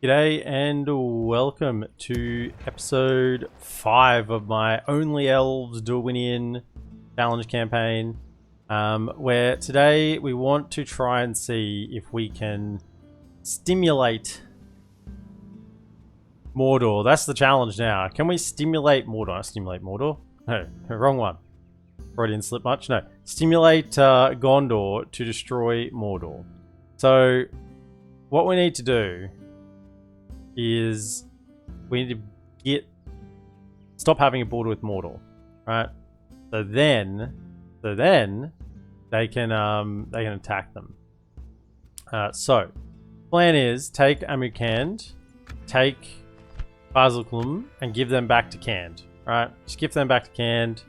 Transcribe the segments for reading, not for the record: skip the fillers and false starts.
G'day and welcome to episode 5 of my OnlyElves Dorwinion challenge campaign, where today we want to try and see if we can stimulate Mordor. That's the challenge now. Can we stimulate Mordor? Not stimulate Mordor? No, wrong one. Probably didn't slip much. No, stimulate Gondor to destroy Mordor. So what we need to do is we need to stop having a border with Mordor, right? So then they can attack them. So plan is take Amukand, take Basildklum, and give them back to Cand. Right? Just give them back to Cand,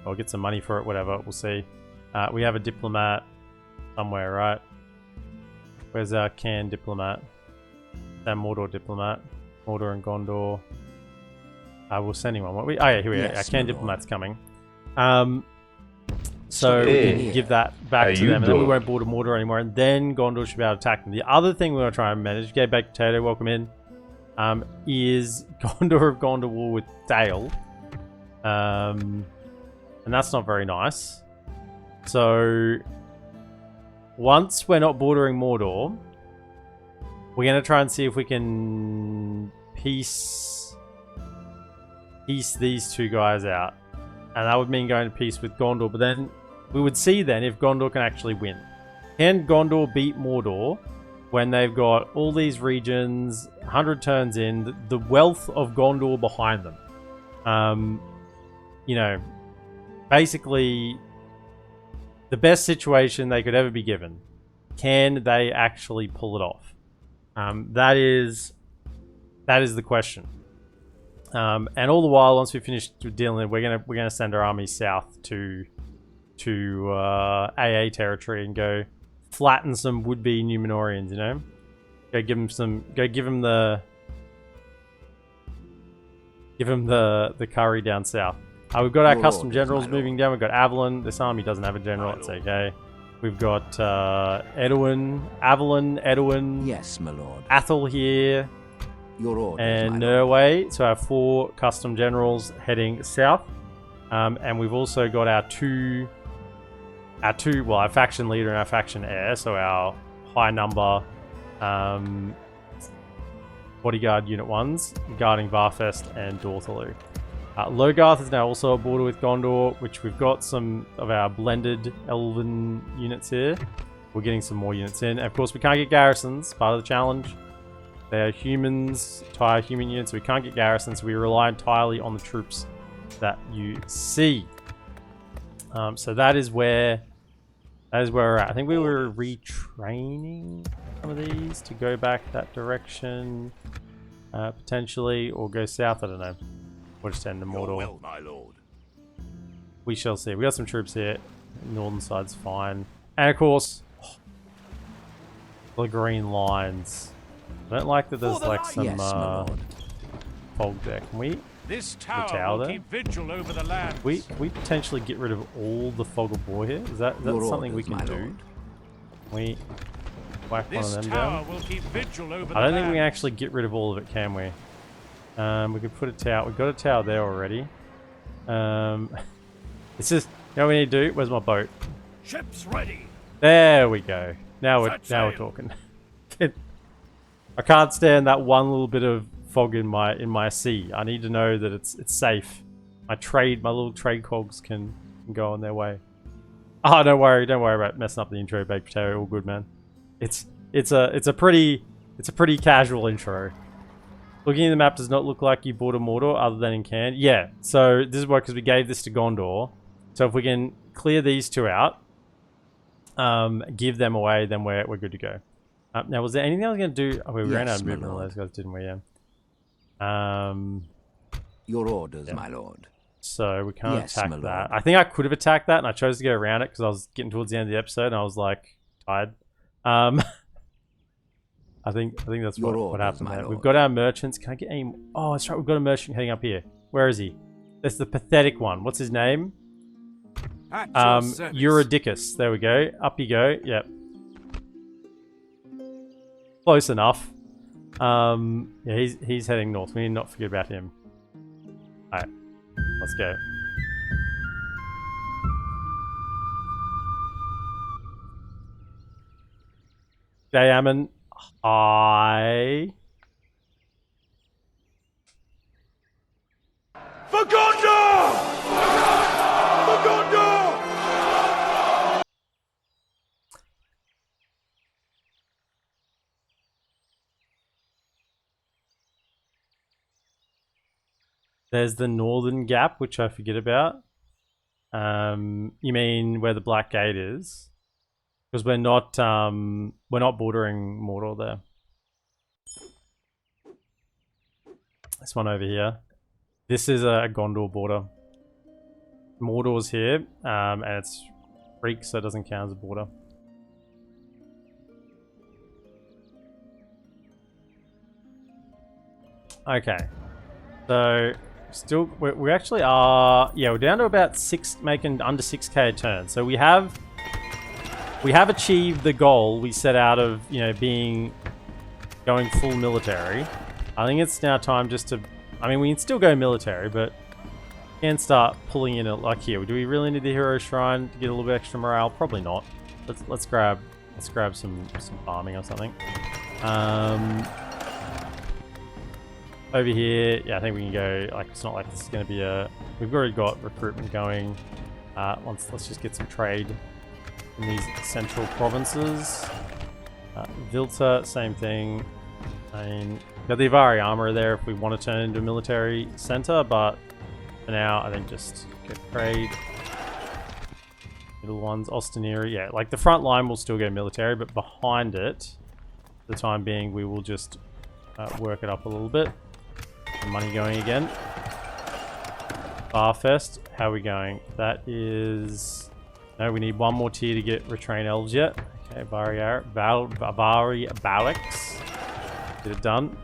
or get some money for it, whatever. We'll see. We have a diplomat somewhere, right? Where's our Cand diplomat? That Mordor diplomat, Mordor and Gondor. We'll send him one. Oh yeah, here we go. Our Cand diplomat's coming. So we can give that back to them, and then we won't border Mordor anymore, and then Gondor should be able to attack them. The other thing we're going to try and manage, okay, Baked Potato, welcome in, is Gondor of Gondor with Dale. And that's not very nice. So once we're not bordering Mordor, we're going to try and see if we can piece these two guys out. And that would mean going to peace with Gondor. But then we would see then if Gondor can actually win. Can Gondor beat Mordor when they've got all these regions, 100 turns in, the wealth of Gondor behind them? You know, basically the best situation they could ever be given. Can they actually pull it off? That is the question. And all the while, once we finish dealing, we're gonna send our army south to AA territory and go flatten some would-be Numenorians. You know, go give them the curry down south. We've got our custom generals moving down. We've got Avalon. This army doesn't have a general. It's okay. We've got Avalon, Edwin. Yes, my lord. Athel here. Your orders, and my Nerway. So our 4 custom generals heading south. And we've also got our faction leader and our faction heir. So our high number bodyguard unit 1s guarding Varfest and Dorthalu. Logarth is now also a border with Gondor, which we've got some of our blended Elven units here. We're getting some more units in. And of course, we can't get garrisons, part of the challenge. They are humans, entire human units, so we can't get garrisons. So we rely entirely on the troops that you see. So that is where we're at. I think we were retraining some of these to go back that direction, potentially, or go south. I don't know. We'll just end the Mordor. Well, my lord. We shall see. We got some troops here. Northern side's fine. And of course, the green lines. I don't like that there's like some fog there. Can we? This tower will keep vigil over the land. Can we potentially get rid of all the fog of war here? Is that something we can do? Can we whack one of them down? Will keep vigil over I don't think we can actually get rid of all of it, can we? We could put a tower. We've got a tower there already. It's just, you know what we need to do? Where's my boat? Ships ready. There we go. Now we're talking. I can't stand that one little bit of fog in my sea. I need to know that it's safe. My little trade cogs can go on their way. Oh, don't worry about messing up the intro, Baked Potato. All good, man. It's a pretty casual intro. Looking at the map does not look like you bought a Mordor other than in Cand. Yeah, so this is why, because we gave this to Gondor. So if we can clear these two out, give them away, then we're good to go. Now, was there anything I was going to do? Oh, we ran out of movement on those guys, didn't we? Yeah. Your orders, my lord. So we can't attack that. I think I could have attacked that, and I chose to go around it because I was getting towards the end of the episode, and I was like tired. I think that's what happened there. We've got our merchants. Can I get any? Oh, that's right. We've got a merchant heading up here. Where is he? That's the pathetic one. What's his name? Eurydice. There we go. Up you go. Yep. Close enough. Yeah, he's heading north. We need to not forget about him. Alright, let's go. Diamond. Hi. For Gondor! For Gondor! There's the northern gap, which I forget about. You mean where the Black Gate is? Because we're not bordering Mordor there. This one over here. This is a Gondor border. Mordor's here, and it's Freak, so it doesn't count as a border. Okay, so still we actually are. Yeah, we're down to about 6, making under 6k a turn. So we have achieved the goal we set out of, you know, going full military. I think it's now time just to. I mean, we can still go military, but we can start pulling in it. Like here, do we really need the hero shrine to get a little bit extra morale? Probably not. Let's grab some farming or something. Over here, yeah, I think we can go. Like, it's not like this is going to be a. We've already got recruitment going. Let's just get some trade in these central provinces. Vilta, same thing. I mean, got the Avari armor there if we want to turn into a military center, but for now, I think just get trade. Middle ones, Osteniri, yeah, like the front line will still go military, but behind it, for the time being, we will just work it up a little bit. Money going again. Barfest, how are we going? That is... No, we need one more tier to get retrain elves yet. Okay, Bari Balix. Get it done.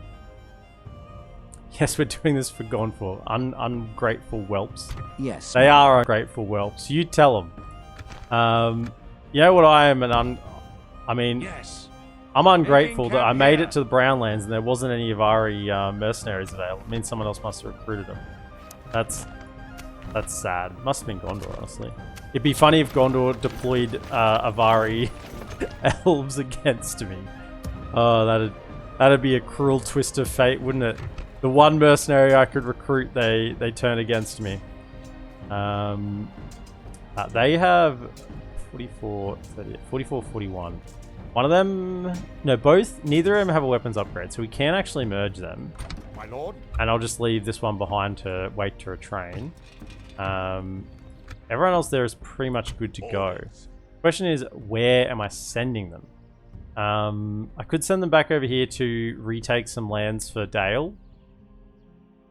Yes, we're doing this for Gonfor. Ungrateful whelps. Yes. They are ungrateful whelps. You tell them. You know what I am I mean, Yes. I'm ungrateful that I made it to the Brownlands and there wasn't any Avari mercenaries available. It means someone else must have recruited them. That's sad. Must have been Gondor, honestly. It'd be funny if Gondor deployed Avari elves against me. Oh, that'd be a cruel twist of fate, wouldn't it? The one mercenary I could recruit, they turn against me. They have 44, 30, 44, 41. One of them, no, neither of them have a weapons upgrade, so we can actually merge them. My lord. And I'll just leave this one behind to wait to retrain. Everyone else there is pretty much good to go. Question is, where am I sending them? I could send them back over here to retake some lands for Dale.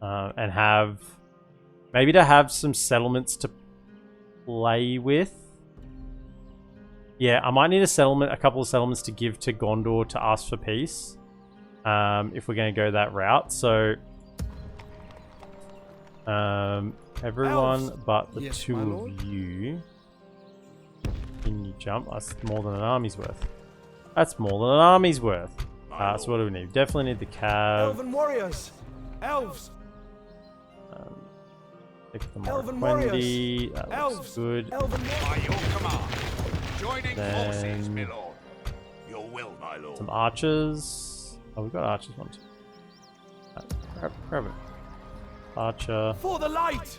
And maybe to have some settlements to play with. Yeah, I might need a couple of settlements to give to Gondor to ask for peace. If we're going to go that route. So, everyone but the two of you. Can you jump? That's more than an army's worth. That's more than an army's worth. So what do we need? Definitely need the cav. Elven warriors! Elves! Pick the Elven Wendy. warriors! That looks good. Elven By your command. Joining forces, Then- my lord. Your will, my lord. Some archers. Oh, we've got archers, one, two. Grab it. Archer. For the light!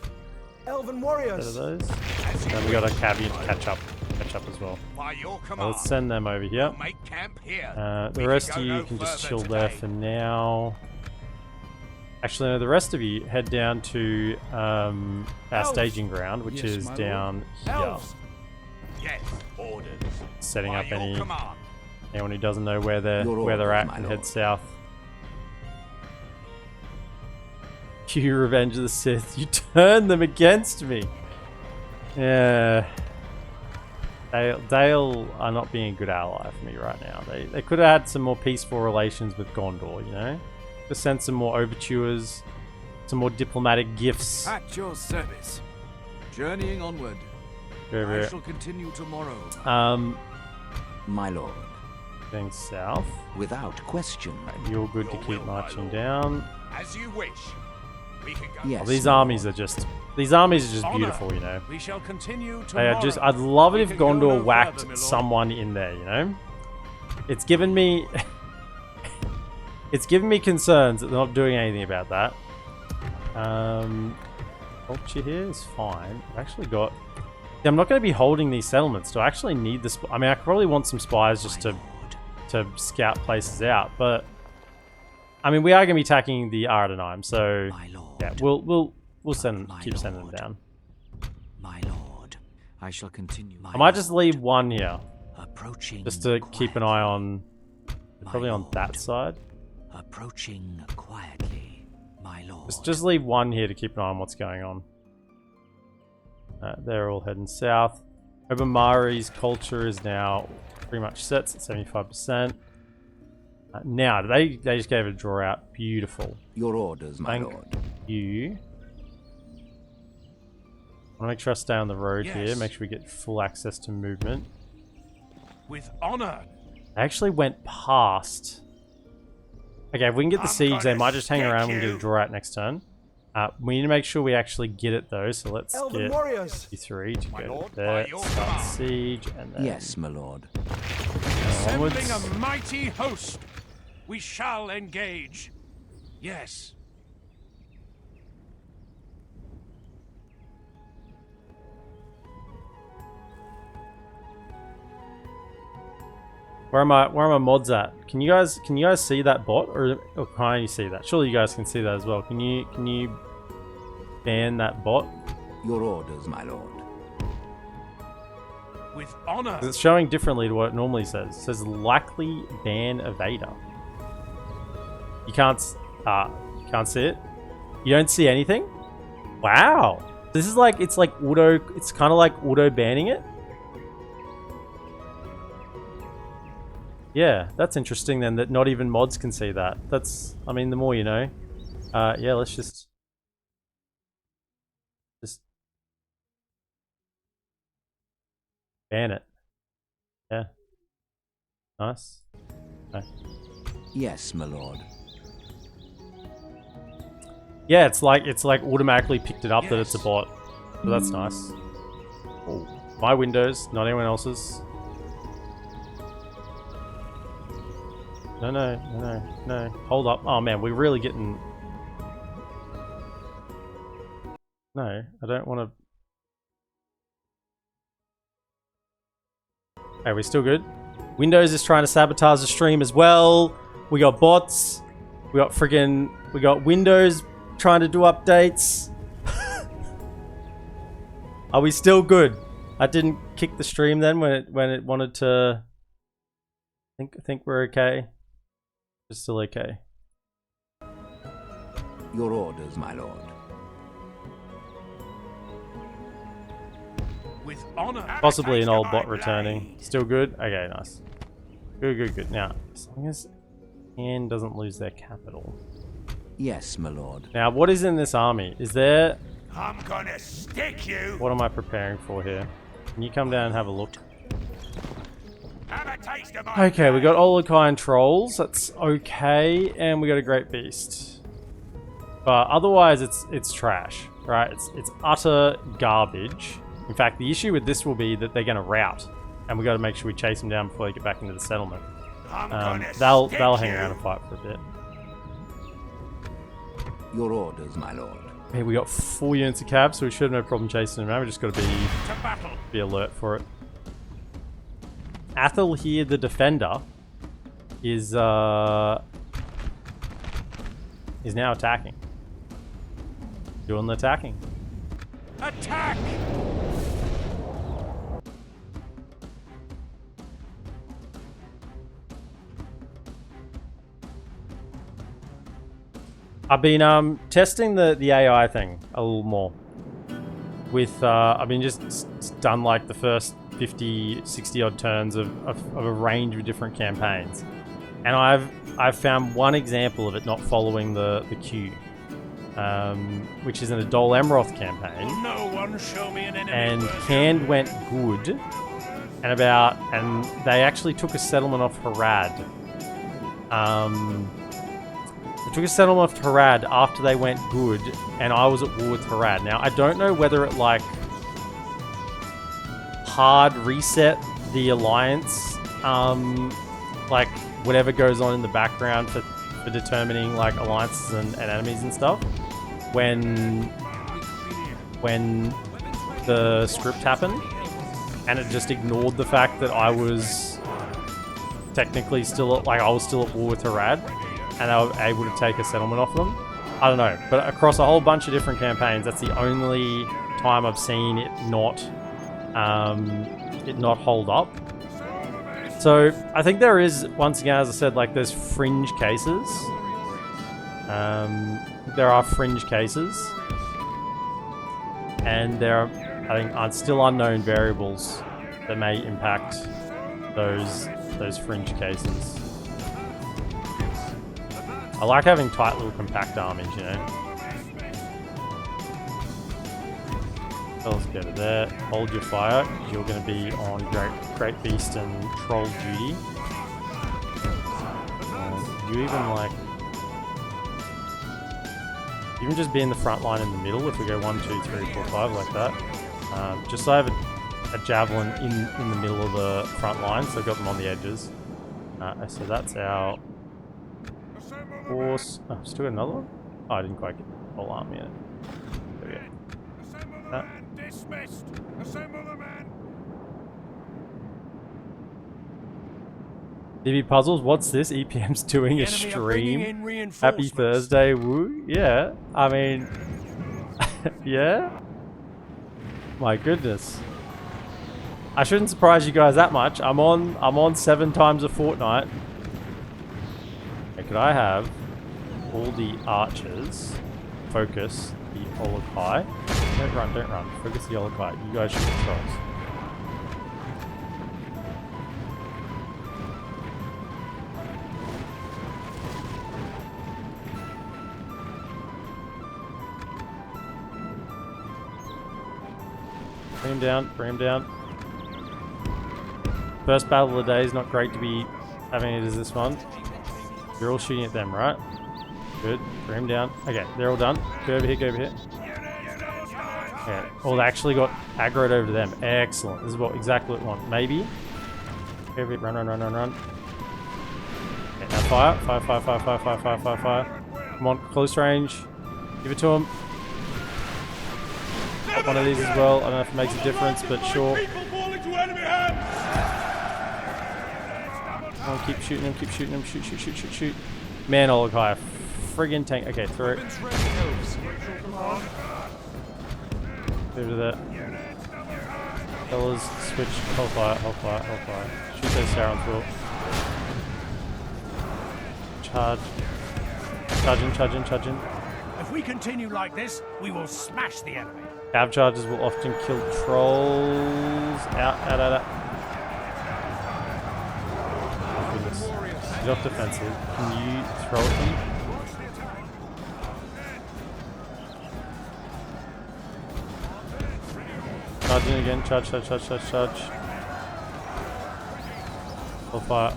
Elven Set of warriors! those. Then we got a caveat to catch up as well. By your Well, command. let's send them over here. Make camp here. The We rest can of go you no can just further chill there today. for now. Actually, no, the rest of you head down to our Elves. staging ground, which Yes, is my down here. Elves! Yes, orders. Setting By up your anyone command. who doesn't know where they're Your at orders, my can head lord. south. You Revenge of the Sith, you turned them against me. Yeah. Dale are not being a good ally for me right now. They could have had some more peaceful relations with Gondor, you know? Just send some more overtures, some more diplomatic gifts. At your service. Journeying onward. Go over I here. shall continue tomorrow. My lord. Getting south. Without question. You're good to keep marching down. As you wish. We can go. Yes. Oh, these my armies are lord. just... These armies are just Honor. beautiful, you know. We shall continue They are tomorrow. just... I'd love it We if can go Gondor no whacked further, my lord. someone in there, you know? It's given me... it's given me concerns that they're not doing anything about that. Culture here is fine. I've actually got... Yeah, I'm not going to be holding these settlements. Do I actually need this? I mean, I probably want some spies just to scout places out, but... I mean, we are going to be attacking the Ardenheim, so... My lord. Yeah, we'll send My keep sending them lord. down. My lord. I shall continue. I might just leave one here, Approaching. just to keep an eye on... Probably on that lord. side. Approaching quietly, my lord. Just leave one here to keep an eye on what's going on. They're all heading south. Obamari's culture is now pretty much set at 75%. Now, they just gave it a draw out. Beautiful. Your orders, my Thank lord. you. I want to make sure I stay on the road here. Yes. Make sure we get full access to movement. With honor. I actually went past. Okay, if we can get the I'm siege, they gonna might just hang stick around and get a you. draw out next turn. We need to make sure we actually get it though, so let's Elven get warriors. E3 to My go lord, there, by your start command. siege, and then Yes, my lord. onwards. Assembling a mighty host. We shall engage. Yes. Where are my mods at? Can you guys see that bot, or can you see that? Surely you guys can see that as well. Can you ban that bot? Your orders, my lord. With honor. It's showing differently to what it normally says. It says likely ban evader. You can't see it. You don't see anything. Wow. This is like it's kind of like auto banning it. Yeah, that's interesting then that not even mods can see that. That's, I mean, the more you know. Yeah, let's just ban it. Yeah. Nice. Okay. Yes, my lord. Yeah, it's like automatically picked it up that it's a bot. So that's nice. Oh, my windows, not anyone else's. No. Hold up. Oh man, we're really getting... No, I don't want to... Hey, we're still good. Windows is trying to sabotage the stream as well. We got bots. We got Windows trying to do updates. Are we still good? I didn't kick the stream then when it wanted to... I think we're okay. We're still okay. Your orders, my lord. With honor. Possibly an old bot returning. Still good? Okay, nice. Good. Now, as long as Anne doesn't lose their capital. Yes, my lord. Now, what is in this army? Is there... I'm gonna stick you. What am I preparing for here? Can you come down and have a look? Have a taste of my Okay, we got Olokine trolls. That's okay. And we got a great beast. But otherwise, it's trash, right? It's utter garbage. In fact, the issue with this will be that they're going to rout. And we got to make sure we chase them down before they get back into the settlement. I'm gonna They'll stick hang you. around and fight for a bit. Your orders, my lord. Hey, we got 4 units of cav, so we should have no problem chasing them around. We just got to To battle. be alert for it. Athel here, the defender, is now attacking. Doing the attacking. Attack. I've been testing the AI thing a little more. With I've been just done like the first 50, 60 odd turns of a range of different campaigns, and I've found one example of it not following the queue, which is in a Dol Amroth campaign. Will no one show me an enemy And worthy of Hand me? went good, and they actually took a settlement off Harad. They took a settlement off Harad after they went good, and I was at war with Harad. Now, I don't know whether it, like, hard reset the alliance, like, whatever goes on in the background for determining, like, alliances and enemies and stuff, when the script happened, and it just ignored the fact that I was technically still, like, I was still at war with Harad, and they were able to take a settlement off them. I don't know, but across a whole bunch of different campaigns, that's the only time I've seen it not hold up. So I think there is, once again, as I said, like, there's fringe cases. There are fringe cases, and there are, I think, still unknown variables that may impact those fringe cases. I like having tight little compact armies, you know. So let's go to there. Hold your fire, because you're going to be on Great Beast and Troll duty. You even, like... You can just be in the front line in the middle if we go 1, 2, 3, 4, 5 like that. Just so I have a javelin in the middle of the front line, so I've got them on the edges. So that's our horse. Oh, still got another one? Oh, I didn't quite get the whole army in it. There we go. Dismissed. Assemble the men. DB Puzzles, what's this? EPM's doing a stream. Happy Thursday, woo. Yeah, I mean, yeah. My goodness. I shouldn't surprise you guys that much. I'm on 7 times a fortnight. Okay, could I have all the archers focus the Olokai? Don't run. Focus the Olokai. You guys shoot the trolls. Bring him down. First battle of the day is not great to be having it as this one. You're all shooting at them, right? Good. Bring him down. Okay, they're all done. Go over here. Okay. Oh, they actually got aggroed over to them. Excellent. This is exactly what we want. Maybe. Go over here. Run. Okay, now fire. Fire. Come on, close range. Give it to him. Pop one of these as well. I don't know if it makes a difference, but sure. Oh, keep shooting him. Shoot. Man, Olokai, friggin' tank. Okay, throw it. Over to that. Fellas, switch. Hold fire. Shoot those Saurons, Will. Charging. If we continue like this, we will smash the enemy. Cav charges will often kill trolls. Out. Oh, goodness. Get off defensive. Can you throw at them? Charging again. Charge. Hold fire.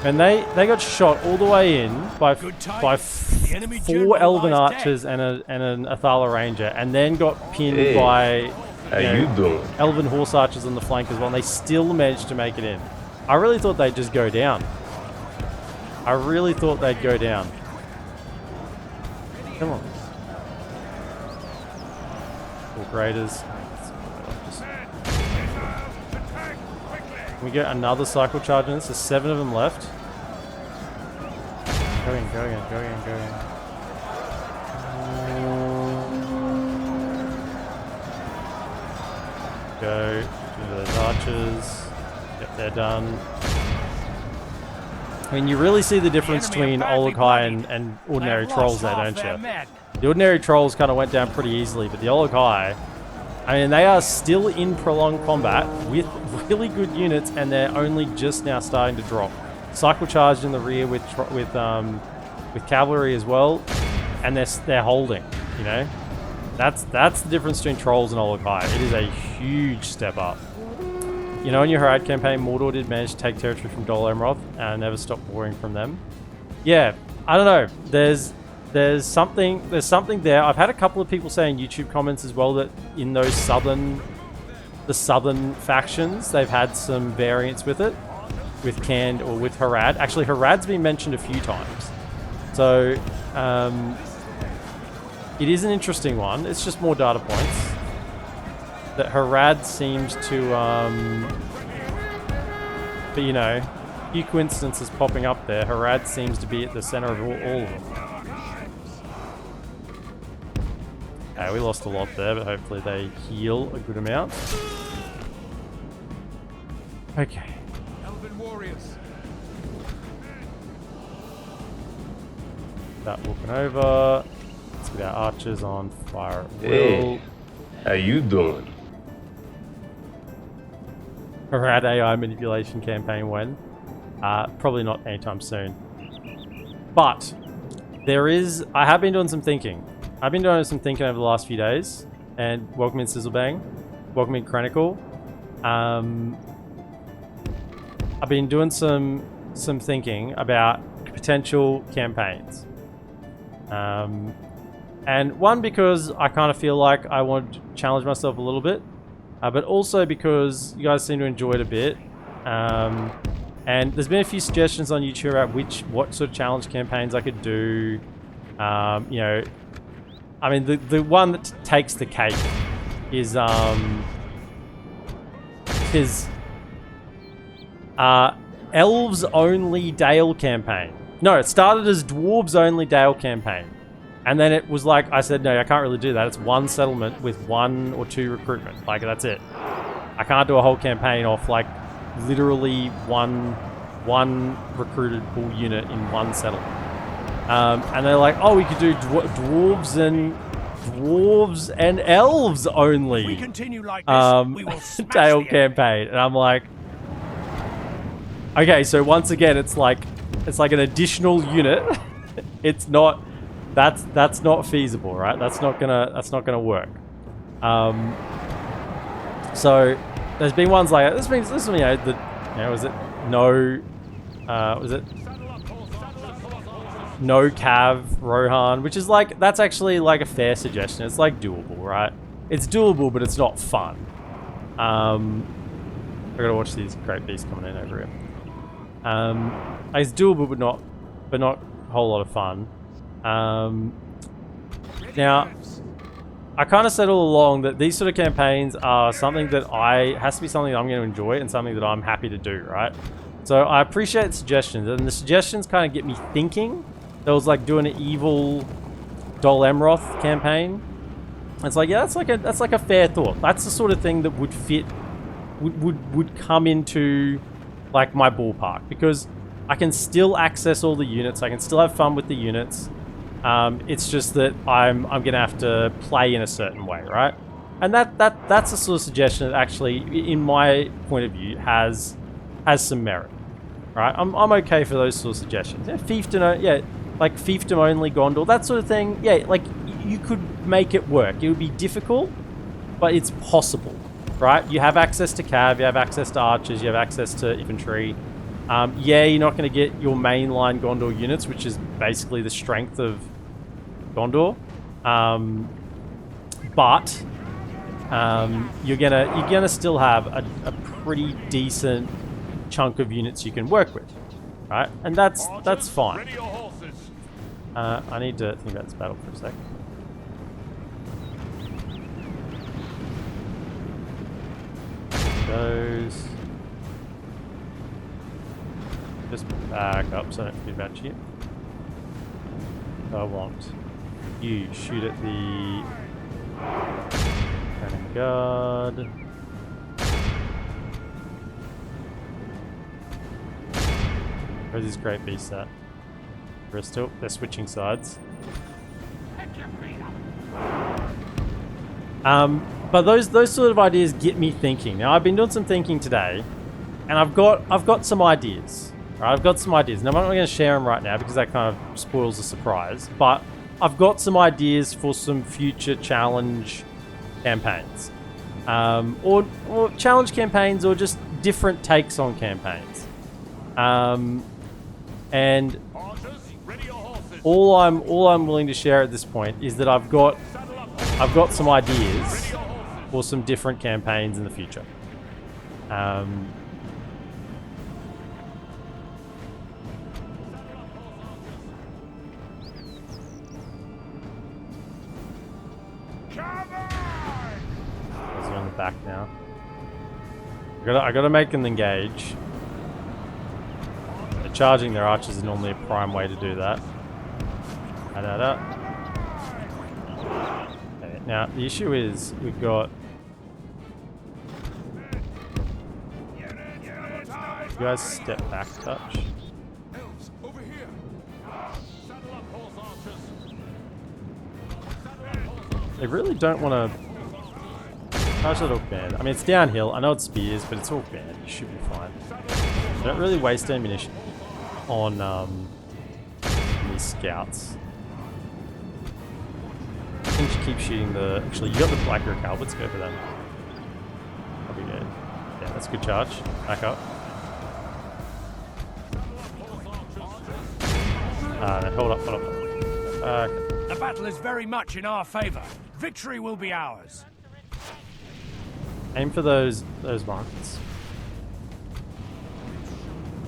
And they got shot all the way in by 4 Elven archers and an Athala ranger, and then got pinned by Elven horse archers on the flank as well, and they still managed to make it in. I really thought they'd just go down. Come on. Cool graders. Can we get another cycle charge in this? There's 7 of them left. Go in. Go into those archers. Yep, they're done. I mean, you really see the difference between Olokai and ordinary trolls there, don't you? The ordinary trolls kind of went down pretty easily, but the Olokai, I mean, they are still in prolonged combat with really good units, and they're only just now starting to drop. Cycle charged in the rear with cavalry as well, and they're holding. You know, That's the difference between trolls and Olokai. It is a huge step up. You know, in your Harad campaign, Mordor did manage to take territory from Dol Amroth and never stopped warring from them. Yeah, I don't know. There's something there. I've had a couple of people say in YouTube comments as well that in those southern factions, they've had some variance with it, with Cand or with Harad. Actually, Harad's been mentioned a few times. So, it is an interesting one. It's just more data points. That Harad seems to, but you know, a few coincidences popping up there. Harad seems to be at the center of all of them. Okay, we lost a lot there, but hopefully they heal a good amount. Okay. Elven warriors. That walking over. Let's get our archers on fire at will. Hey, how you doing? Harad AI manipulation campaign when? Probably not anytime soon. But there is. I have been doing some thinking. I've been doing some thinking over the last few days. And welcome in Sizzlebang. Welcome in Chronicle. I've been doing some thinking about potential campaigns. And one, because I kind of feel like I want to challenge myself a little bit. But also because you guys seem to enjoy it a bit. And there's been a few suggestions on YouTube about what sort of challenge campaigns I could do. You know, I mean, the one that takes the cake is Elves Only Dale campaign. No, it started as Dwarves Only Dale campaign. And then it was like, I said, no, I can't really do that. It's one settlement with 1 or 2 recruitment. Like, that's it. I can't do a whole campaign off, like, literally one recruited pool unit in one settlement. And they're like, oh, we could do dwarves and elves only. If we continue like this, we will smash Dale the campaign. And I'm like, okay, so once again, it's like an additional unit. It's not. That's not feasible, right? That's not gonna work. So there's been ones like this. Means this, you know, was it no Cav Rohan, which is like, that's actually like a fair suggestion. It's like doable, right? It's doable, but it's not fun. I gotta watch these great beasts coming in over here. It's doable, but not a whole lot of fun. Now, I kind of said all along that these sort of campaigns are something that has to be something that I'm going to enjoy and something that I'm happy to do, right? So I appreciate suggestions, and the suggestions kind of get me thinking. There was like doing an evil Dol Amroth campaign. It's like, yeah, that's like a fair thought. That's the sort of thing that would fit, would come into like my ballpark, because I can still access all the units. I can still have fun with the units. It's just that I'm gonna have to play in a certain way, right? And that's the sort of suggestion that actually, in my point of view, has some merit, right? I'm okay for those sort of suggestions. Yeah, fiefdom, yeah, like fiefdom only Gondor, that sort of thing. Yeah, like you could make it work. It would be difficult, but it's possible, right? You have access to cav, you have access to archers, you have access to infantry. Yeah, you're not going to get your mainline Gondor units, which is basically the strength of Gondor, but you're gonna still have a pretty decent chunk of units you can work with, right? And that's fine. Ready your horses. I need to think about this battle for a sec. Those. Just back up so I don't forget about you. I want you shoot at the cannon guard. Where's this great beast at? Bristol. They're switching sides. But those sort of ideas get me thinking. Now I've been doing some thinking today, and I've got some ideas. Right, I've got some ideas. Now I'm not going to share them right now because that kind of spoils the surprise. But I've got some ideas for some future challenge campaigns, or challenge campaigns, or just different takes on campaigns. And all I'm willing to share at this point is that I've got some ideas for some different campaigns in the future. On the back now. I gotta make them engage. Charging their archers is normally a prime way to do that. Okay, now the issue is we've got. You guys step back a touch. They really don't want to. How's that orc band? I mean, it's downhill. I know it's spears, but it's orc band. You should be fine. Don't really waste ammunition on these scouts. I think you keep shooting the. Actually, you got the black rook halberds. Go for them. That'll be good. Yeah, that's a good charge. Back up. Hold up. Okay. The battle is very much in our favor. Victory will be ours. Aim for those markets.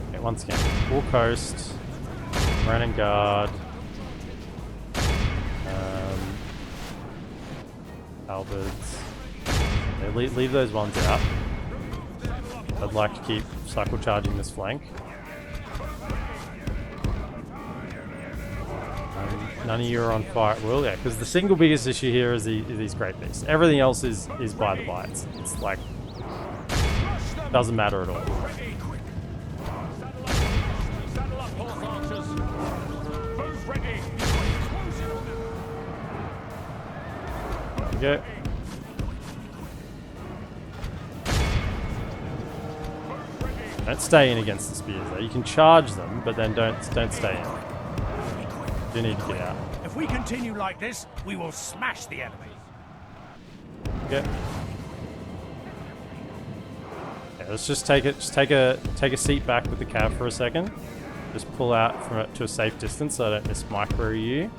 Okay, once again, full coast, run and guard, halberds. Okay, leave those ones out. I'd like to keep cycle charging this flank. None of you are on fire at will, yeah, because the single biggest issue here is these great beasts. Everything else is by the by. It's like, doesn't matter at all. There we go. Don't stay in against the spears though. You can charge them, but then don't stay in. You need to get out. If we continue like this, we will smash the enemy. Okay. Okay, let's just take a seat back with the cav for a second. Just pull out from it to a safe distance so I don't miss micro you.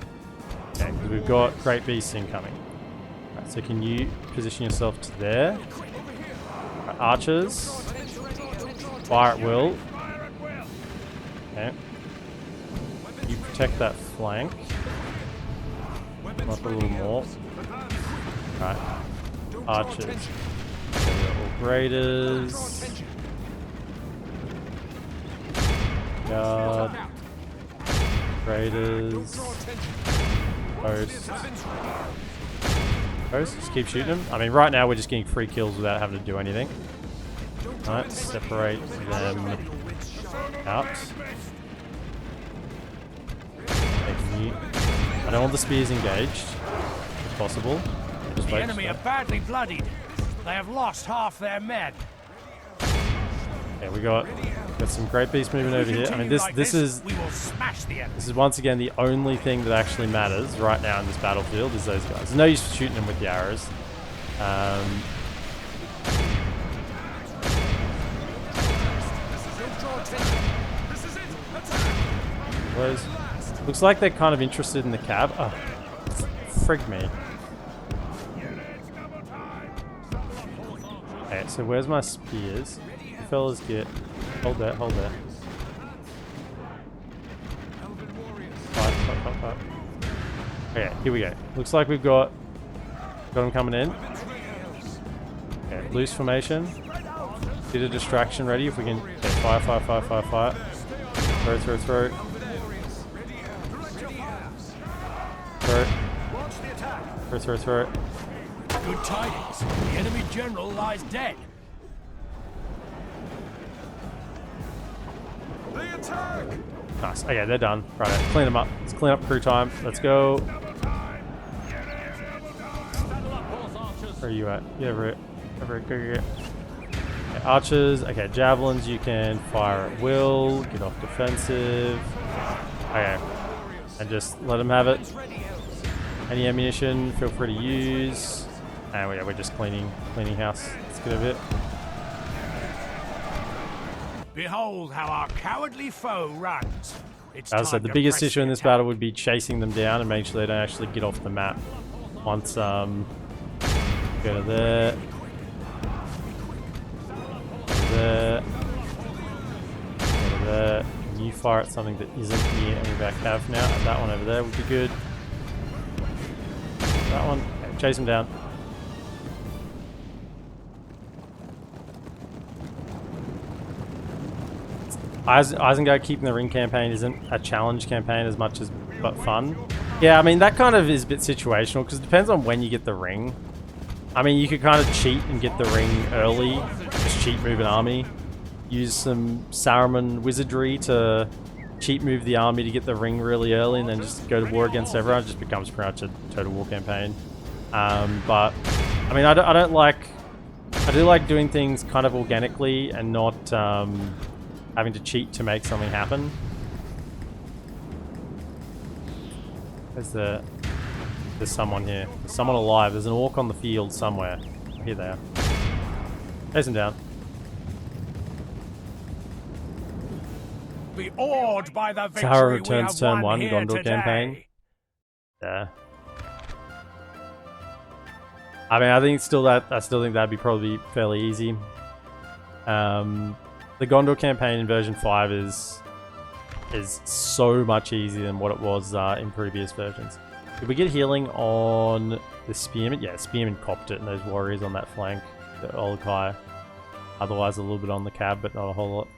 Okay, because we've got great beasts incoming. Right, so can you position yourself to there? Right, archers. Fire at will. Okay. You protect that flank. Up a little more. Right. Archers. All raiders. Guard. Raiders. Post. Post. Just keep shooting them. I mean, right now we're just getting free kills without having to do anything. Alright, separate them out. I don't want the spears engaged, if possible. Just the enemy are badly bloodied. They have lost half their men. Yeah, we got some great beasts moving over here. I mean, this is once again the only thing that actually matters right now in this battlefield is those guys. There's no use shooting them with the arrows. Looks like they're kind of interested in the cab. Oh, frig me. Okay, so where's my spears? You fellas get... Hold there. Fight. Okay, here we go. Looks like we've got them coming in. Okay, loose formation. Get a distraction ready if we can... Okay, fire. Throw. Throw. Good tidings. The enemy general lies dead. Nice. Okay, they're done. Right, clean them up. Let's clean up crew time. Let's go. Where are you at? Get over it. Go. Okay, archers. Okay, javelins you can fire at will. Get off defensive. Okay. And just let them have it. Any ammunition, feel free to use. And we're just cleaning house. Let's get a bit. Behold how our cowardly foe runs. It's As I said, time the to biggest press issue in the this attack. battle would be chasing them down and make sure they don't actually get off the map. Once, go to there. Go to there. Go to there. You fire at something that isn't near any back have now. That one over there would be good. That one. Okay, chase him down. Isengard keeping the ring campaign isn't a challenge campaign as much as but fun. Yeah, I mean that kind of is a bit situational because it depends on when you get the ring. I mean you could kind of cheat and get the ring early, just cheat move an army. Use some Saruman wizardry to cheat move the army to get the ring really early and then just go to war against everyone. It just becomes pretty much a total war campaign. But I mean I do like doing things kind of organically and not having to cheat to make something happen. There's someone here. There's someone alive. There's an orc on the field somewhere. Here they are. Chase them down. Be awed by the victory Tower we returns have turn won 1, here Gondor today. campaign. Yeah. I mean, I still think that'd be probably fairly easy. The Gondor campaign in version 5 is so much easier than what it was in previous versions. Did we get healing on the Spearman? Yeah, Spearman copped it and those warriors on that flank, the Olokai. Otherwise a little bit on the cab, but not a whole lot.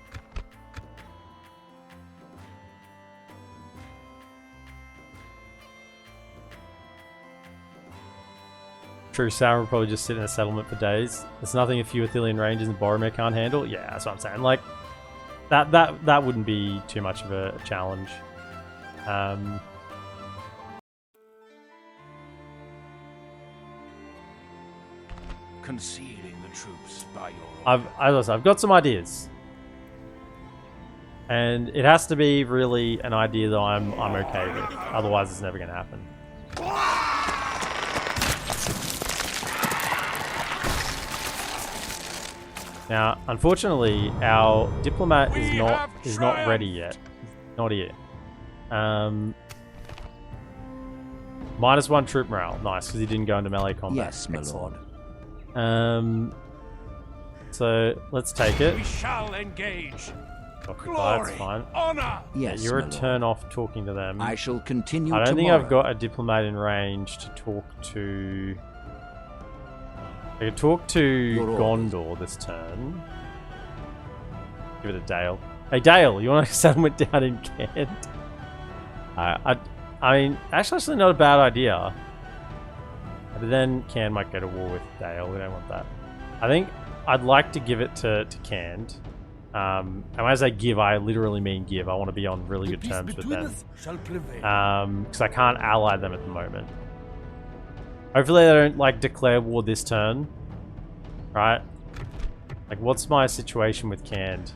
True, Sauron will probably just sit in a settlement for days. There's nothing a few Athelian Rangers and Boromir can't handle. Yeah, that's what I'm saying. Like, that wouldn't be too much of a challenge. Concealing the troops by your I've got some ideas, and it has to be really an idea that I'm okay with. Otherwise, it's never going to happen. Now, unfortunately, our diplomat is not ready yet. Not here. -1 troop morale. Nice, because he didn't go into melee combat. Yes, my lord. So let's take it. We shall engage. Occupy, that's fine. Honor. Yes, You're my a lord. turn off talking to them. I shall continue I don't think tomorrow. I've got a diplomat in range to talk to. I could talk to Your orders. Gondor this turn. Give it a Dale. Hey Dale, you want a settlement down in Kent? I mean, actually not a bad idea. But then Cairn might go to war with Dale. We don't want that. I think I'd like to give it to Cairn. And when I say give, I literally mean give. I want to be on really good terms with them. Because I can't ally them at the moment. Hopefully they don't like declare war this turn. Right? Like, what's my situation with Canned?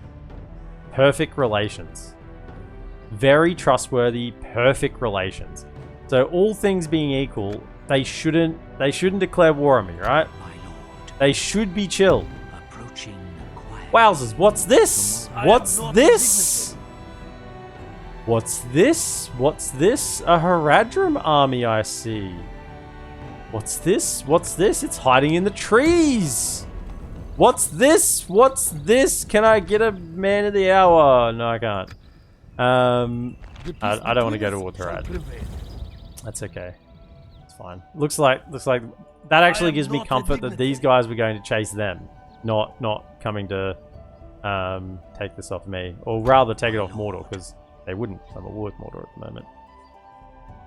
Perfect relations. Very trustworthy, perfect relations. So all things being equal, they shouldn't declare war on me, right? My lord, They should be chill. approaching quiet. Wowzers, what's this? What's this? What's this? What's this? A Haradrim army I see. What's this? What's this? It's hiding in the trees. What's this? What's this? Can I get a man of the hour? No, I can't. I don't want to go to war with Harad. That's okay. It's fine. Looks like that actually gives me comfort that these guys were going to chase them, not coming to take this off me, or rather take it off Mordor, because they wouldn't. I'm at war with Mordor at the moment.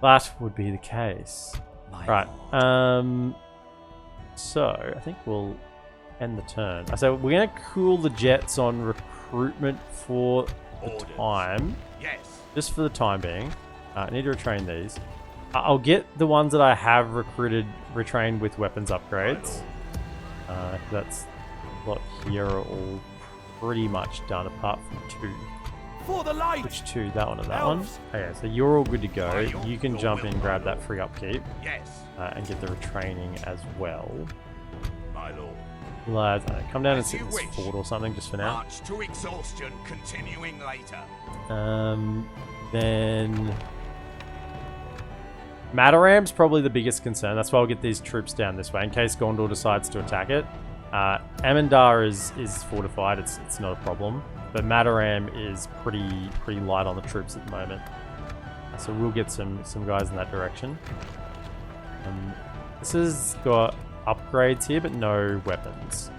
That would be the case. My Right. lord. So I think we'll end the turn. So we're gonna cool the jets on recruitment for the time, Yes. just for the time being. I need to retrain these. I'll get the ones that I have retrained with weapons upgrades. That's a lot here are all pretty much done, apart from 2. For the light! Which two? That one and that Elves. one? Okay, so you're all good to go. You can jump in, grab that free upkeep, Yes, and get the retraining as well. my lord. Lads, come down and As sit in you this wish. fort or something just for now. March to exhaustion, continuing later. Then Mataram's probably the biggest concern. That's why I'll get these troops down this way in case Gondor decides to attack it. Amandar is fortified. It's not a problem, but Mataram is pretty light on the troops at the moment. So we'll get some guys in that direction. This has got upgrades here, but no weapons.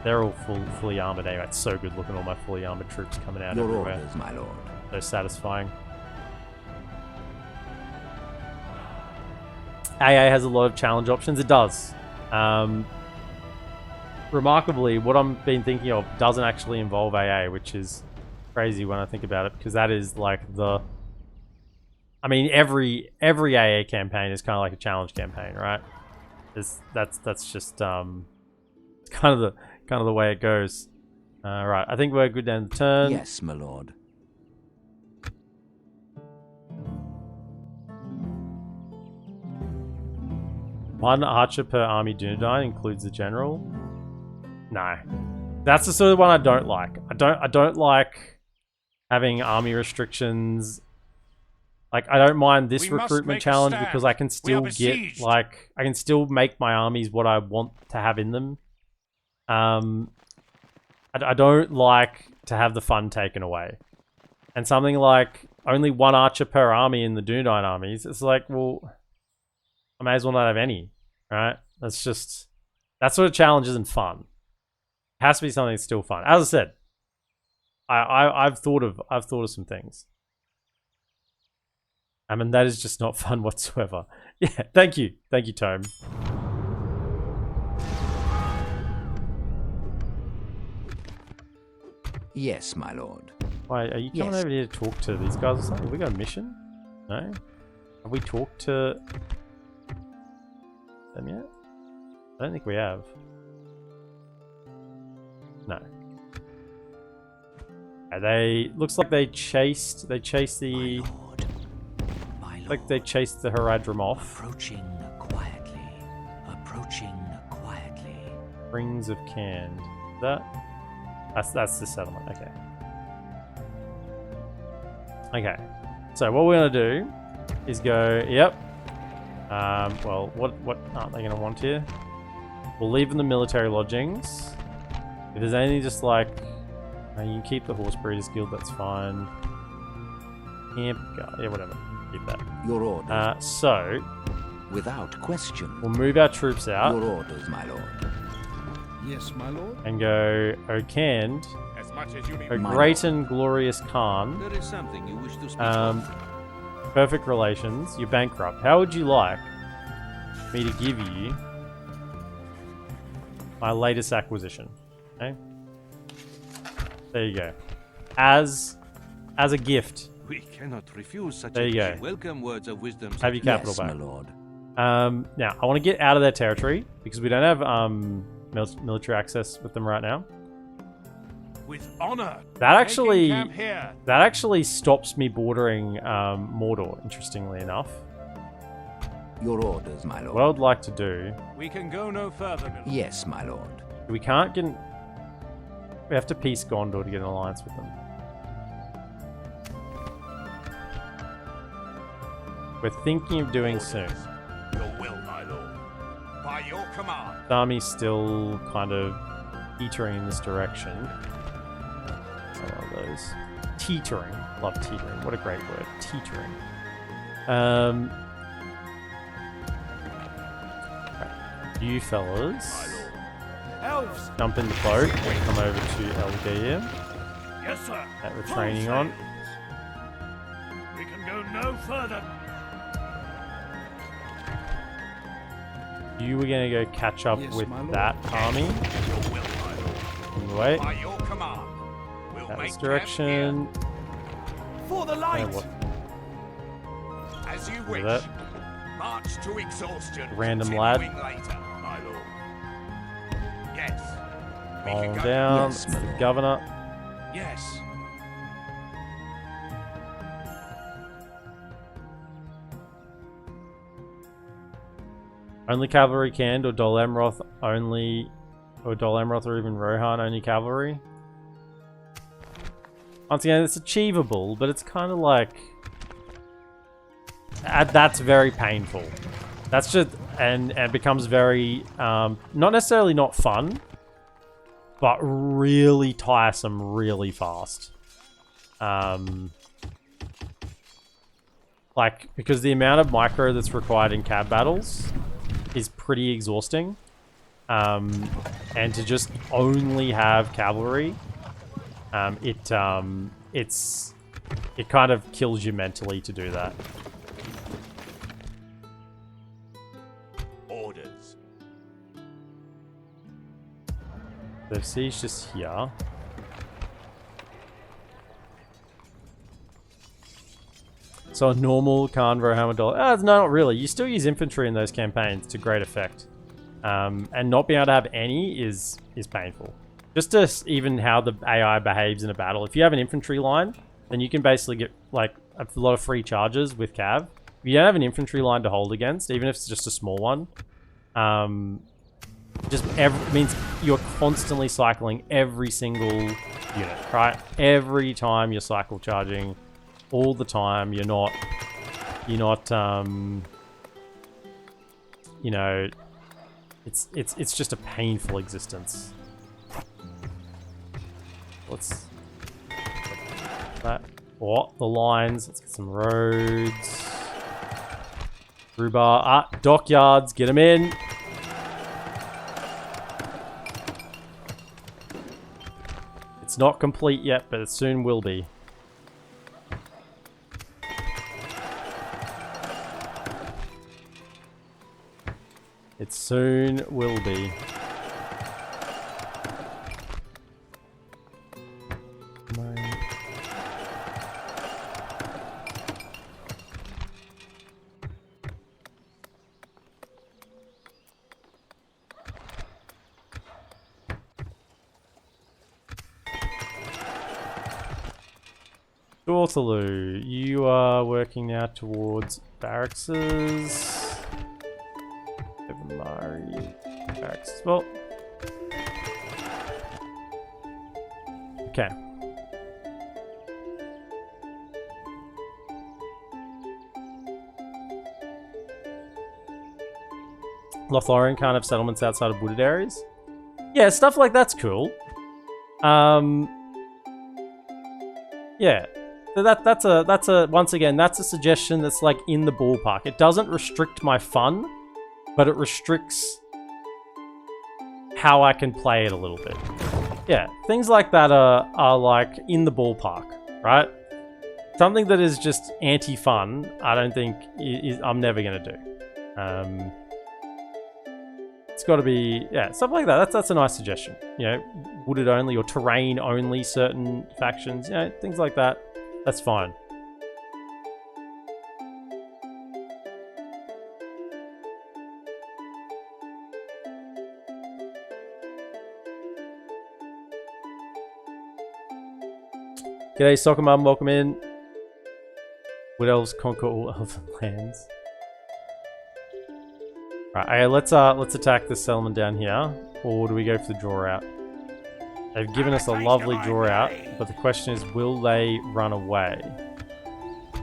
They're all fully armored anyway. It's so good looking, all my fully armored troops coming out Your everywhere. orders, my lord. So satisfying. AA has a lot of challenge options. It does. Remarkably, what I've been thinking of doesn't actually involve AA, which is crazy when I think about it, because that is like the... I mean, every AA campaign is kind of like a challenge campaign, right? That's just kind of the way it goes. Right, I think we're good down the turn. Yes, my lord. One archer per army Dunedain includes the general. No, that's the sort of one I don't like. I don't like having army restrictions. Like, I don't mind this We must recruitment make a challenge stand. because I can We are still get, besieged. like, I can still make my armies what I want to have in them. I don't like to have the fun taken away. And something like only one archer per army in the Dunedain armies, it's like, well, I may as well not have any, right? That's just, that sort of challenge isn't fun. It has to be something that's still fun. As I said, I've thought of some things. I mean, that is just not fun whatsoever. Yeah, thank you, Tome. Yes, my lord. Why, are you coming Yes. over here to talk to these guys or something? Have we got a mission? No? Have we talked to them yet? I don't think we have. No. They looks like they chased My the lord. My lord. like they chased the Haradrim off. Approaching quietly. Approaching quietly. Rings of Canned. Is that's the settlement. Okay. Okay. So what we're gonna do is go. Yep. Well, what aren't they gonna want here? We'll leave them the military lodgings. If there's anything just like, you can keep the horse breeders guild. That's fine. Camp guard. Yeah, whatever. Keep that. Your orders. So Without question. we'll move our troops out Your orders, my lord. Yes, my lord. and go. Okand, As much as you need. a My great and glorious Khan. There is something you wish to speak Perfect relations. You're bankrupt. How would you like me to give you my latest acquisition? Okay. There you go. As a gift. We cannot refuse such There you go. welcome words of wisdom. Have your capital Yes, my back. lord. Now I want to get out of their territory because we don't have military access with them right now. With honor. That actually Making camp here. that actually stops me bordering Mordor. Interestingly enough, Your orders, my lord. what I would like to do, We can go no further, Milord. Yes, my lord. we can't get. We have to peace Gondor to get an alliance with them. We're thinking of doing soon. Your will, my lord. By your command. The army's still kind of teetering in this direction. I love those. Teetering. Love teetering. What a great word. Teetering. Right. You fellas Elves! jump in the boat and come over to Elgair Yes, sir. that we're training on. We can go no further. You were going to go catch up Yes, with my lord. that army Your will, my lord. on the way. By your command. We'll That make was camp direction. For the Oh, light! what? here. As you Look wish. at that. March to exhaustion. Random lad. continuing later, my lord. Yes. We All can go. down. Yes, It's my the lord. governor. Yes. Only cavalry canned, or Dol Amroth only, or Dol Amroth or even Rohan only cavalry. Once again, it's achievable, but it's kind of like... that's very painful. That's just... And it becomes very... not necessarily not fun, but really tiresome really fast. Like, because the amount of micro that's required in cab battles is pretty exhausting. And to just only have cavalry... it kind of kills you mentally to do that. Orders. The siege just here. So a normal Khan Rohammer dollar. No, not really. You still use infantry in those campaigns to great effect. And not being able to have any is painful. Just to even how the AI behaves in a battle. If you have an infantry line, then you can basically get like a lot of free charges with cav. If you don't have an infantry line to hold against, even if it's just a small one, means you're constantly cycling every single unit, right? Every time you're cycle charging, all the time. You're not, you know, it's just a painful existence. Let's that. Oh, the lines. Let's get some roads. Rhubarb. Dockyards. Get them in. It's not complete yet, but it soon will be. It soon will be. Dorthaloo, you are working now towards barracks. Barracks. Well, okay. Lothlorien can't have settlements outside of wooded areas. Yeah, stuff like that's cool. Yeah. So that's a once again, that's a suggestion that's like in the ballpark. It doesn't restrict my fun, but it restricts how I can play it a little bit. Yeah, things like that are like in the ballpark, right? Something that is just anti-fun, I don't think I'm never gonna do. It's got to be, yeah, stuff like that. That's a nice suggestion. You know, wooded only or terrain only certain factions. You know, things like that. That's fine. G'day, Soccer Mum. Welcome in. Wood elves conquer all elven lands. Right, okay, let's attack this settlement down here, or do we go for the draw out? They've given us a lovely draw out, but the question is, will they run away?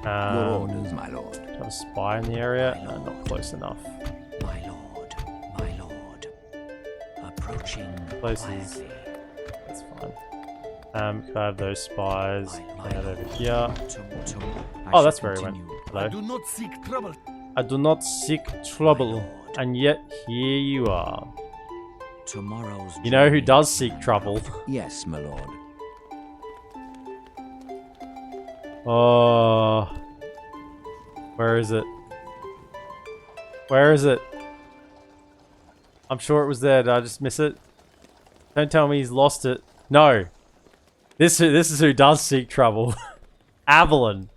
Your orders, my lord. Do I have a spy in the area? No, not close enough. My lord, my lord. Approaching Places. quietly. That's fine. Could I have those spies head over here? Oh, that's where he went. Hello. Do not seek trouble. I do not seek trouble, and yet here you are. Tomorrow's You know who does seek trouble? Yes, my lord. Oh, where is it? Where is it? I'm sure it was there. Did I just miss it? Don't tell me he's lost it. No, this is who does seek trouble. Avalon.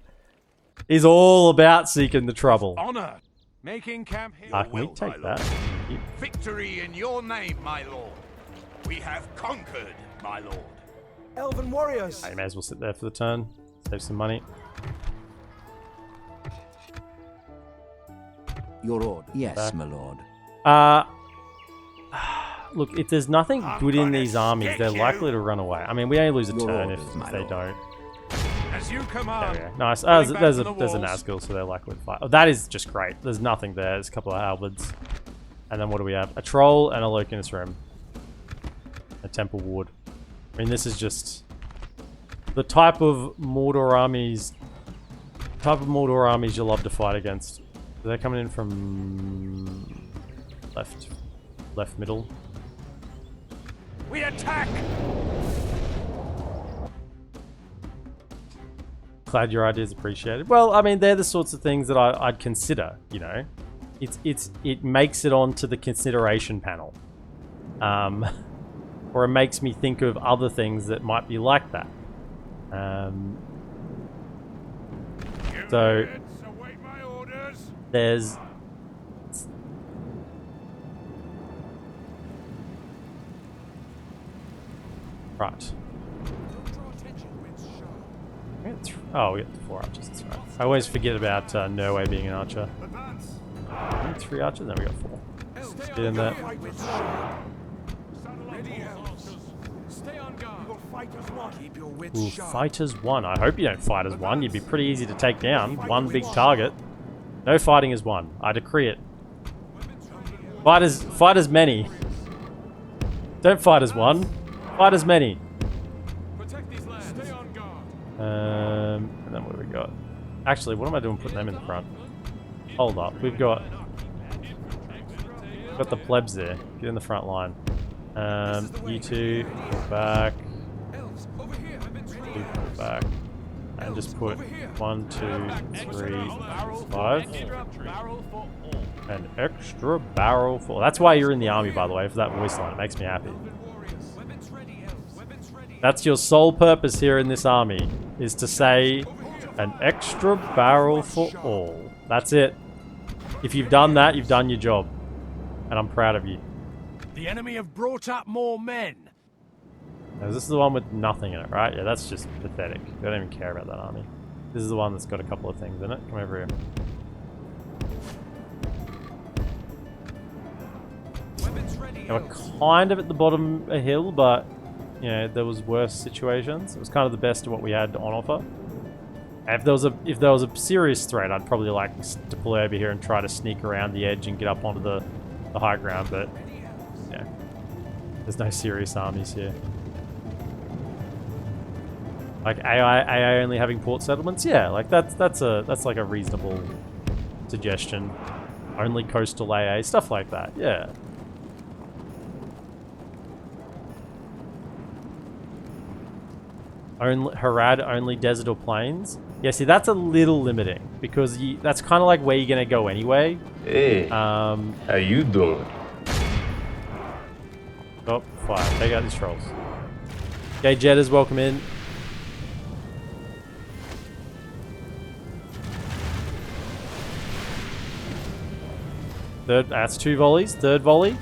He's all about seeking the trouble. Honor. Making camp here. Can we take that? Victory in your name, my lord. We have conquered, my lord. Elven warriors. I may as well sit there for the turn. Save some money. Your order. Yes, Back. my lord. Look, if there's nothing good in these armies, they're likely to run away. I mean, we only lose a Your turn if orders, my they lord. don't. As you There command. we go. Nice. Going back There's to a the there's a walls. Nazgul, so they're likely to fight. Oh, that is just great. There's nothing there. There's a couple of halberds. And then what do we have? A troll and a Lokinus Rim. A Temple Ward. I mean, this is just the type of Mordor armies you love to fight against. They're coming in from left middle. We attack. Glad your idea is appreciated. Well, I mean, they're the sorts of things that I'd consider. You know, it makes it onto the consideration panel, or it makes me think of other things that might be like that. So Await my orders. there's right. Oh, we got the 4 archers. That's right. I always forget about Norway being an archer. Advance. 3 archers, then we got 4. Get in there. Stay on guard. You will fight as one. Keep your wits Ooh, sharp. fight as one. I hope you don't fight as one. You'd be pretty easy to take down. One big target. No fighting as one. I decree it. Fight as many. Don't fight as one. Fight as many. Protect these lands. Stay on guard. And then what do we got? Actually, what am I doing putting them in the front? Hold up. We've got the plebs there. Get in the front line. You two, go back. Elves, over here. You go back. And just put 1, 2, 3, 5. An extra barrel for. That's why you're in the army, by the way, for that voice line. It makes me happy. Weapons ready, elves. Weapons ready. That's your sole purpose here in this army, is to say an extra barrel for all. That's it. If you've done that, you've done your job. And I'm proud of you. The enemy have brought up more men. Now, this is the one with nothing in it, right? Yeah, that's just pathetic. They don't even care about that army. This is the one that's got a couple of things in it. Come over here. Weapons ready, They were elves. kind of at the bottom of a hill, but you know, there was worse situations. It was kind of the best of what we had on offer. And if there was a serious threat, I'd probably like to pull over here and try to sneak around the edge and get up onto the high ground, but yeah, there's no serious armies here. Like AI only having port settlements, yeah, like that's like a reasonable suggestion. Only coastal AA, stuff like that, yeah. Only Harad, only desert or plains. Yeah, see, that's a little limiting because that's kind of like where you're gonna go anyway. Hey, how you doing? Oh, fire! Take out these trolls. Okay, Jetters, welcome in. That's 2 volleys. Third volley.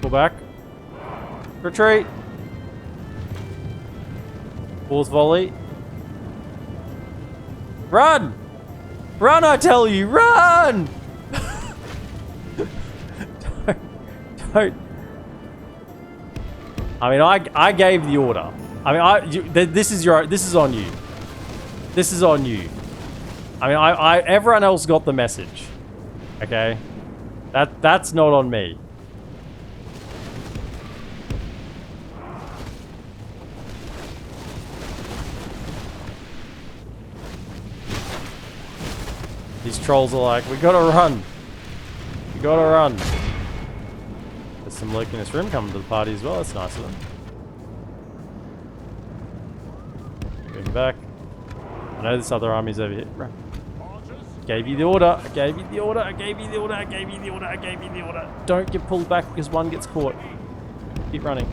Pull back. Retreat. 4th volley. Run! Run, I tell you, run! don't. I mean, I gave the order. I mean, this is on you. This is on you. I mean, everyone else got the message. Okay? That's not on me. These trolls are like, we gotta run. We gotta run. There's some Lokinus Rim coming to the party as well. That's nice of them. Going back. I know this other army's over here. Run. Gave you the order. I gave you the order. I gave you the order. I gave you the order. I gave you the order. Don't get pulled back because one gets caught. Keep running.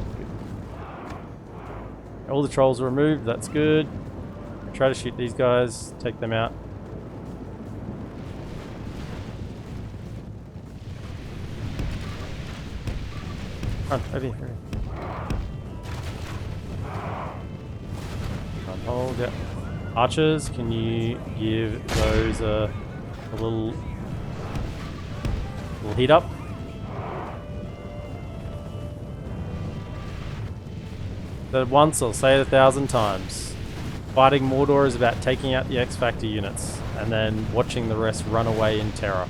All the trolls are removed. That's good. Try to shoot these guys. Take them out. Run, over here. Run, hold, yeah. Archers, can you give those a A little heat up. Said it once, I'll say it 1,000 times. Fighting Mordor is about taking out the X Factor units and then watching the rest run away in terror.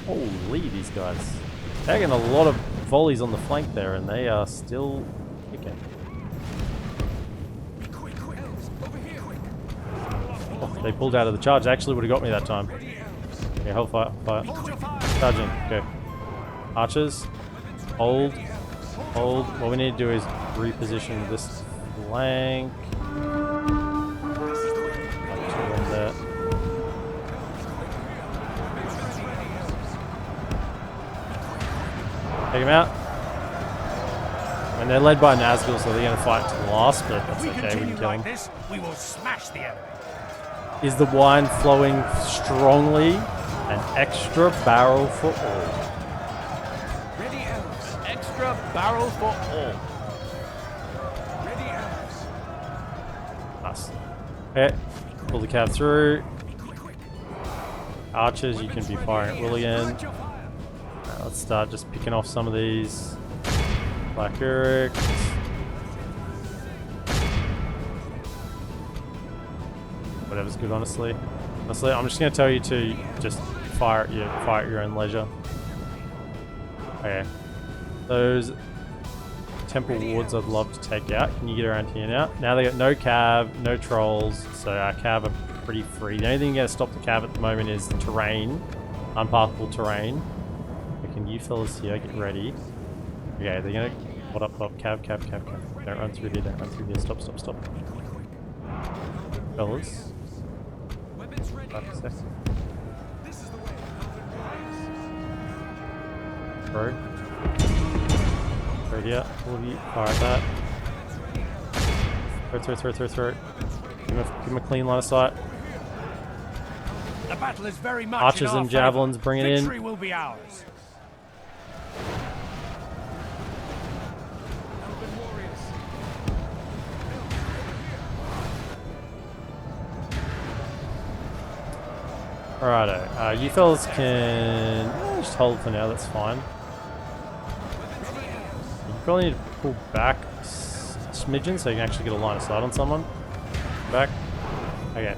Holy, these guys. Taking a lot of volleys on the flank there and they are still kicking. Oh, they pulled out of the charge. They actually would have got me that time. Okay, hold fire. Charging. Go. Archers. Hold. Hold. What we need to do is reposition this flank. There. Take him out. And they're led by Nazgul, so they're going to fight to the last, but that's okay, we can kill him. We will smash the enemy. Is the wine flowing strongly? An extra barrel for all. Ready elves. Extra barrel for all. Ready elves. Nice. Okay, pull the cab through. Archers, you can be firing at will again. Let's start just picking off some of these. Black Uruk. Whatever's good, honestly. Honestly, I'm just going to tell you to just fire at your own leisure. Okay. Those temple wards I'd love to take out. Can you get around here now? Now they got no cav, no trolls, so our cav are pretty free. The only thing going to stop the cav at the moment is terrain, unpathable terrain. Okay, can you fellas here get ready? Okay, they're going to hold up, cav. Don't run through here, stop. Fellas. 5 seconds. Throw. Throw here. All of you, fire at that. Throw. Give him a clean line of sight. The battle is very much Archers in our and javelins, favor. bring it in. Victory will be ours. Alrighto, you fellas can just hold for now, that's fine. You probably need to pull back a smidgen so you can actually get a line of sight on someone. Back. Okay.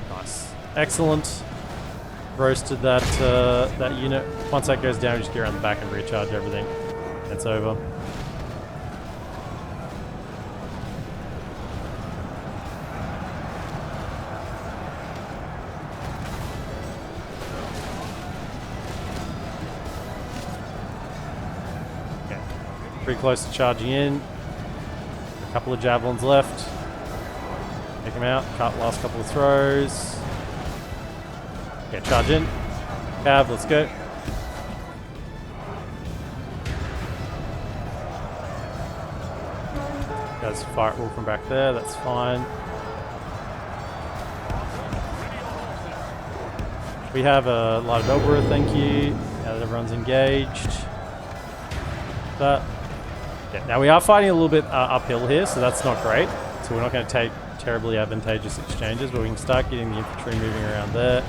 Nice. Excellent. Roasted that that unit. Once that goes down, you just get around the back and recharge everything. It's over. Pretty close to charging in. A couple of javelins left. Take them out. Cut last couple of throws. Okay, charge in. Cav, let's go. Guys, fire at will from back there. That's fine. We have a lot of Elbra, thank you. Now that everyone's engaged. That. Yeah, now we are fighting a little bit uphill here, so that's not great. So we're not going to take terribly advantageous exchanges, but we can start getting the infantry moving around there.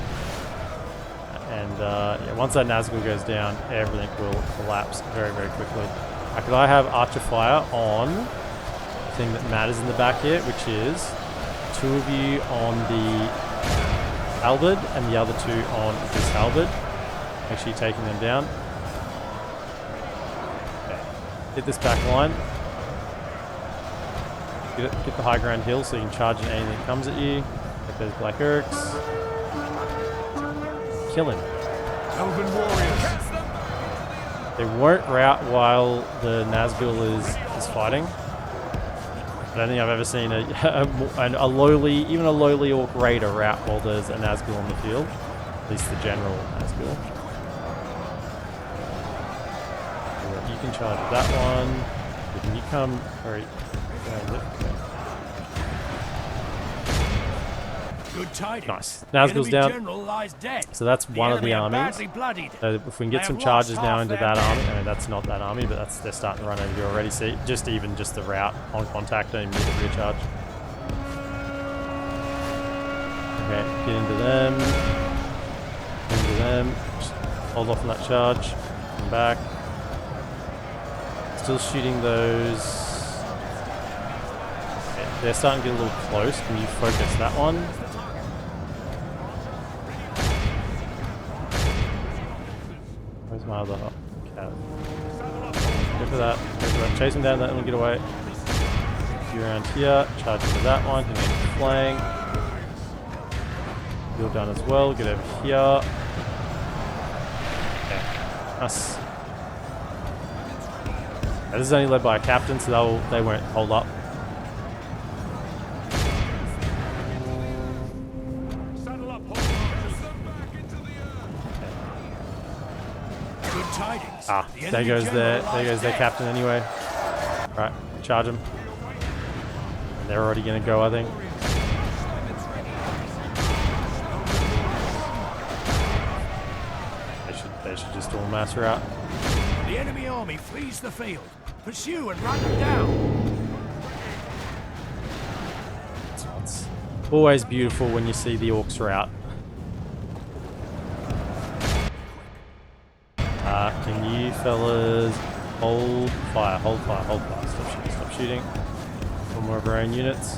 And yeah, once that Nazgul goes down, everything will collapse very, very quickly. Could I have Archer Fire on the thing that matters in the back here, which is 2 of you on the halberd and the other 2 on this halberd. Make sure you're taking them down. Hit this back line. Get the high ground hill so you can charge in anything that comes at you. Get those Black Uruks. Kill him. Elven warriors. They won't rout while the Nazgul is fighting. I don't think I've ever seen a lowly, even a lowly orc raider rout while there's a Nazgul on the field. At least the general Nazgul. You can charge that one. Can you come? Alright. Good tidings. Nice. Nazgul's down. General lies dead. So that's one of the armies. So if we can get some charges now into that army, I mean that's not that army, but they're starting to run over you already. See, just the route on contact, don't even need to recharge. Okay, get into them. Into them. Just hold off on that charge. Come back. Still shooting those. Okay, they're starting to get a little close. Can you focus that one? Where's my other cat? Go for that. Go for that. Chase him down. Let him get away. You around here. Charge into that one. Can get the flank. You're done as well. Get over here. Okay. Nice. Now, this is only led by a captain, so they won't hold up. Saddle up, horse. Back into the air. Good tidings. Ah, The there enemy goes their general lies their dead. captain anyway. Right, charge them. And they're already gonna go, I think. They should just all mass her out. The enemy army flees the field. Pursue and run them down. It's always beautiful when you see the orcs are out. Can you fellas hold fire, hold fire, hold fire. Stop shooting, stop shooting. One more of our own units.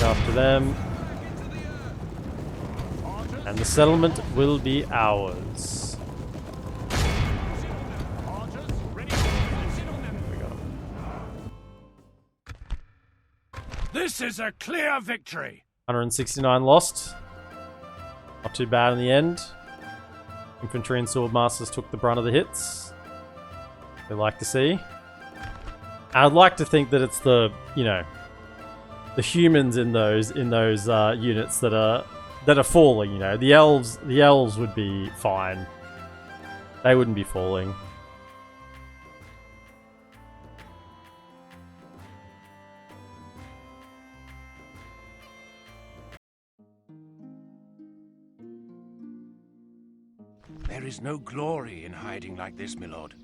Go after them. And the settlement will be ours. This is a clear victory. 169 lost. Not too bad in the end. Infantry and Swordmasters took the brunt of the hits. They like to see. I'd like to think that it's the, you know, the humans in those units that are falling. You know, the elves would be fine. They wouldn't be falling. There is no glory in hiding like this, my lord.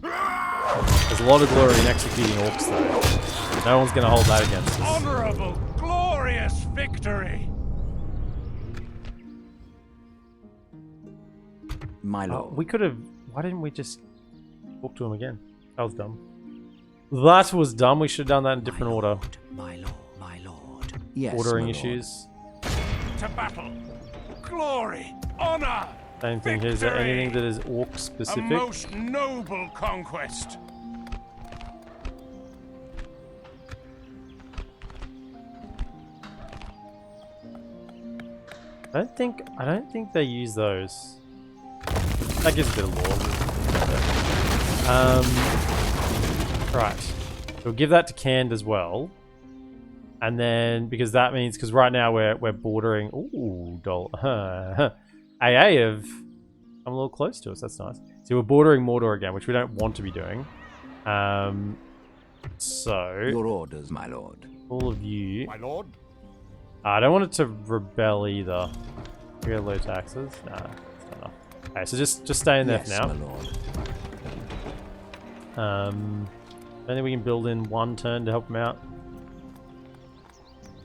There's a lot of glory in executing orcs, though. No one's going to hold that against us. Honorable, glorious victory. My lord. We could have... Why didn't we just talk to him again? That was dumb. That was dumb. We should have done that in a different order. My lord, my lord. Yes, Ordering my lord. issues. To battle. Glory, honor. Same thing. Is there Victory! anything that is orc A specific? most noble conquest. I don't think they use those. That gives a bit of lore. Right. We'll give that to canned as well. And then because that means because right now we're bordering AA have come a little close to us, that's nice. So we're bordering Mordor again, which we don't want to be doing. So Your orders, my lord. all of you, My lord. I don't want it to rebel either. We got low taxes. Nah, it's not enough. Okay, so just stay in there Yes, for my now. lord. I think we can build in one turn to help him out.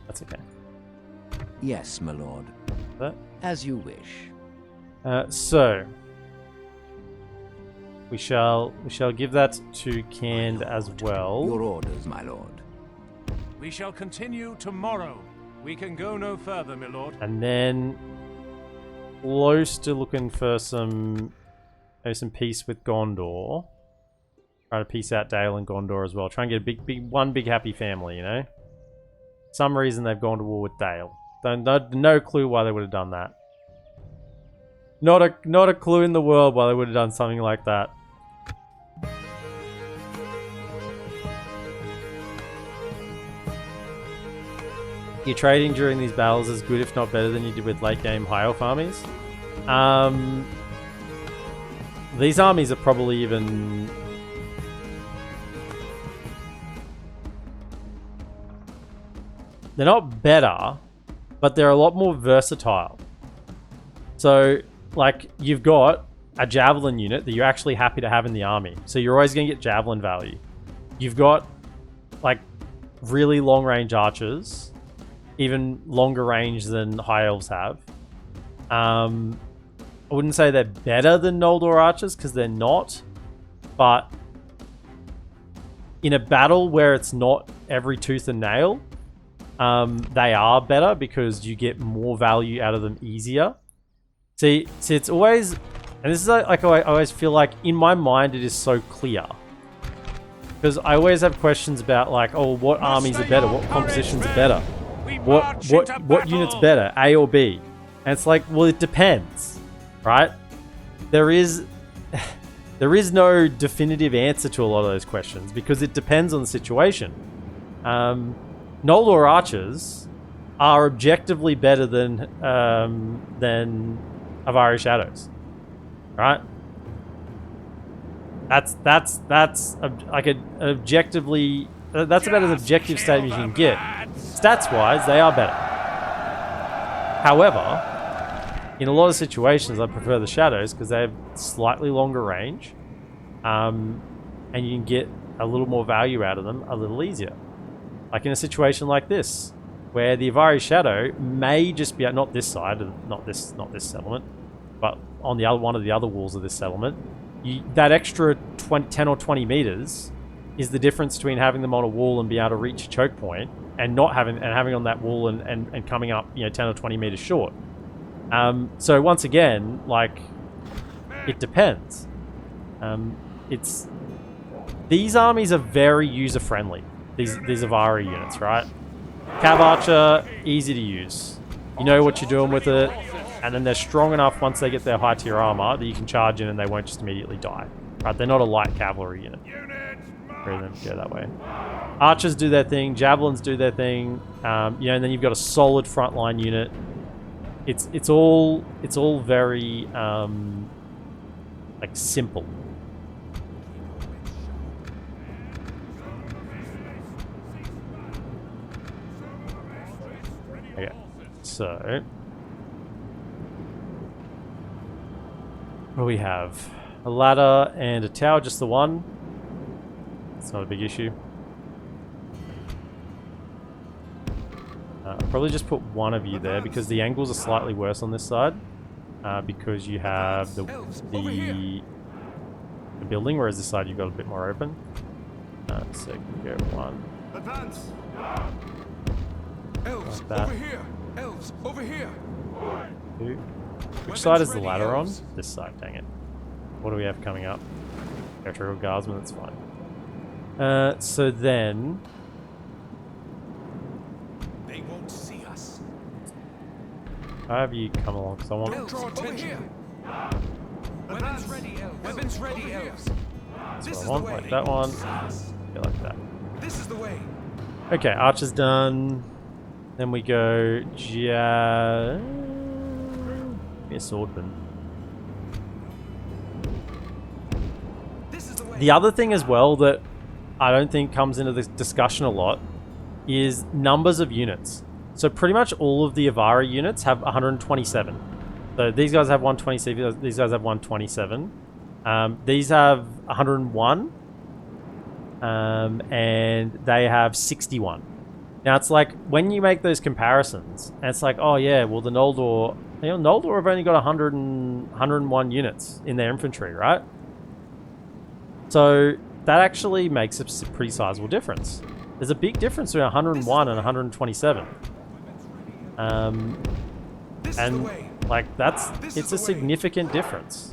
That's okay. Yes, my lord. That. As you wish. So we shall give that to canned as well. Your orders, my lord. We shall continue tomorrow. We can go no further, my lord. And then close to looking for some peace with Gondor. Try to peace out Dale and Gondor as well. Try and get a one big happy family, you know? Some reason they've gone to war with Dale. No clue why they would have done that. Not a clue in the world why they would have done something like that. Your trading during these battles is good, if not better, than you did with late game high elf armies. These armies are probably even... They're not better, but they're a lot more versatile. So, like, you've got a javelin unit that you're actually happy to have in the army. So you're always going to get javelin value. You've got, like, really long-range archers even longer range than High Elves have. I wouldn't say they're better than Noldor archers, because they're not. But in a battle where it's not every tooth and nail, they are better because you get more value out of them easier. See, it's always, and this is like I always feel like in my mind it is so clear. Because I always have questions about like, oh, what armies are better? What compositions are better? What unit's better, A or B? And it's like, well, it depends, right? There is no definitive answer to a lot of those questions because it depends on the situation. Noldor archers are objectively better than Avari Shadows, right? That's like an objectively, that's about as objective statement you can get. Stats wise, they are better. However, in a lot of situations, I prefer the Shadows because they have slightly longer range, and you can get a little more value out of them a little easier. Like in a situation like this, where the Avari Shadow may just be not this side, not this settlement, but on the other one of the other walls of this settlement. That extra 10 or 20 meters is the difference between having them on a wall and being able to reach a choke point, and not having on that wall and coming up 10 or 20 meters short. So once again, like, it depends. These armies are very user friendly. These Avari units, right? Cav Archer, easy to use. You know what you're doing with it, and then they're strong enough once they get their high tier armor that you can charge in and they won't just immediately die. Right? They're not a light cavalry unit. Rather than go that way. Archers do their thing, javelins do their thing, and then you've got a solid frontline unit. It's all very like simple. Okay, so what do we have? A ladder and a tower, just the one. It's not a big issue. I'll probably just put one of you there because the angles are slightly worse on this side. Because you have the building, whereas this side you've got a bit more open. So you can go one. Advance. Elves, like that. over here! Elves, over here! Two. Which side is the ladder on? This side, dang it. What do we have coming up? Territorial Guardsman, that's fine. So then... They won't see us. I'll have you come along, because I want... Elves, over here! Weapons ready, elves. Weapons ready, elves. That's what I want, like that one. Yeah, like that. This is the way. Okay, Archer's done. Then we go... Be a Swordman. The other thing as well that I don't think comes into this discussion a lot is numbers of units. So pretty much all of the Avari units have 127. So these guys have 127, these guys have 127. These have 101. And they have 61. Now it's like, when you make those comparisons, and it's like, oh yeah, well the Noldor have only got 101 units in their infantry, right? So that actually makes a pretty sizable difference. There's a big difference between 101 and 127. And like it's a significant difference.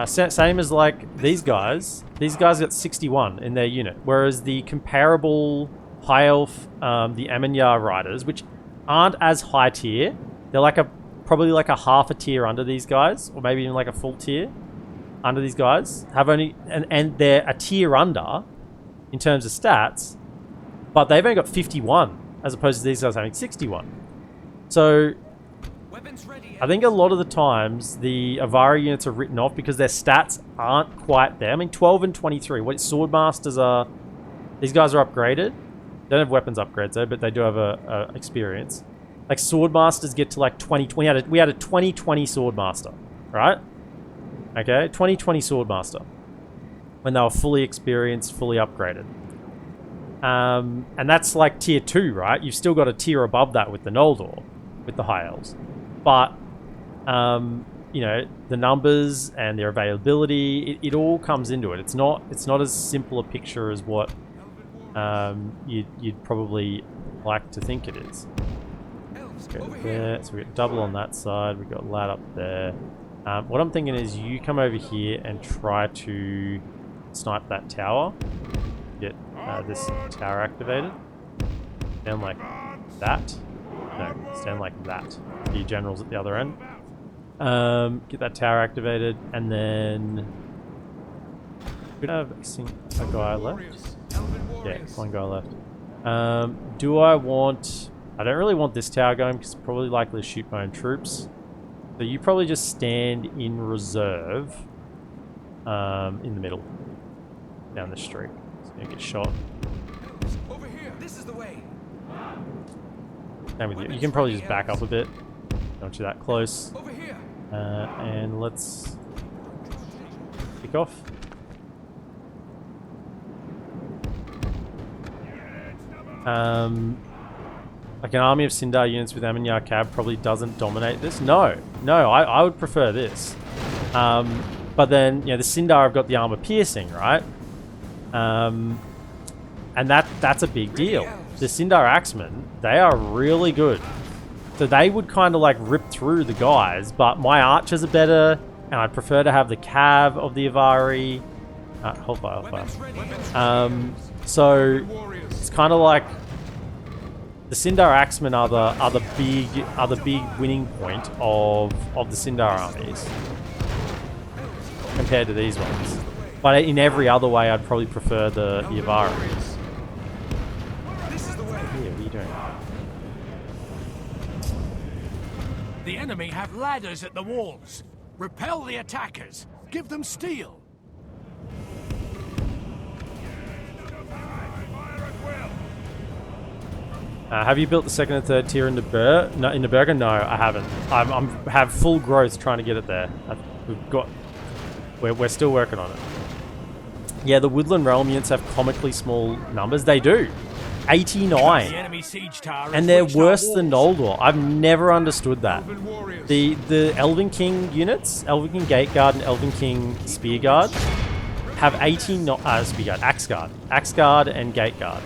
Same as like these guys. These guys got 61 in their unit, whereas the comparable high elf, the Amenyar riders, which aren't as high tier, they're like probably like a half a tier under these guys, or maybe even like a full tier under these guys. Have only and they're a tier under in terms of stats, but they've only got 51 as opposed to these guys having 61. So I think a lot of the times the Avari units are written off because their stats aren't quite there. I mean, 12 and 23. What Swordmasters are... These guys are upgraded. They don't have weapons upgrades though, but they do have a experience. Like Swordmasters get to like 20... We had a 2020 Swordmaster, right? Okay, 2020 Swordmaster. When they were fully experienced, fully upgraded. And that's like tier 2, right? You've still got a tier above that with the Noldor, with the High Elves. But, you know, the numbers and their availability, it all comes into it. It's not as simple a picture as what you'd probably like to think it is. Go to there. So we got double on that side. We got lad up there. What I'm thinking is you come over here and try to snipe that tower. Get this tower activated. Stand like that. No, stand like that. So your generals at the other end. Get that tower activated, and then we have a guy left. Yeah, one guy left. Do I want? I don't really want this tower going because it's probably likely to shoot my own troops. So you probably just stand in reserve in the middle, down the street. So you get shot. Over here. This is the way. Same with you. You can probably just back up a bit. Don't want you that close. Over here. And let's kick off. Like an army of Sindar units with Amenyar Cab probably doesn't dominate this. No, I would prefer this. But then, you know, the Sindar have got the armor piercing, right? And that's a big deal. The Sindar Axemen, they are really good. So they would kind of like rip through the guys, but my archers are better, and I'd prefer to have the Cav of the Avari. Hold fire. So it's kind of like the Sindar Axemen are the big winning point of the Sindar armies compared to these ones. But in every other way, I'd probably prefer the Avari. Yeah, what are you doing? The enemy have ladders at the walls. Repel the attackers. Give them steel. Have you built the second and third tier in the Burger? No, I haven't. I'm have full growth trying to get it there. We're still working on it. Yeah, the Woodland Realm units have comically small numbers. They do. 89. The enemy siege tower And they're worse than Noldor. I've never understood that. The Elven King units, Elven King Gate Guard and Elven King Spear Guard, have 18... Spear Guard, Axe Guard. Axe Guard and Gate Guard.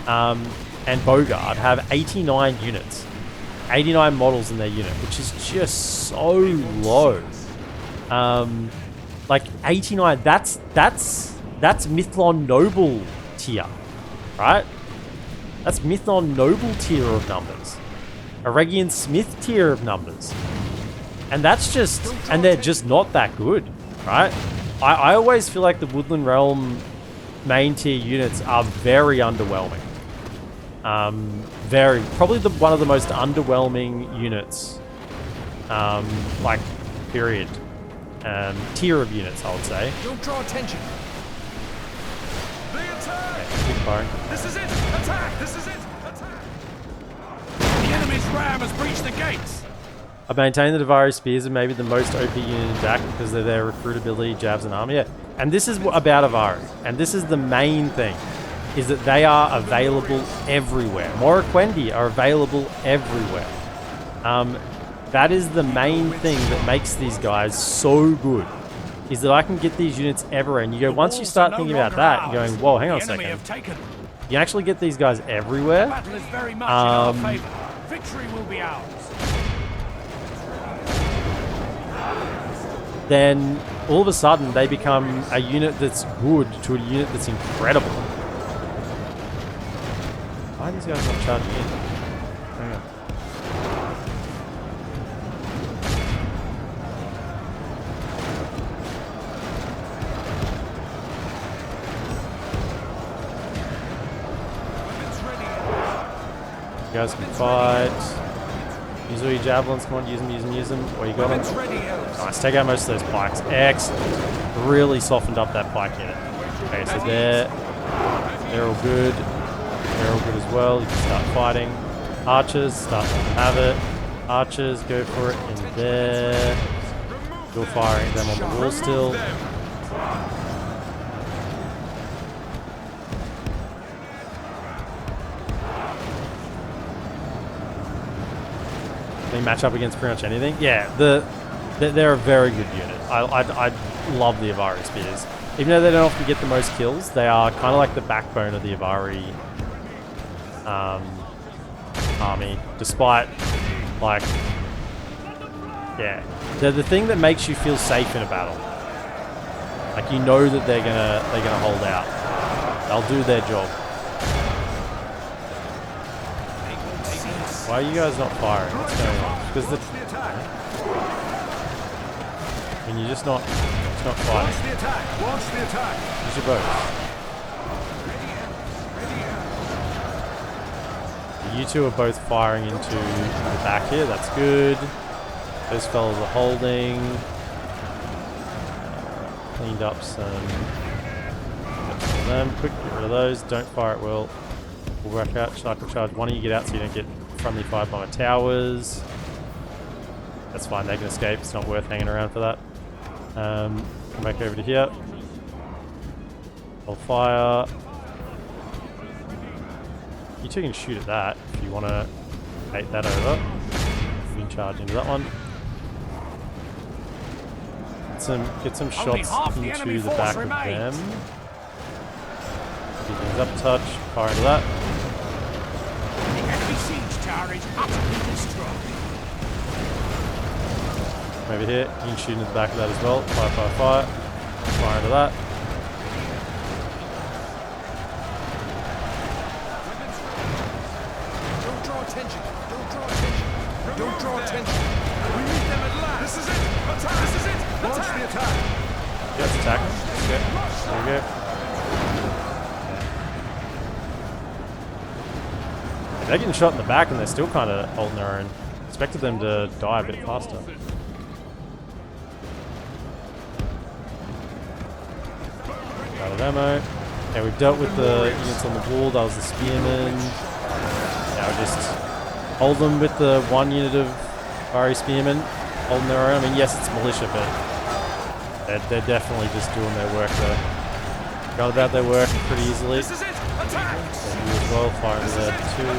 And Bowguard have 89 units. 89 models in their unit, which is just so low. Like 89, that's Mythlon Noble tier, right? That's Mythlon Noble tier of numbers. Eregion Smith tier of numbers. And that's just, and they're just not that good, right? I always feel like the Woodland Realm main tier units are very underwhelming. Probably one of the most underwhelming units, like, period. Tier of units, I would say. Don't draw attention. The attack! Okay, keep firing. This is it! Attack! This is it! Attack! The enemy's ram has breached the gates. I maintain that Avari Spears are maybe the most OP unit in DaC because of their recruitability, jabs, and armor. Yeah. And this is about Avari. And this is the main thing, is that they are available everywhere. Morroquendi are available everywhere. That is the main thing that makes these guys so good, is that I can get these units everywhere. And you go, once you start thinking about that, you're going, whoa, hang on a second. You can actually get these guys everywhere. Battle is very much in our favor. Victory will be ours. Then all of a sudden they become a unit that's good to a unit that's incredible. Why are these guys not charging in? Hang on. You guys can fight. Use all your javelins. Come on, use them. Where you got them? Nice. Take out most of those pikes. Excellent. Really softened up that pike unit. Okay, so they're all good. They're all good as well. You can start fighting. Archers, start to have it. Archers, go for it in there. You're firing them on the wall still. They match up against pretty much anything. Yeah, they're a very good unit. I love the Avari spears. Even though they don't often get the most kills, they are kind of like the backbone of the Avari army. Despite, like, yeah, they're the thing that makes you feel safe in a battle. Like, you know that they're gonna hold out. They'll do their job. Why are you guys not firing? What's going on? Because the I mean, you're just not fighting. Use your bows. You two are both firing into the back here. That's good. Those fellas are holding. Cleaned up some. Get some of them. Quick, get rid of those. Don't fire at will. We'll work out. Sniper charge. Why don't you get out so you don't get friendly fired by my towers? That's fine. They can escape. It's not worth hanging around for that. Come back over to here. I'll fire. You two can shoot at that if you want to bait that over. You can charge into that one. Get some shots into the back of them. Keep things up a touch. Fire into that. The enemy siege tower is utterly destroyed. Over here, you can shoot into the back of that as well. Fire, fire, fire. Fire into that. Don't draw attention. Don't draw attention. Don't draw attention. We meet them at last. This is it. Attack. This is it. Launch the attack. Yeah, let's attack. Okay. There we go. They're getting shot in the back and they're still kind of holding their own. Expected them to die a bit faster. Out of ammo. Okay, we've dealt with the units on the wall. That was the spearmen. Now we just hold them with the one unit of fiery spearmen holding their own. I mean, yes, it's militia, but they're definitely just doing their work there. Got about their work pretty easily. This is it. Attack. You as well, fire into there too.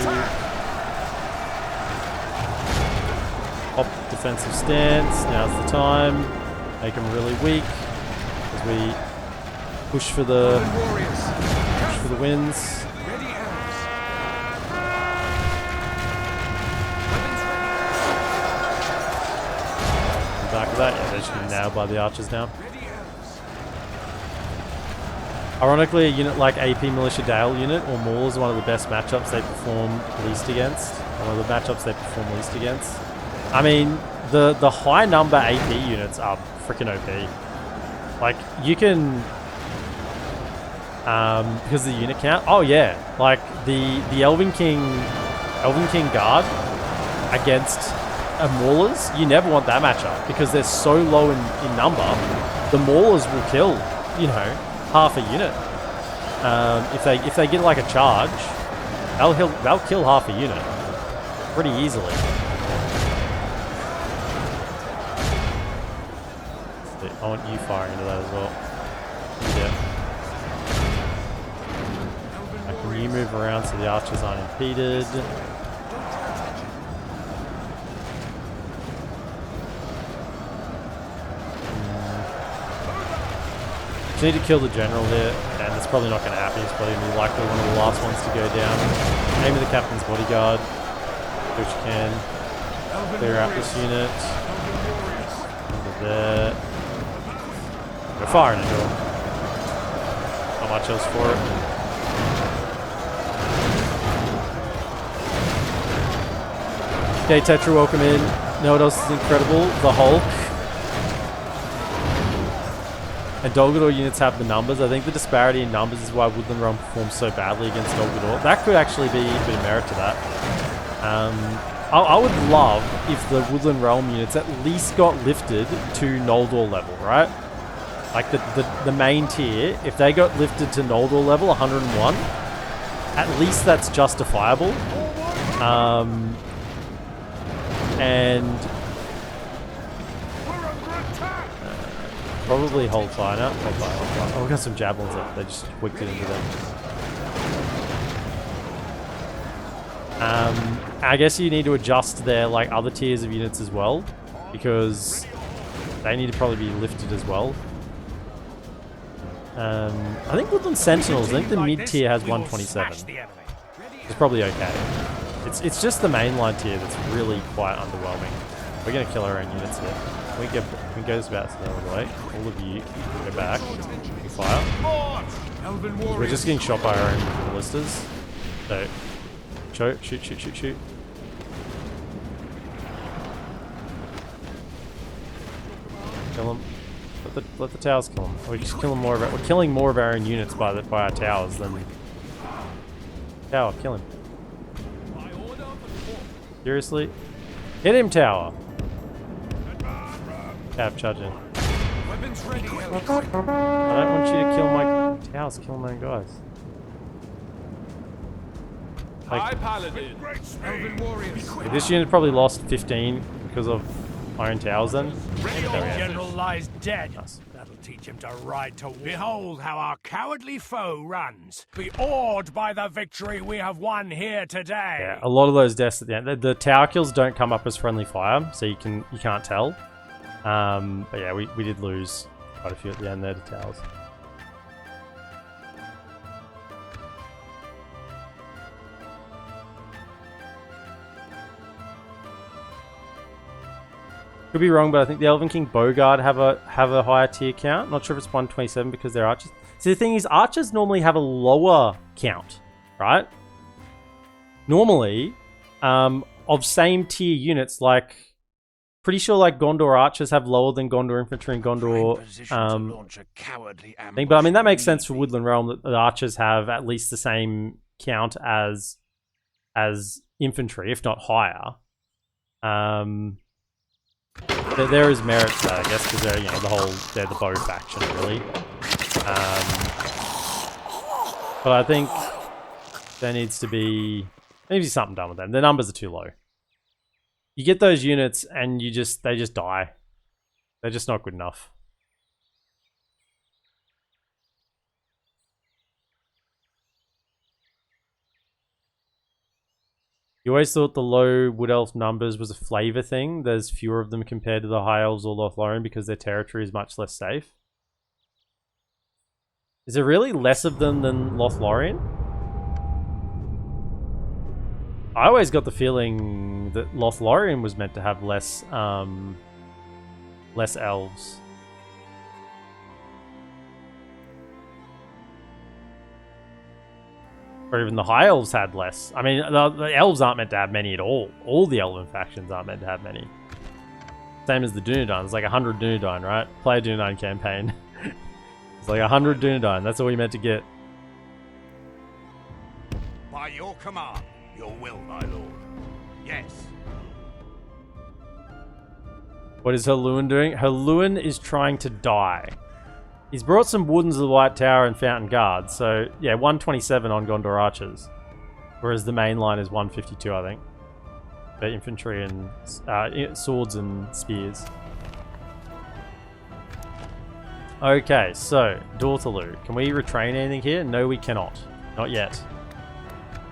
Pop defensive stance. Now's the time. Make them really weak as we push for the wins. Ready elves. Back of that, yeah, they're just getting nailed by the archers now. Ready elves. Ironically, a unit like AP Militia Dale unit or Maul is one of the best matchups they perform least against. One of the matchups they perform least against. I mean, the high number AP units are freaking OP. Like, you can... because of the unit count. Oh yeah, like the Elven King Guard against Maulers, you never want that matchup because they're so low in number. The Maulers will kill, you know, half a unit. If they get like a charge, they'll kill half a unit pretty easily. I want you firing into that as well. Yeah. Can you move around so the archers aren't impeded? Just need to kill the general here, and it's probably not going to happen. He's probably going to be likely one of the last ones to go down. Aim at the captain's bodyguard, do what you can. Clear out this unit. Over there. We're firing into him. Not much else for it. Okay, Tetra, welcome in. Know what else is incredible? The Hulk. And Dol Guldur units have the numbers. I think the disparity in numbers is why Woodland Realm performs so badly against Dol Guldur. That could actually be a bit of merit to that. I would love if the Woodland Realm units at least got lifted to Noldor level, right? Like the main tier, if they got lifted to Noldor level, 101, at least that's justifiable. And Probably hold fire now. Hold fire, hold fire. Oh, we got some javelins up. They just whipped it into them. I guess you need to adjust their like other tiers of units as well, because they need to probably be lifted as well. I think Woodland Sentinels, I think the mid tier has 127. It's probably okay. It's just the mainline tier that's really quite underwhelming. We're gonna kill our own units here. We can go this about the other way. All of you go back. You fire. We're just getting shot by our own ballistas. So shoot. Kill them. Let the towers kill them. We're just killing more of it. We're killing more of our own units by our towers than tower. Kill him. Seriously, hit him, tower. Cav charging. Weapons ready. I don't want you to kill my towers. Kill my own guys. High paladin. Elven warriors. This unit probably lost 15 because of iron towers then. General lies dead. Nice. That'll teach him to ride to war. Behold how our cowardly foe runs. Be awed by the victory we have won here today. Yeah, a lot of those deaths at the end. The tower kills don't come up as friendly fire, so you can't tell. But yeah, we did lose quite a few at the end there to towers. Could be wrong, but I think the Elven King Bodyguard have a higher tier count. Not sure if it's 127 because they're archers. See, the thing is, archers normally have a lower count, right? Normally, of same tier units, like pretty sure like Gondor archers have lower than Gondor infantry and Gondor thing. But I mean that makes sense for Woodland Realm that the archers have at least the same count as infantry, if not higher. There is merit to that, I guess, because they're they're the bow faction really. But I think there needs to be something done with them. The numbers are too low. You get those units and they just die. They're just not good enough. You always thought the low Wood Elf numbers was a flavor thing. There's fewer of them compared to the High Elves or Lothlorien because their territory is much less safe. Is there really less of them than Lothlorien? I always got the feeling that Lothlorien was meant to have less elves. Or even the High Elves had less. I mean, the Elves aren't meant to have many at all. All the Elven factions aren't meant to have many. Same as the Dunedain. It's like 100 Dunedain, right? Play a Dunedain campaign. It's like 100 Dunedain. That's all you meant to get. By your command, your will, my lord. Yes. What is Herluin doing? Herluin is trying to die. He's brought some Wardens of the White Tower and Fountain Guard, so yeah, 127 on Gondor Archers. Whereas the main line is 152, I think. For infantry and swords and spears. Okay, so, Dortaloo. Can we retrain anything here? No, we cannot. Not yet.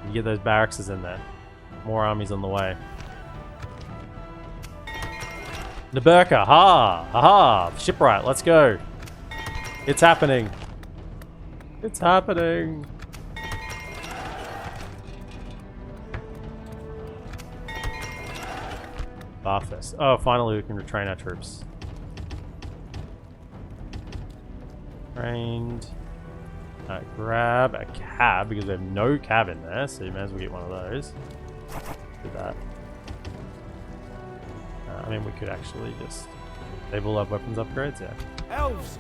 You get those barracks in there. More armies on the way. Naburka, ha! Ha! Shipwright, let's go! It's happening. It's happening. Barfest. Oh, finally we can retrain our troops. Trained. Grab a cab because we have no cab in there, so you may as well get one of those. Do that. I mean, we could actually just. They've all have weapons upgrades, yeah. Elves,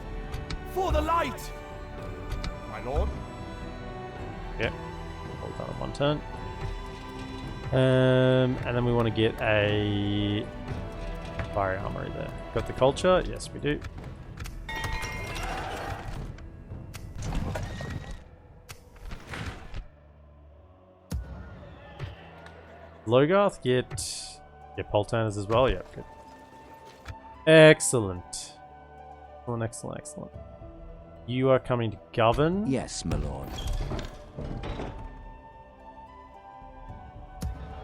for the light. My lord. Yep. All done in one turn. And then we want to get a fiery armory there. Got the culture? Yes, we do. Logarth, get Poltanners as well. Yep, good. Excellent. Excellent, excellent, excellent. You are coming to govern. Yes, my lord.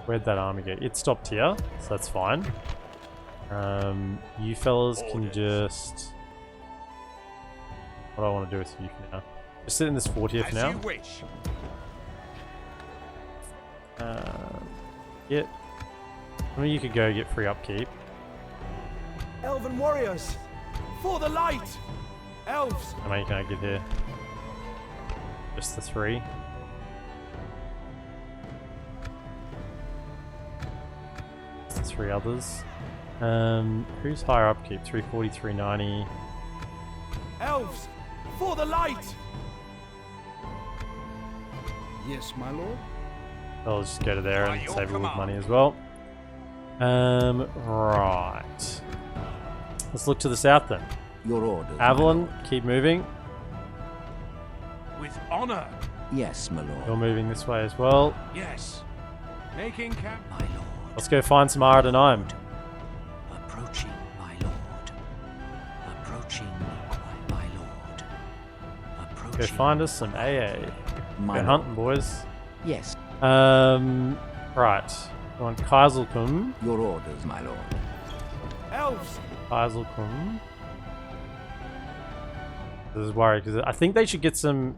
Where'd that army go? It stopped here, so that's fine. You fellas can just... What do I want to do with you for now? Just sit in this fort here for now. As you wish. Get... I mean, you could go get free upkeep. Elven warriors, for the light! Elves! How many can I get here? Just the 3. Just the 3 others. Who's higher upkeep? 340, 390. Elves, for the light! Yes, my lord. I'll just go to there By and your save a little command. money as well. Right. Let's look to the south then. Your orders. my Avalon, lord. keep moving. With honor. Yes, my lord. You're moving this way as well. Yes. Making camp. My lord. Let's go find some Aradonaim. Approaching, my lord. Approaching, my lord. Approaching. Go find us some AA. My Go lord. hunting, boys. Yes. Right. We're on Kaiselkum. Your orders, my lord. Elves, Kaiselkum. This is worried because I think they should get some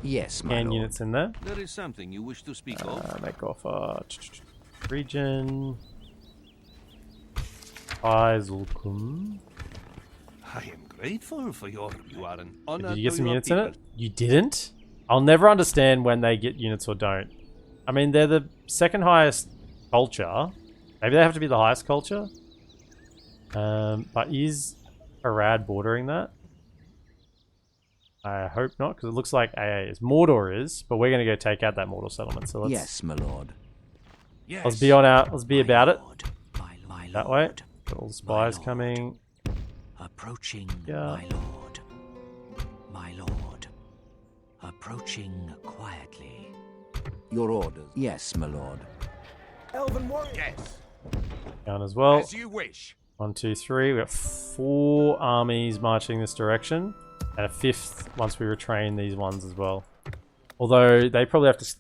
Yes, my can lord. units in there. There is something you wish to speak of. Make offer. Region. Kaiselkum. I am grateful for your... You are an honor Did you get to some your units in people. it? You didn't? I'll never understand when they get units or don't. I mean, they're the second highest culture. Maybe they have to be the highest culture. But is Arad bordering that? I hope not, because it looks like AA is. Mordor is, but we're going to go take out that Mordor settlement. So let's Yes, my lord. Yes. let's be on our let's be about it Lord. My that lord. way. Got all the spies lord. coming. Approaching, Yeah. my lord. My lord. Approaching quietly. Your orders. Yes, my lord. Elven warriors. Yes. Down as well. As you wish. 1, 2, 3. We got 4 armies marching this direction, and a 5th once we retrain these ones as well. Although they probably have to,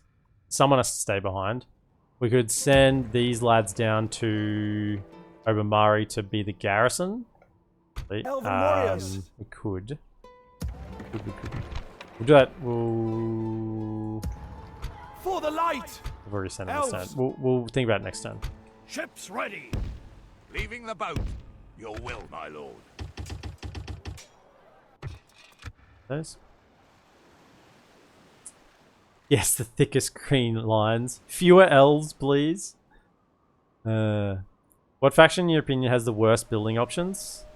someone has to stay behind. We could send these lads down to Obamari to be the garrison. Elven warriors. We could. We'll do that. We'll. For the light! We've already sent them this turn. Elves. We'll think about it next turn. Ships ready. Leaving the boat. Your will, my lord. Those. Yes, the thickest green lines. Fewer elves, please. What faction, in your opinion, has the worst building options?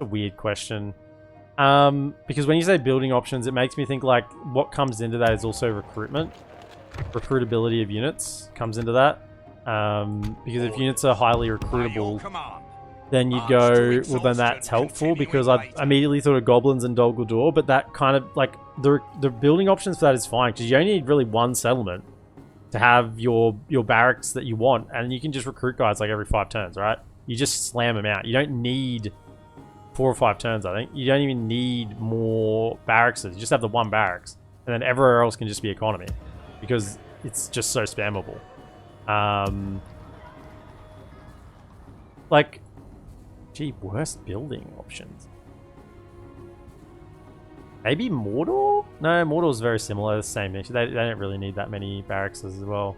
A weird question. Because when you say building options, it makes me think like what comes into that is also recruitment. Recruitability of units comes into that. Because if units are highly By your recruitable, command. then you'd March go, to well then exhaustion, that's helpful, because continuing I later. immediately thought of goblins and Dol Guldur, but that kind of like the building options for that is fine because you only need really one settlement to have your barracks that you want, and you can just recruit guys like every 5 turns, right? You just slam them out. You don't need 4 or 5 turns, I think. You don't even need more barracks. You just have the one barracks, and then everywhere else can just be economy because it's just so spammable. Like, gee, worst building options. Maybe Mordor? No, Mordor's very similar, the same issue. They don't really need that many barracks as well.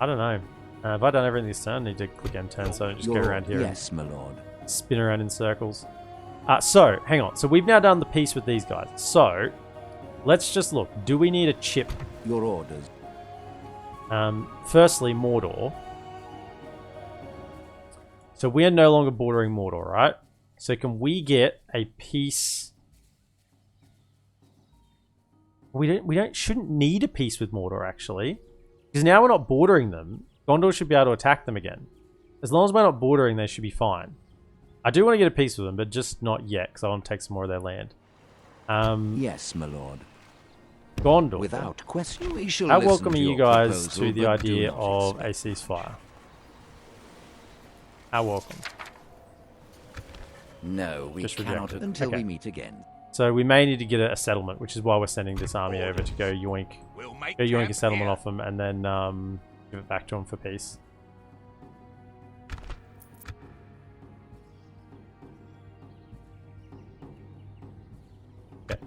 I don't know. Have I done everything this turn? I need to click end turn so I don't just go around here Yes, my lord. and spin around in circles. So, hang on. So we've now done the peace with these guys. So, let's just look. Do we need a chip? Your orders. Firstly, Mordor. So we are no longer bordering Mordor, right? So can we get a peace? We shouldn't need a peace with Mordor actually, because now we're not bordering them. Gondor should be able to attack them again. As long as we're not bordering, they should be fine. I do want to get a peace with them, but just not yet, because I want to take some more of their land. Yes, my lord. Gondor. Without question, we shall How listen welcome are to you your guys proposal, to the but do idea not of a expect- ceasefire? How welcome? No, we Just cannot rejected. until Okay. we meet again. So we may need to get a settlement, which is why we're sending this army over to go yoink, We'll make go yoink a camp settlement here. off them, and then give it back to them for peace. Okay.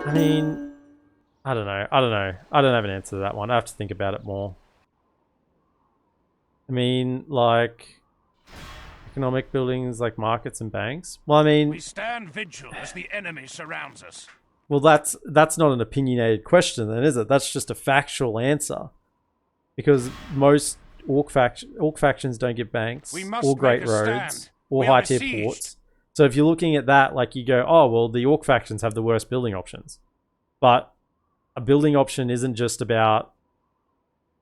I mean, I don't know. I don't have an answer to that one. I have to think about it more. I mean, like economic buildings like markets and banks. Well, I mean, We stand vigil as the enemy surrounds us. well, that's not an opinionated question, then, is it? That's just a factual answer. Because most orc factions don't get banks, We must or great make a roads, stand. or We are high-tier besieged. ports. So if you're looking at that, like you go, oh, well, the orc factions have the worst building options. But a building option isn't just about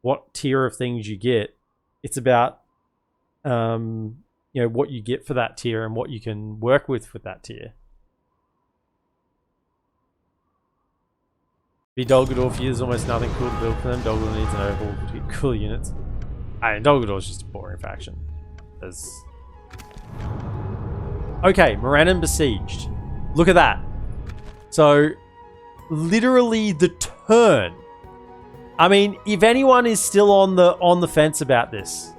what tier of things you get. It's about, you know, what you get for that tier and what you can work with that tier. Be Dol Guldur for you, there's almost nothing cool to build for them. Dol Guldur needs an overhaul to get cool units. I mean, Dol Guldur is just a boring faction. There's... Okay, Morannon besieged. Look at that. So, literally the turn. I mean, if anyone is still on the fence about this,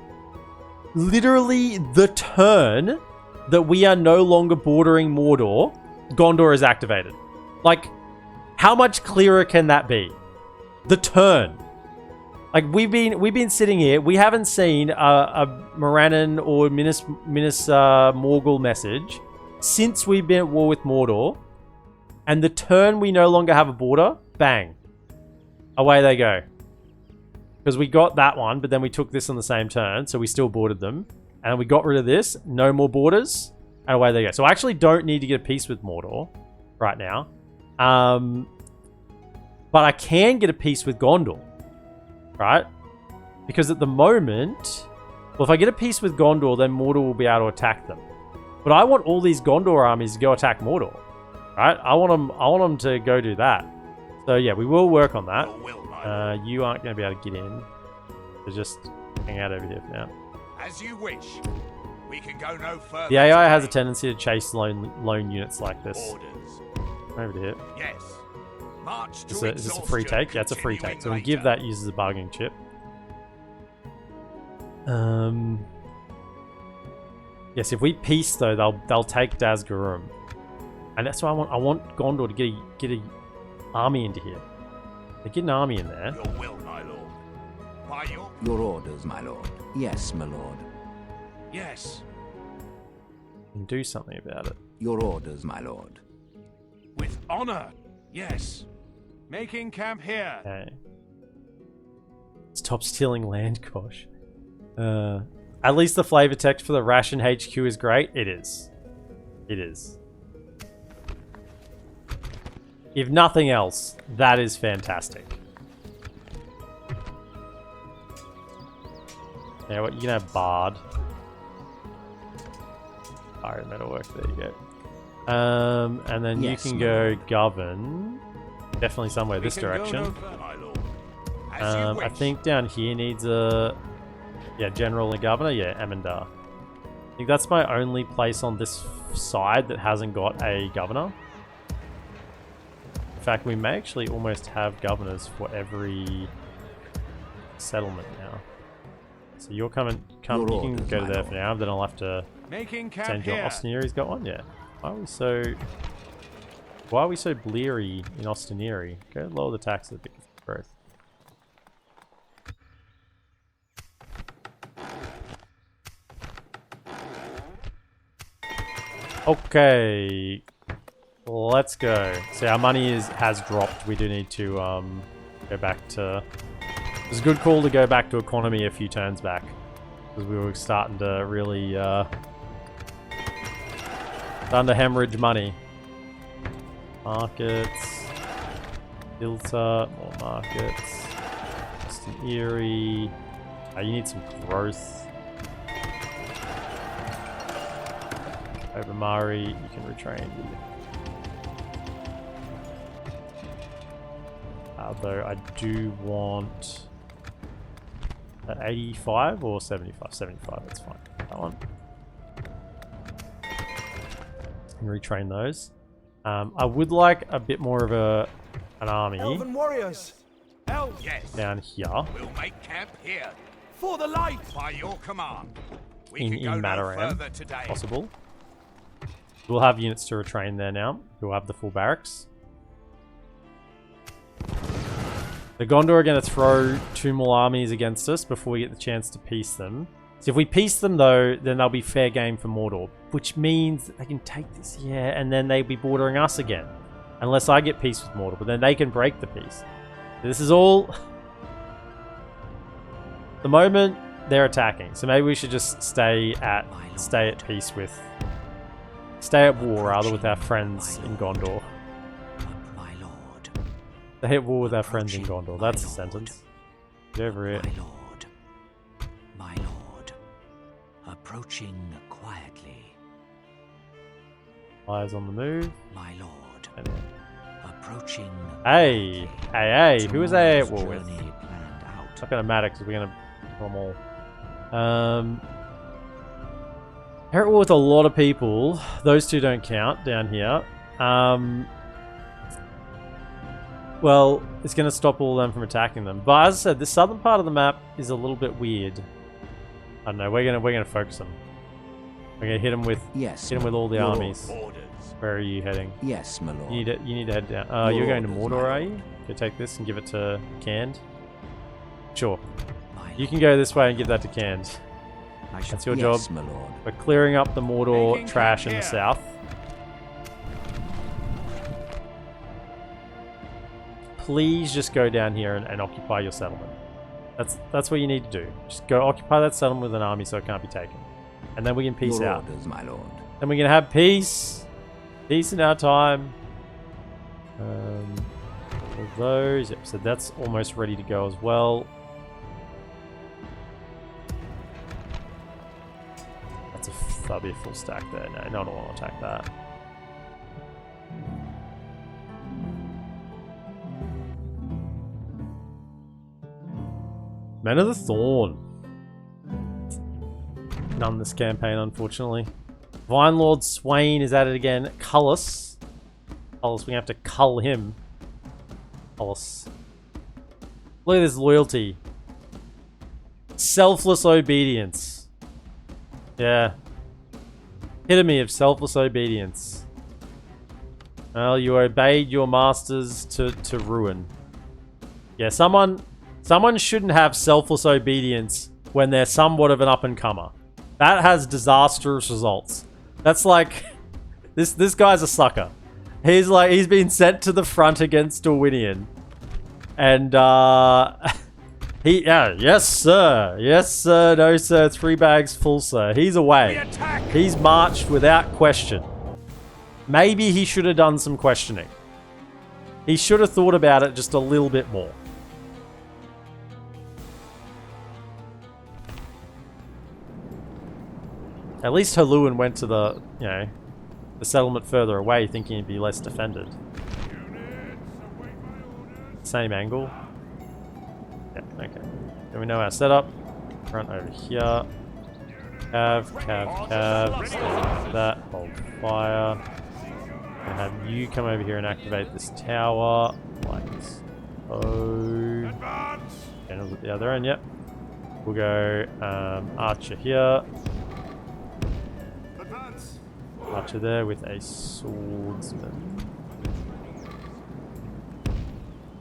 literally the turn that we are no longer bordering Mordor, Gondor is activated. Like, how much clearer can that be? The turn. Like, we've been sitting here. We haven't seen a Morannon or Minas Morgul message since we've been at war with Mordor. And the turn we no longer have a border, bang. Away they go. Because we got that one, but then we took this on the same turn, so we still boarded them. And we got rid of this, no more borders, and away they go. So I actually don't need to get a peace with Mordor right now. But I can get a peace with Gondor, right? Because at the moment, well, if I get a peace with Gondor, then Mordor will be able to attack them. But I want all these Gondor armies to go attack Mordor, right? I want them to go do that. So yeah, we will work on that. You aren't going to be able to get in. So just hang out over here for now. As you wish. We can go no further. The AI has a today. tendency to chase lone units like this. Orders. Over here. Yes. March to Is this a free exhaustion, take? Yeah, it's a free take. So we continuing give later. that users a bargaining chip. Yes, if we peace though, they'll take Dazgarum, and that's why I want Gondor to get a army into here. They get an army in there. Your will, my lord. By Your orders, my lord. Yes, my lord. yes. And do something about it. Your orders, my lord. With honor. Yes. Making camp here. Okay. Stop stealing land, Kosh. At least the flavor text for the ration HQ is great. It is. It is. If nothing else, that is fantastic. Yeah, what you can have Bard. Iron metalwork, there you go. And then Yes, you can my go lord. govern. Definitely somewhere We this can go direction. no further, my lord. As you I wish. think down here needs a... Yeah, general and governor. Yeah, Emendar. I think that's my only place on this side that hasn't got a governor. In fact, we may actually almost have governors for every settlement now. So you're coming... Your you can orders, go to my there for lord. now, then I'll have to Making camp send you... here. Ostinieri's got one? Yeah. Why are we so... Why are we so bleary in Ostinieri? Go lower the tax a bit for growth. Okay, let's go. See, our money has dropped. We do need to go back to... It's a good call to go back to economy a few turns back, because we were starting to really starting to hemorrhage money. Markets. Filter, more markets. Western Erie. You need some growth. Over Mari, you can retrain. Although I do want 85 or 75? 75, that's fine. That one. And retrain those. I would like a bit more of an army. Elven warriors! Elves! Yes. Down here. We'll make camp here. For the light! By your command. We In can go no Mataram, further today. possible. We'll have units to retrain there now. We'll have the full barracks. The Gondor are going to throw 2 more armies against us before we get the chance to peace them. So if we peace them though, then they'll be fair game for Mordor. Which means they can take this, yeah, and then they'll be bordering us again. Unless I get peace with Mordor, but then they can break the peace. This is all... the moment they're attacking. So maybe we should just stay at peace with... Stay at war, rather, with our friends in Gondor. Stay at war with our friends in Gondor. That's a sentence. Get over it. My lord, approaching quietly. Eyes on the move. My lord, And then... approaching. Hey! Hey, hey! Who is they at war with? Journey planned out. It's not going to matter because we're going to kill them all. They're at war with a lot of people. Those two don't count down here. Well, it's going to stop all of them from attacking them. But as I said, the southern part of the map is a little bit weird. I don't know. We're gonna focus them. We're gonna hit them with all the armies. Where are you heading? Yes, my lord. You need to head down. You're going to Mordor, are you? Go take this and give it to Canned. Sure. You can go this way and give that to Canned. That's your job. My lord. We're clearing up the Mordor trash in the south. Please just go down here and occupy your settlement. That's what you need to do. Just go occupy that settlement with an army so it can't be taken. And then we can peace out. Orders, my lord. Then we can have peace. Peace in our time. All those. Yep, so that's almost ready to go as well. That'll be a full stack there. No, I don't want to attack that. Men of the Thorn. None this campaign, unfortunately. Vine Lord Swain is at it again. Cullis. Cullis, we have to cull him. Cullis. Look at this loyalty. Selfless obedience. Yeah. Epitome of selfless obedience. Well, you obeyed your masters to ruin. Yeah, someone shouldn't have selfless obedience when they're somewhat of an up-and-comer. That has disastrous results. That's like... This guy's a sucker. He's been sent to the front against Dorwinion. And, yes, sir. Yes, sir. No, sir. 3 bags full, sir. He's away. He's marched without question. Maybe he should have done some questioning. He should have thought about it just a little bit more. At least Haluan went to the settlement further away, thinking he'd be less defended. Same angle. Yeah, okay. Then we know our setup. Front over here. Cav. Stay like that. Hold fire. And have you come over here and activate this tower. Like so. Generals at the other end, yep. We'll go Archer here. Archer there with a swordsman.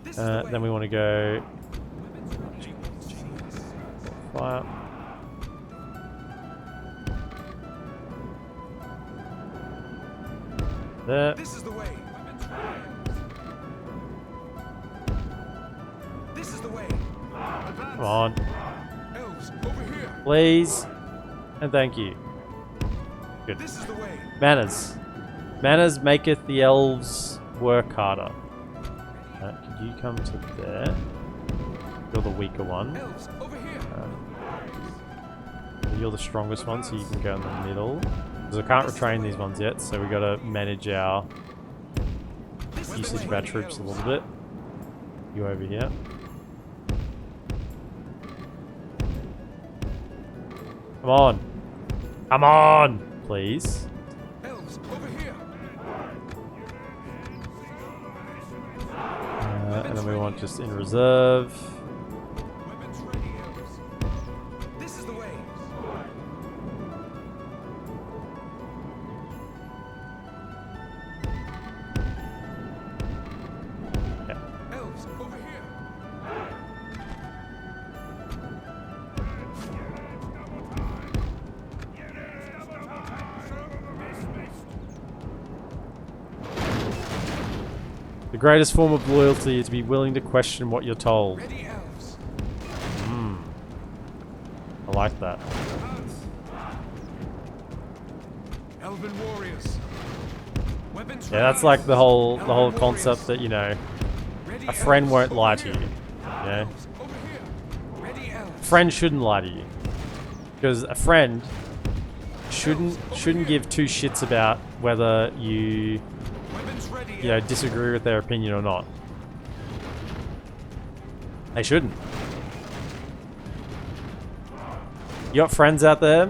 Then we want to go fire. There. This is the way. This is the way. Come on. Elves, over here. Please. And thank you. Good. This is the way. Manners. Manners maketh the elves work harder. Could you come to there? You're the weaker one. Elves, over here. You're the strongest one, so you can go in the middle. Because I can't retrain these ones yet, so we got to manage our usage of our troops a little bit. You over here. Come on. Come on, please. Elves, over here. And then we want just in reserve. Weapons ready, elves. This is the way. Yeah. Elves, over here. The greatest form of loyalty is to be willing to question what you're told. Ready, elves. I like that. Elven warriors. Weapons Yeah, that's like the whole concept that, you know, ready, a friend elves. won't lie to Over you. here. You know? Over here. Ready, elves. Friend shouldn't lie to you. Because a friend shouldn't give two shits about whether you Weapons ready, you know, disagree with their opinion or not. They shouldn't. You got friends out there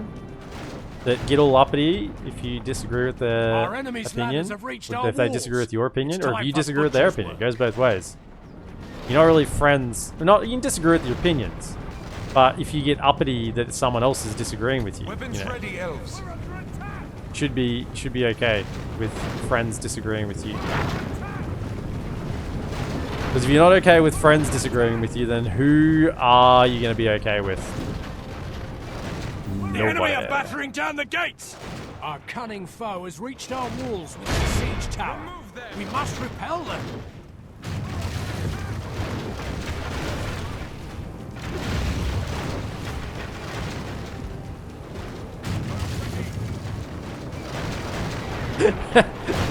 that get all uppity if you disagree with their Our enemy's opinion, ladders have reached our if they walls. disagree with your opinion, It's or if time you for disagree with their butcher's opinion. It work. goes both ways. You're not really friends. Not, you can disagree with your opinions, but if you get uppity that someone else is disagreeing with you, Weapons you know, ready, elves. should be okay with friends disagreeing with you. Because if you're not okay with friends disagreeing with you, then who are you going to be okay with? The enemy Nobody. are battering down the gates! Our cunning foe has reached our walls with the siege tower. Remove them. We must repel them.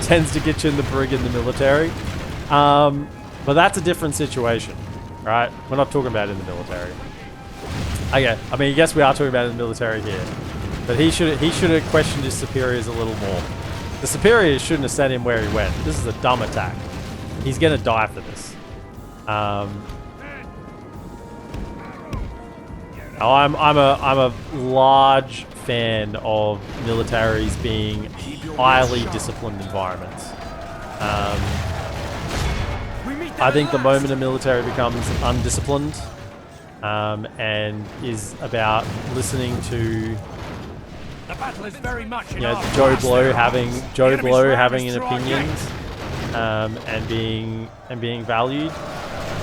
Tends to get you in the brig in the military. But that's a different situation, right? We're not talking about it in the military. Okay, I mean, I guess we are talking about it in the military here. But he should have questioned his superiors a little more. The superiors shouldn't have sent him where he went. This is a dumb attack. He's gonna die for this. I'm a large fan of militaries being highly disciplined environments. I think the moment a military becomes undisciplined and is about listening to, The battle is very much in you know, our Joe grasp Blow now. having The enemy's ravaged an through our opinion gates. and being valued,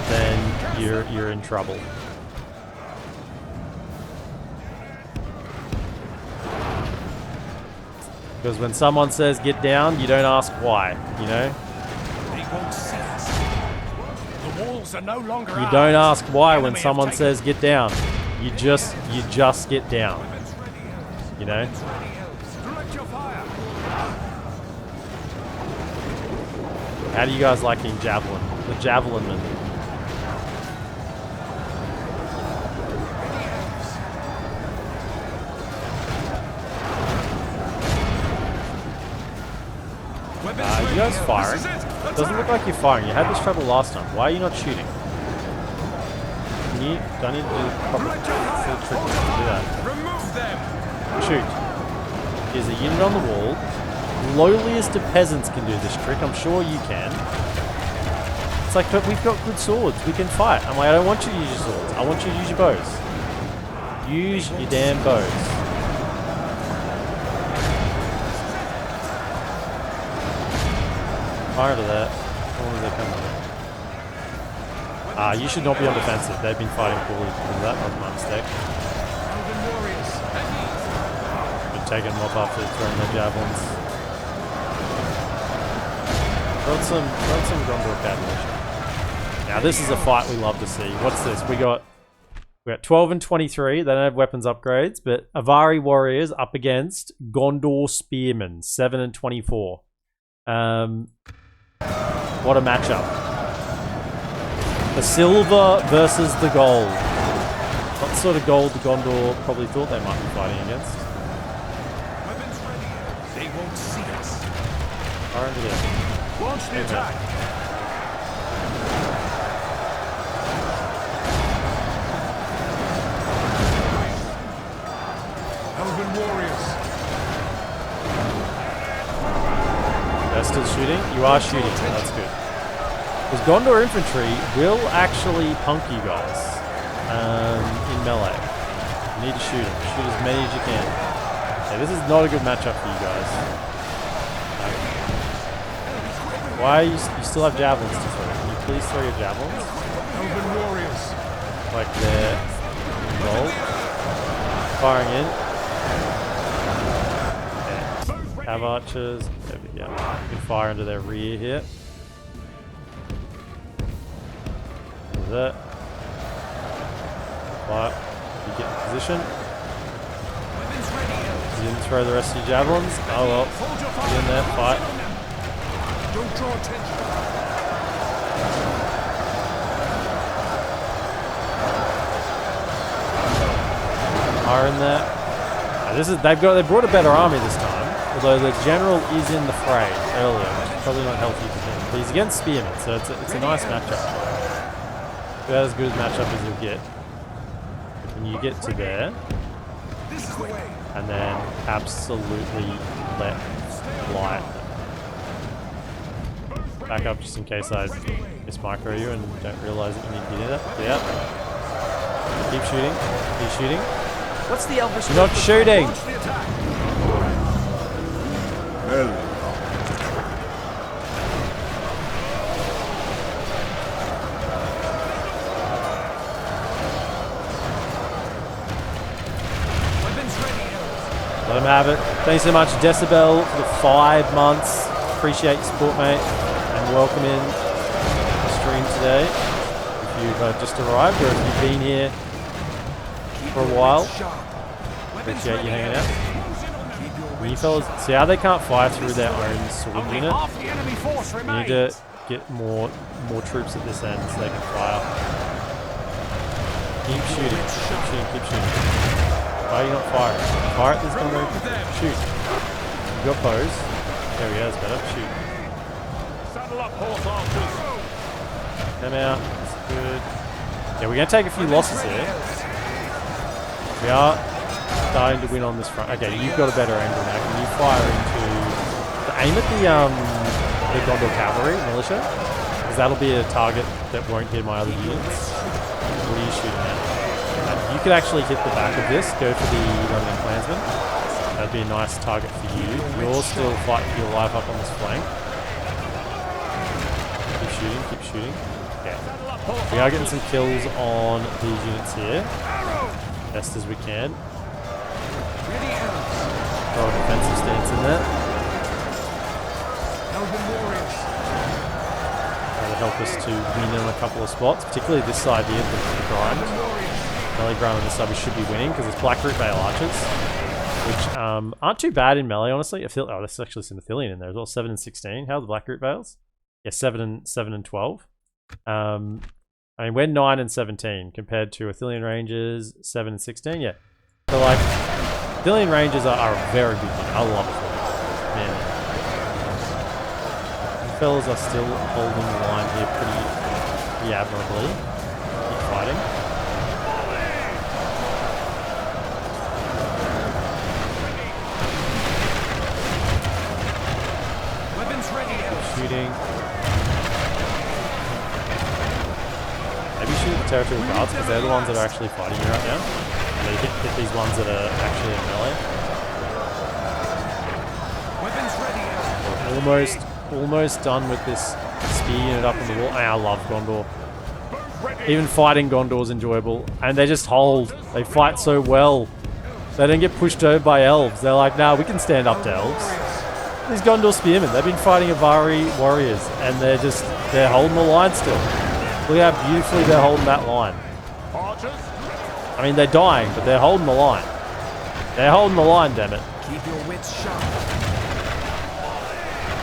then you're in trouble. Because when someone says get down, you don't ask why, you know? They won't see us. The walls are no longer You ours. don't ask why The when enemy have someone taken- says get down. You just get down, Weapons ready, elves. you know? Weapons ready, elves. Direct your fire. How do you guys like in javelin? The javelin man. Weapons You guys ready, firing? elves. This is it. Doesn't look like you're firing. You had this trouble last time. Why are you not shooting? Can you? Do I need to do the proper Direct your fire. full trick Hold to your do that? fire. Remove them. Shoot. There's a unit on the wall. Lowliest of peasants can do this trick. I'm sure you can. It's like, but we've got good swords. We can fight. I'm like, I don't want you to use your swords. I want you to use your bows. Use your damn bows. Fire to that. How long is they coming? You should not be on defensive. They've been fighting poorly because of that. That was my mistake. Elven warriors. Been taking them off after throwing their javelins. Throw some Gondor cavalry. Now this is a fight we love to see. What's this? We got 12 and 23. They don't have weapons upgrades, but Avari warriors up against Gondor spearmen, 7 and 24. What a matchup. The silver versus the gold. What sort of gold the Gondor probably thought they might be fighting against. Weapons ready. They won't see us. Fire into there. Launch the attack. Elven warriors. They're still shooting? You are shooting. That's good. Because Gondor Infantry will actually punk you guys in melee. You need to shoot them. Shoot as many as you can. Yeah, this is not a good matchup for you guys. Why you still have javelins to throw? Can you please throw your javelins? Elven warriors. Like they're gold. Firing in. Okay. Have archers. There we go. You can fire into their rear here. There's that. Fire. You get in position. You didn't throw the rest of your javelins. Oh well. Get in there. Fight. Don't draw attention. Fire in there. They brought a better army this time. Although the general is in the fray earlier, which is probably not healthy for him. But he's against spearmen, so it's a nice matchup. About as good a matchup as you'll get. When you get to there, and then absolutely let fly. Back up just in case I mismicro you and don't realise that you need to get in it. Yeah. Keep shooting. Keep shooting. What's the Elvish? You're not shooting! Let him have it. Thanks so much, Decibel, for the 5 months. Appreciate your support, mate. And welcome in the stream today. If you've just arrived or if you've been here for a while, appreciate you hanging out. You fellas, see how they can't fire through their own sword unit? You need to get more troops at this end so they can fire. Keep shooting, keep shooting, keep shooting. Why are you not firing? Fire at this gunboat. Shoot. You got bows. There we go, that's better. Shoot. Come out. That's good. Yeah, we're going to take a few losses here. We are starting to win on this front. Okay, you've got a better angle now. Can you fire into... Aim at the Gondor cavalry militia? Because that'll be a target that won't hit my other units. What are you shooting at? You could actually hit the back of this, go for the Roman clansmen. That'd be a nice target for you. You're still fighting your life up on this flank. Keep shooting, keep shooting. Okay. We are getting some kills on these units here. Best as we can. Throw a defensive stance in there. That'll help us to win in a couple of spots, particularly this side here, the grind. Melee grind on this side we should be winning because it's Black Root Vale archers, which aren't too bad in melee, honestly. Oh, there's actually some Athelian in there as well. 7 and 16. How are the Black Root Vales? Yeah, 7 and 12. I mean, we're 9 and 17 compared to Athelian Rangers 7 and 16. Yeah, so like Athelian Rangers are a very good unit. I love Athelian. Man, you fellas are still holding the line here pretty admirably. Keep fighting. Shooting. Maybe shoot the territorial guards because they're the ones that are actually fighting you right now. And they hit these ones that are actually in melee. Almost done with this spear unit up on the wall. I love Gondor. Even fighting Gondor is enjoyable. And they just hold. They fight so well. They don't get pushed over by elves. They're like, nah, we can stand up to elves. These Gondor spearmen, they've been fighting Avari warriors, and they're holding the line still. Look how beautifully they're holding that line. I mean, they're dying, but they're holding the line. They're holding the line, damn it. Keep your wits sharp.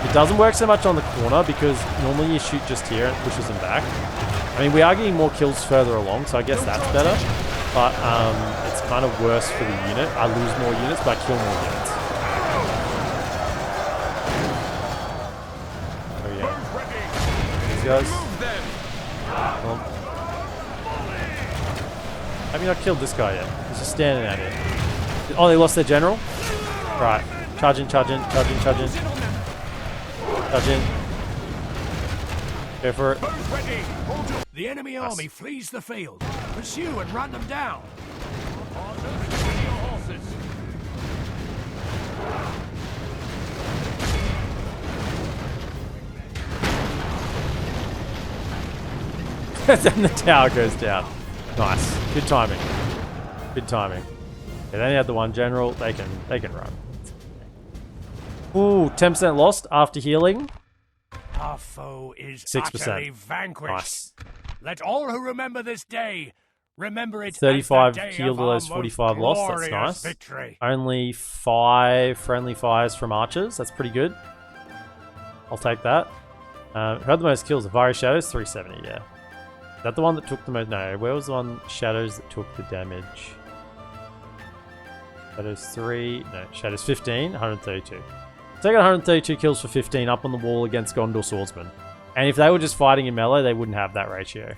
It doesn't work so much on the corner because normally you shoot just here and it pushes them back. I mean, we are getting more kills further along, so I guess that's better. But it's kind of worse for the unit. I lose more units, but I kill more units. Oh yeah. These guys. Well, have you not killed this guy yet? He's just standing out here. Oh, they lost their general? Right. Charge in, charge in, charge in, charge in. Charge in. Go for it. The enemy army flees the field. Pursue and run them down. Then the tower goes down. Nice. Good timing. Good timing. Yeah, they only had the one general. They can run. Ooh, 10% lost after healing. Our foe is 6%. utterly vanquished. Nice. Let all who remember this day remember it 35 as the day healed of to our those most 45 lost. That's glorious nice. victory. Only 5 friendly fires from archers. That's pretty good. I'll take that. Who had the most kills? The Fiery Shadows? 370, yeah. Is that the one that took the most? No, where was the one? Shadows that took the damage. Shadows 3. No, Shadows 15, 132. So they got 132 kills for 15 up on the wall against Gondor Swordsmen. And if they were just fighting in melee, they wouldn't have that ratio.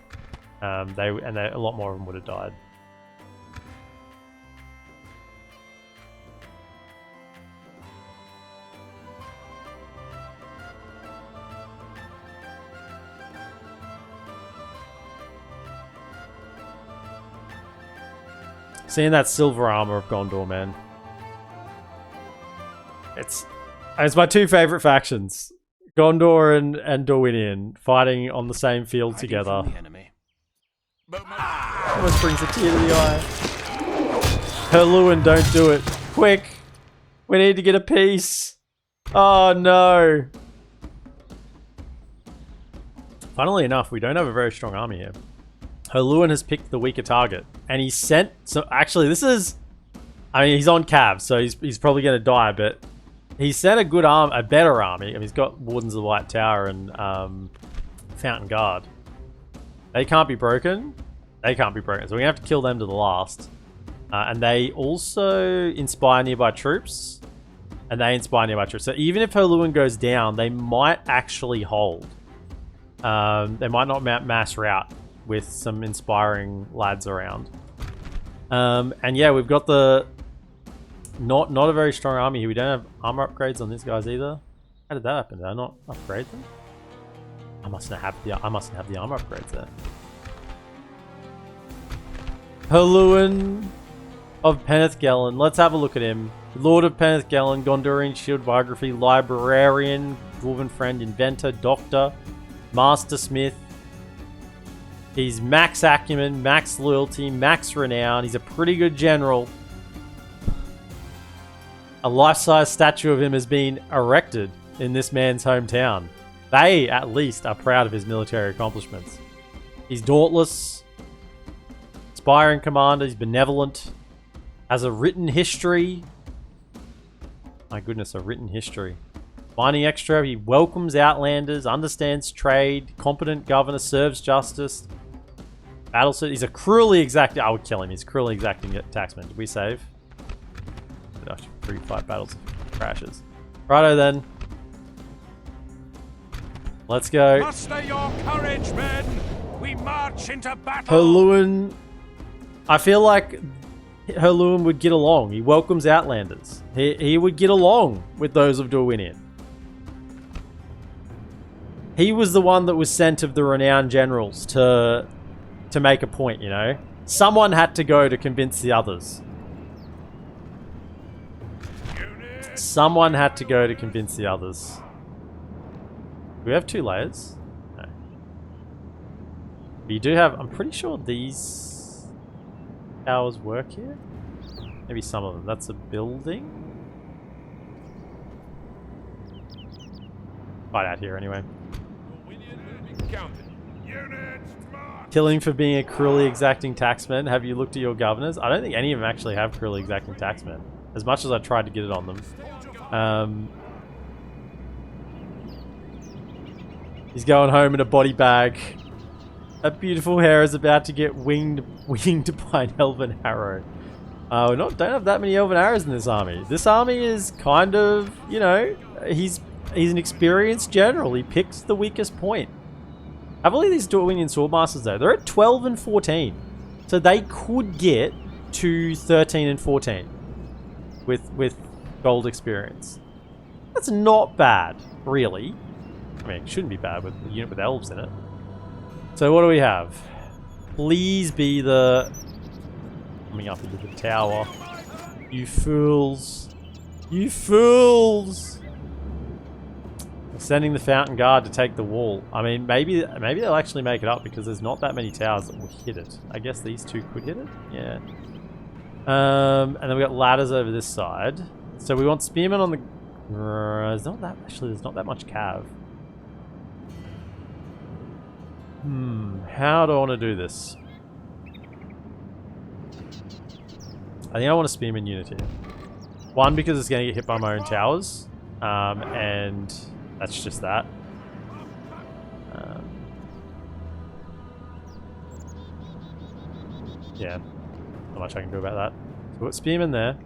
A lot more of them would have died. Seeing that silver armor of Gondor, man. It's my two favorite factions. Gondor and Dorwinion fighting on the same field together. Almost brings a tear to the eye. Herluin, don't do it. Quick! We need to get a piece. Oh no! Funnily enough, we don't have a very strong army here. Herluin has picked the weaker target. And he sent... So actually, this is... I mean, he's on Cav, so he's probably going to die, but... He sent a good a better army. I mean, he's got Wardens of the White Tower and Fountain Guard. They can't be broken. They can't be broken. So we're going to have to kill them to the last. And they also inspire nearby troops. And they inspire nearby troops. So even if Herluin goes down, they might actually hold. They might not mass rout with some inspiring lads around. And yeah, we've got the... Not a very strong army here. We don't have armor upgrades on these guys either. How did that happen? Did I not upgrade them? I mustn't have the armor upgrades there. Herluin of Penethgelen. Let's have a look at him. Lord of Penethgelen, Gondorian Shield Biography, Librarian, Dwarven Friend, Inventor, Doctor, Master Smith. He's max acumen, max loyalty, max renown. He's a pretty good general. A life-size statue of him has been erected in this man's hometown. They, at least, are proud of his military accomplishments. He's dauntless, inspiring commander, he's benevolent, has a written history. My goodness, a written history. Mining extra, he welcomes outlanders, understands trade, competent governor, serves justice. Battle suit, he's a cruelly exacting... I would kill him, he's cruelly exacting taxman. Did we save? After 3-5 battles crashes. Righto then. Let's go. Muster your courage, men. We march into battle. Herluin. I feel like Herluin would get along. He welcomes outlanders. He would get along with those of Dorwinion. He was the one that was sent of the renowned generals to make a point, you know? Someone had to go to convince the others. Someone had to go to convince the others. Do we have 2 layers? No. But you do have... I'm pretty sure these towers work here. Maybe some of them. That's a building. Right out here anyway. Killing for being a cruelly exacting taxman. Have you looked at your governors? I don't think any of them actually have cruelly exacting taxmen. As much as I tried to get it on them. He's going home in a body bag. A beautiful hair is about to get winged by an elven arrow. We don't have that many elven arrows in this army. This army is kind of, you know, he's an experienced general. He picks the weakest point. Have a look at these Dorwinion Swordmasters though. They're at 12 and 14. So they could get to 13 and 14 with gold experience. That's not bad, really. I mean, it shouldn't be bad with a unit with elves in it. So what do we have? Please be the... Coming up into the tower. You fools. You fools! Sending the Fountain Guard to take the wall. I mean, maybe they'll actually make it up because there's not that many towers that will hit it. I guess these two could hit it. Yeah. And then we got ladders over this side. So we want spearmen on the... there's not that much cav. How do I want to do this? I think I want a spearman unit here. One, because it's going to get hit by my own towers. And that's just that. Yeah. Not much I can do about that. So we've got spearmen there.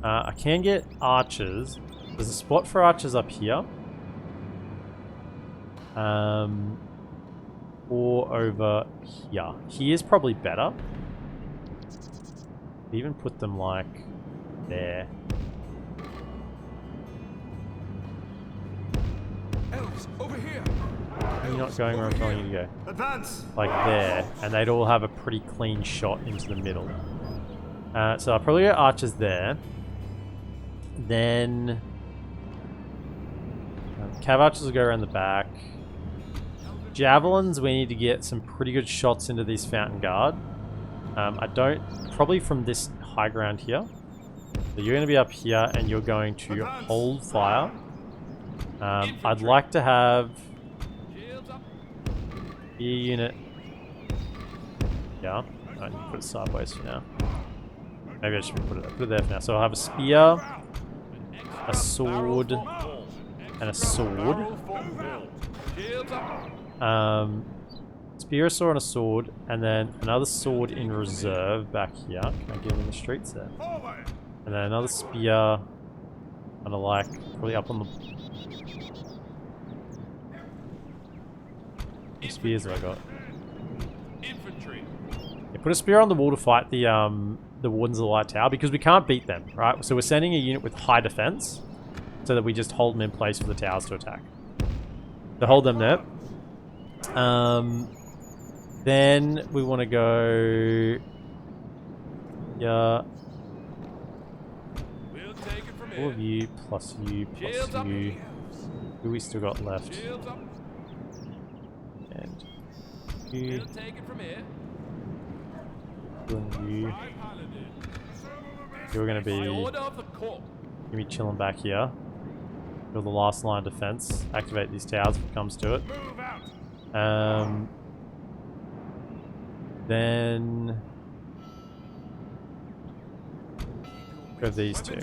I can get archers. There's a spot for archers up here. Or over here. Here's probably better. Even put them like there. Elves, over here. You're not going where I'm telling you to go. Advance. Like there, and they'd all have a pretty clean shot into the middle. So I'll probably get archers there. Then cav archers will go around the back. Javelins, we need to get some pretty good shots into these Fountain Guard. Probably from this high ground here. So you're going to be up here and you're going to hold fire. I'd like to have a unit. Yeah, I need to put it sideways for now. Maybe I should put it there for now. So I'll have a spear, a sword, and a sword. Spear, a sword, and a sword, and then another sword in reserve back here. Can I get him in the streets there? And then another spear, kind of like probably up on the. What spears have I got? Infantry. Yeah, put a spear on the wall to fight the Wardens of the Light Tower because we can't beat them, right? So we're sending a unit with high defense so that we just hold them in place for the towers to attack. To hold them there. Then we want to go. Yeah. We'll take it from All of you plus you plus you. Who we still got left? And you. We'll take it from here. And you. You're going to be. Gonna be chilling back here. Build the last line of defense. Activate these towers if it comes to it. Then go these two.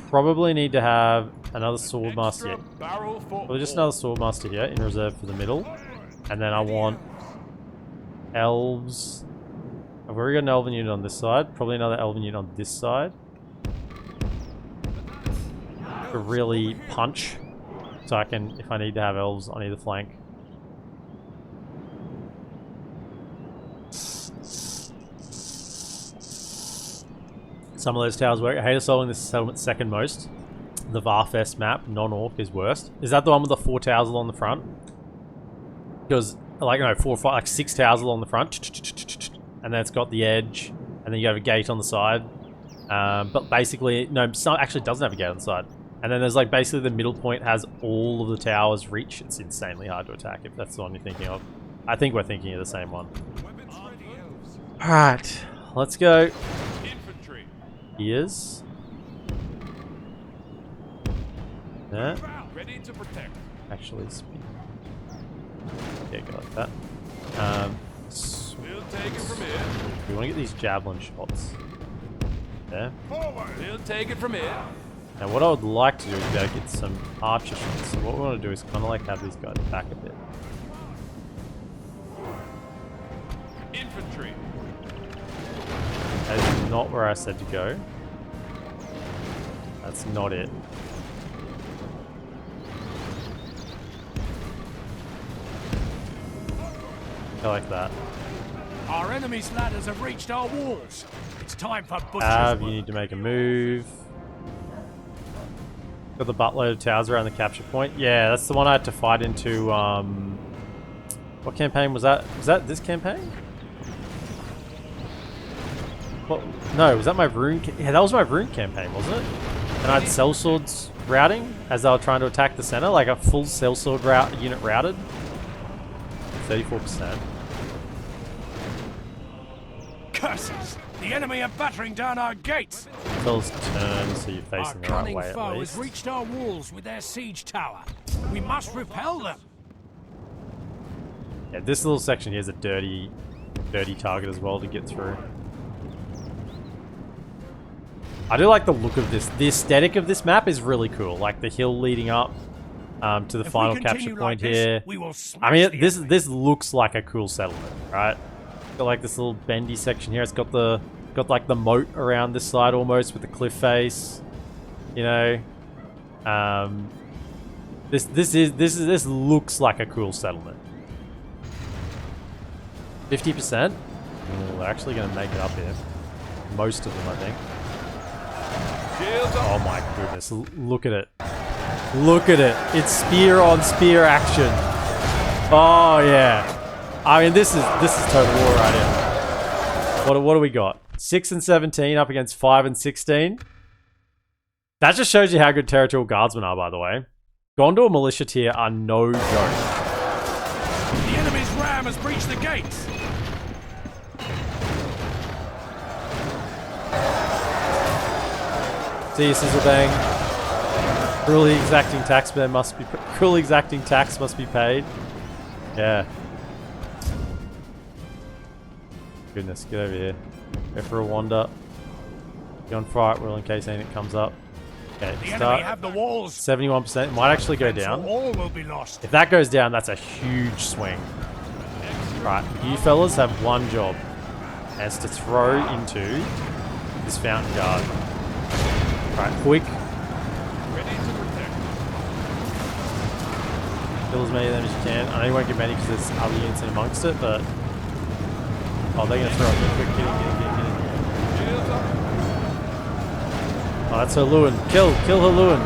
Probably need to have another swordmaster here. Well, just another swordmaster here in reserve for the middle. And then I want elves. I've already got an elven unit on this side. Probably another elven unit on this side. To really punch. So I can, if I need to have elves on either flank. Some of those towers work. I hate assaulting this settlement second most. The Varfest map, non-orc, is worst. Is that the one with the 4 towers along the front? Because, like, no, 4 or 5, like 6 towers along the front. And then it's got the edge. And then you have a gate on the side. But basically, no, some actually doesn't have a gate on the side. And then there's like basically the middle point has all of the towers reach. It's insanely hard to attack if that's the one you're thinking of. I think we're thinking of the same one. Alright, let's go. Infantry. Here's. That. Ready to protect. Actually, speed. Yeah, go like that. We'll take it from here. We want to get these javelin shots. There. We'll take it from here. Now what I would like to do is be able to get some archer shots. So what we want to do is kind of like have these guys back a bit. Infantry. That is not where I said to go. That's not it. I like that. Our enemy's ladders have reached our walls. It's time for butcher's Av, you work. need to make a move. Got the buttload of towers around the capture point. Yeah, that's the one I had to fight into. What campaign was that? Was that this campaign? What? No, was that my rune? Yeah, that was my rune campaign, wasn't it? And I had sellswords routing as they were trying to attack the center, like a full sellsword route unit routed. 34%. Curses! The enemy are battering down our gates. Fellas turn so you're Our facing the right cunning way at foe least. has reached our walls with their siege tower. We must repel them. Yeah, this little section here is a dirty target as well to get through. I do like the look of this. The aesthetic of this map is really cool. Like the hill leading up to the If we final continue capture like point this, here. we will I smash mean, the this enemy. this looks like a cool settlement, right? Got like this little bendy section here. It's got like the moat around this side almost with the cliff face. You know, this looks like a cool settlement. 50%. They're actually going to make it up here. Most of them, I think. Oh my goodness! Look at it! Look at it! It's spear on spear action. Oh yeah! I mean, this is total war right here. What do we got? 6 and 17 up against 5 and 16. That just shows you how good territorial guardsmen are, by the way. Gondor militia tier are no joke. The enemy's ram has breached the gates. See you, Sizzle Bang. Cruelly exacting tax must be paid. Yeah. Goodness, get over here. Go for a wander. Be on fire at will in case anything comes up. Okay, The enemy start. have the walls. 71% might actually go down. So all will be lost. If that goes down, that's a huge swing. Right, you fellas have one job. And it's to throw into this fountain guard. Right, quick. Kill as many of them as you can. I know you won't get many because there's other units in amongst it, but... Oh, they're going to throw it. Quick, get in. Oh, that's Herluin. Kill Herluin.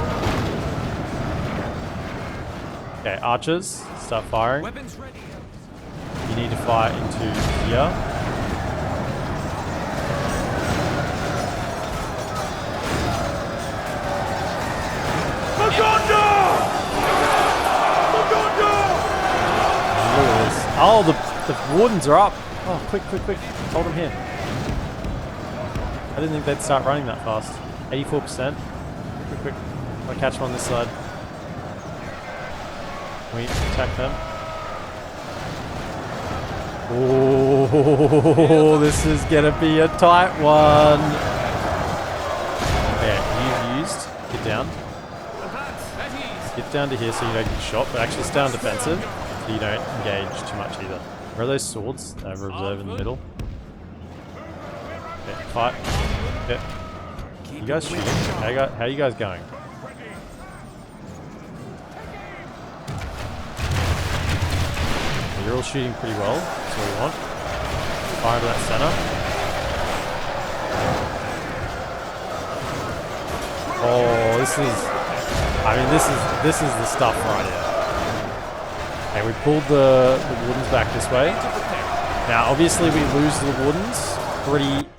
Okay, archers, start firing. Weapons ready. You need to fire into here. Look at this. Oh, the wardens are up. Oh, quick. Hold them here. I didn't think they'd start running that fast. 84%. Quick. I'll catch them on this side. Can we attack them? Oh, this is gonna be a tight one. Okay, you've used. Get down. Get down to here so you don't get shot, but actually stay on defensive so you don't engage too much either. Where are those swords? They have a reserve in the middle. Okay, fight. Okay. You guys shooting? How are you guys going? You're all shooting pretty well. That's what we want. Fire into that center. Oh, this is the stuff right here. Okay, we pulled the wardens back this way. Now, obviously, we lose the wardens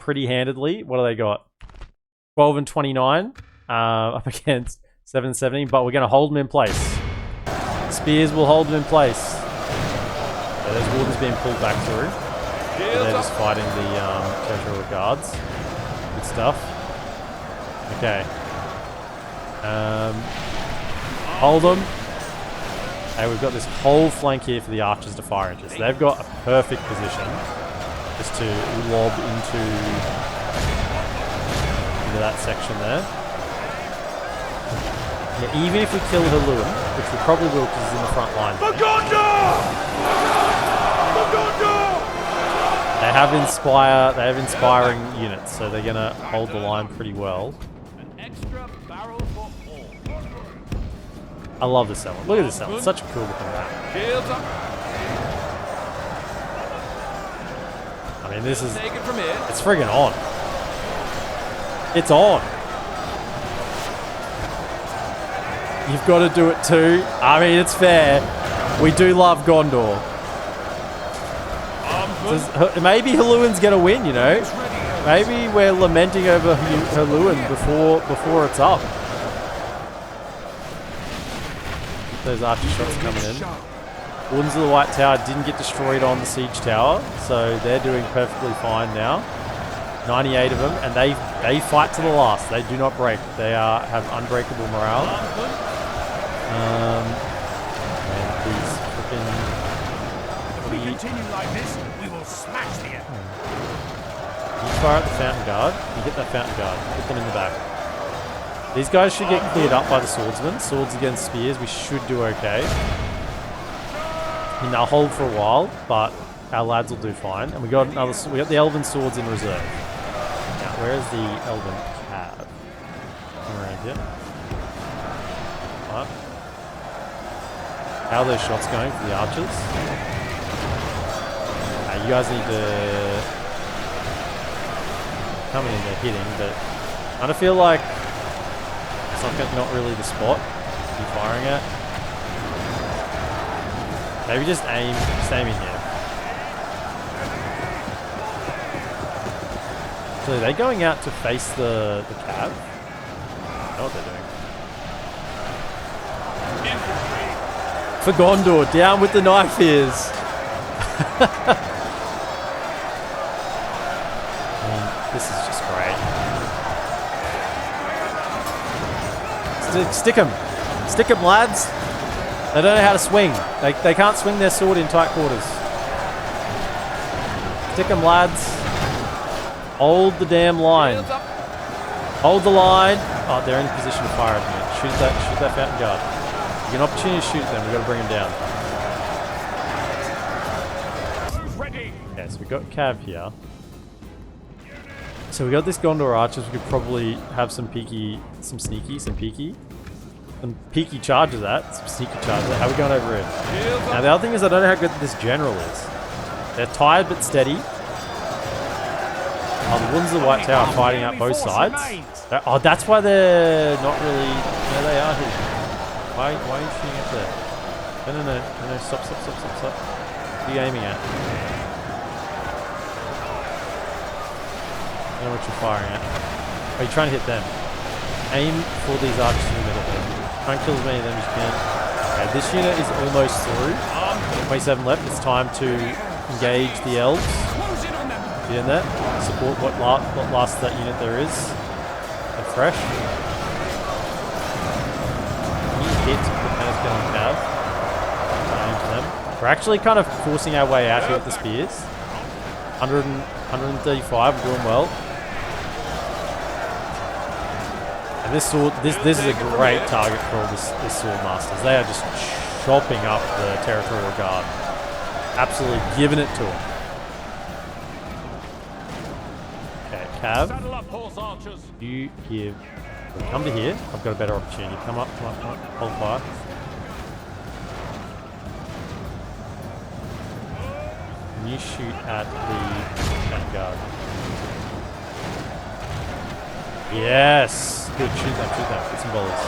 pretty handedly. What do they got? 12 and 29 up against 7 and 17, but we're going to hold them in place. Spears will hold them in place. Yeah, there's wardens being pulled back through. And they're just fighting the territorial guards. Good stuff. Okay. Hold them. Hey, we've got this whole flank here for the archers to fire into. So they've got a perfect position just to lob into that section there. Yeah, even if we kill Halluin, which we probably will because he's in the front line. There. They have inspiring units, so they're gonna hold the line pretty well. I love this element. Look at this element. Such a cool looking map. I mean, this is... It's friggin' on. It's on. You've got to do it too. I mean, it's fair. We do love Gondor. Maybe Halluin's gonna win, you know? Maybe we're lamenting over Halluin before it's up. Those archer shots coming in. Wardens of the White Tower didn't get destroyed on the siege tower, so they're doing perfectly fine now. 98 of them, and they fight to the last. They do not break. They have unbreakable morale. And these freaking... If we continue like this, we will smash the enemy. You fire at the fountain guard. You hit that fountain guard. Put them in the back. These guys should get cleared up by the swordsmen. Swords against spears. We should do okay. I mean, they'll hold for a while, but our lads will do fine. And we got the elven swords in reserve. Now, where is the elven cab? Around here. What? How are those shots going for the archers? You guys need to come in there hitting, but I kind of feel like it's not really the spot to be firing at. Maybe just aim in here. So are they going out to face the cab? I know what they're doing. For Gondor, down with the knife ears. This is just great. Stick them, lads. They don't know how to swing. They can't swing their sword in tight quarters. Stick them, lads. Hold the damn line. Hold the line. Oh, they're in a position to fire at me. Shoot that fountain guard. You get an opportunity to shoot them. We've got to bring them down. Okay, so we've got Cav here. So we got this Gondor archers. We could probably have some peaky charges at. Some sneaky charges at. How are we going over it? Now the other thing is I don't know how good this general is. They're tired but steady. Oh, the Wardens of the White Tower are fighting out both sides. Oh, that's why they're not really... No, they are hitting. Why are you shooting up there? No, stop. What are you aiming at? I don't know what you're firing at. Are you trying to hit them? Aim for these archers in the middle there. Try and kill as many of them as you can. Okay, this unit is almost through. 27 left. It's time to engage the elves. Get in there. Support what last that unit there is. They're fresh. Can you hit the Peninsula and Cav? Aim for them. We're actually kind of forcing our way out here with the spears. 135, we're doing well. And this sword, this is a great target for all this Swordmasters. They are just chopping up the Territorial Guard. Absolutely giving it to them. Okay, Cav. You give... Come to here. I've got a better opportunity. Come up. Hold fire. You shoot at the vanguard. Yes! Good, shoot that. Get some volleys.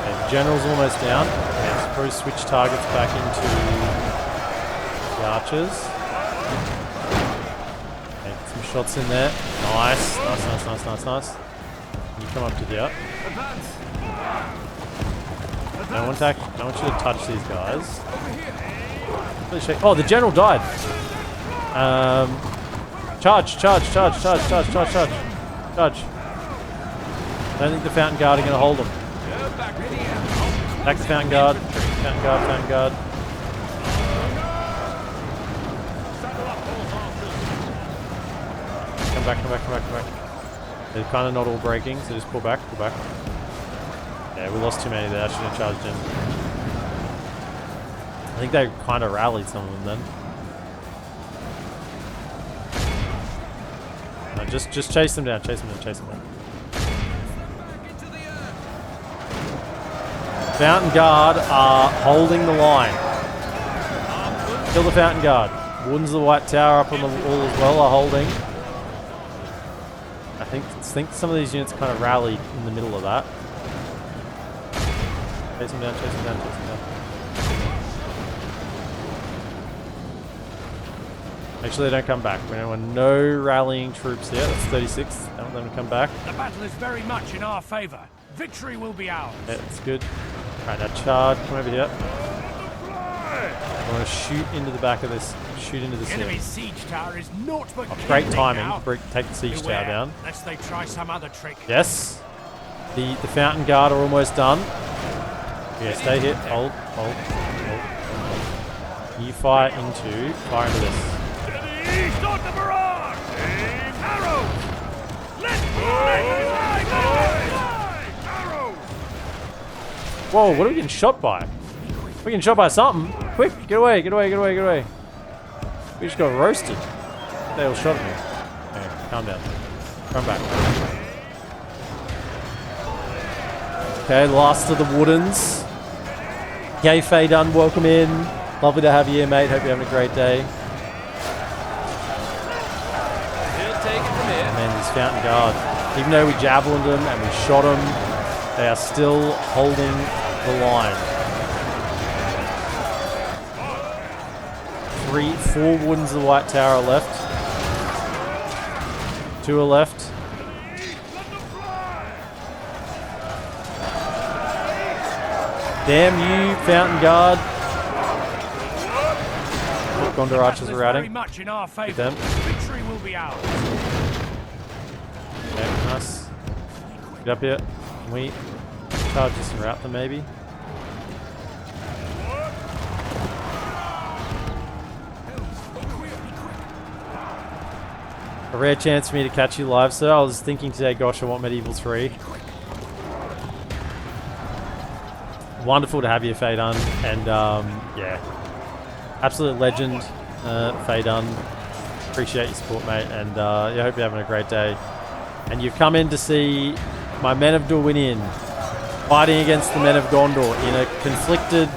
Okay, the general's almost down. Okay, let's probably switch targets back into the archers. Okay, get some shots in there. Nice. You come up to here. I want you to touch these guys. Oh, the general died. Charge. I don't think the fountain guard are going to hold them. Back the fountain guard. Fountain guard. Come back. They're kind of not all breaking, so just pull back, pull back. Yeah, we lost too many there. I should have charged in. I think they kind of rallied some of them then. No, just chase them down, chase them down, chase them down. Fountain Guard are holding the line. Kill the Fountain Guard. Wardens of the White Tower up on the wall as well are holding. I think some of these units kind of rallied in the middle of that. Chase them down, chase them down, chase them down. Make sure they don't come back. We don't want no rallying troops here. That's 36. Don't want them to come back. The battle is very much in our favor. Victory will be ours. Yeah, that's good. Alright, now charge. Come over here. I want to shoot into the back of this. Shoot into this. Enemy siege tower is naught but great timing. now. Take the siege tower down. Lest they try some other trick. Yes. The Fountain Guard are almost done. Yeah, stay here. Hold. You fire into this. Start the barrage! Aim arrows! Let arrows! Whoa, what are we getting shot by? We're getting shot by something. Quick, get away, get away, get away, get away. We just got roasted. They all shot at me. Okay, calm down. Come back. Okay, last of the Woodens. Yay, Faye Dunn, welcome in. Lovely to have you here, mate. Hope you're having a great day. Man, this Fountain Guard, even though we javelined them and we shot them, they are still holding the line. 4 Wardens of the White Tower are left. 2 are left. Damn you, Fountain Guard. Gondor archers are routing. Get them. Victory will be ours. Okay, nice. Get up here. Can we charge this and rout them maybe? A rare chance for me to catch you live, sir. I was thinking today, gosh, I want Medieval 3. Wonderful to have you, Faye Dunn. And, yeah. Absolute legend, Faye Dunn. Appreciate your support, mate. And, yeah, I hope you're having a great day. And you've come in to see my men of Dorwinion fighting against the men of Gondor in a conflicted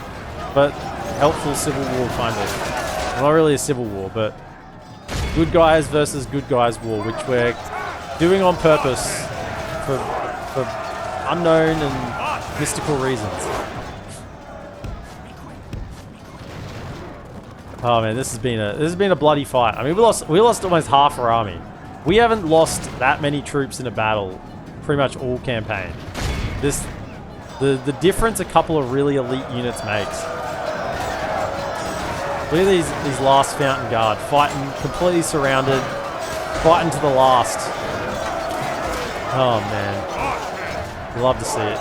but helpful civil war, kind of. Well, not really a civil war, but good guys versus good guys war, which we're doing on purpose for unknown and mystical reasons. Oh man, this has been a bloody fight. I mean, we lost almost half our army. We haven't lost that many troops in a battle pretty much all campaign. The difference a couple of really elite units makes. Look at these last Fountain Guard fighting, completely surrounded, fighting to the last. Oh man, you love to see it.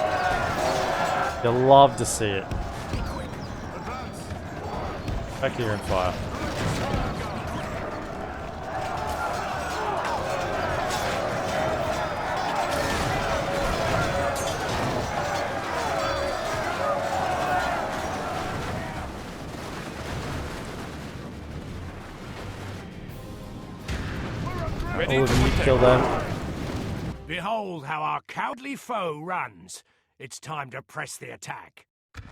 You love to see it. Back here and fire. All of them, you kill them. Behold how our cowardly foe runs. It's time to press the attack.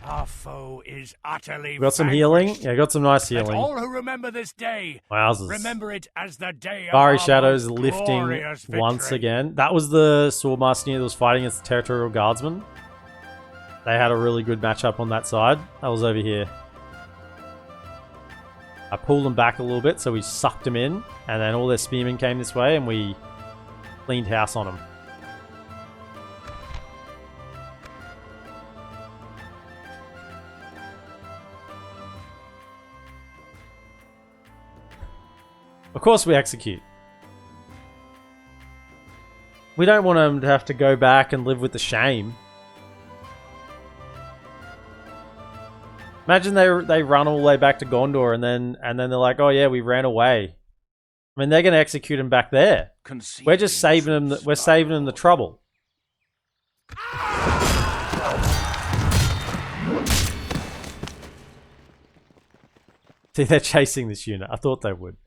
Our foe is utterly Got some healing? vanquished. Yeah, got some nice Let healing. all who remember this day Wowzers. remember it as the day of Fiery our Shadows most lifting glorious once victory. again. That was the Swordmaster unit that was fighting against the Territorial Guardsmen. They had a really good matchup on that side. That was over here. I pulled them back a little bit, so we sucked them in, and then all their spearmen came this way, and we cleaned house on them. Of course we execute. We don't want them to have to go back and live with the shame. Imagine they run all the way back to Gondor and then they're like, oh yeah, we ran away. I mean, they're going to execute him back there. We're just saving them. We're saving them the trouble. See, they're chasing this unit. I thought they would.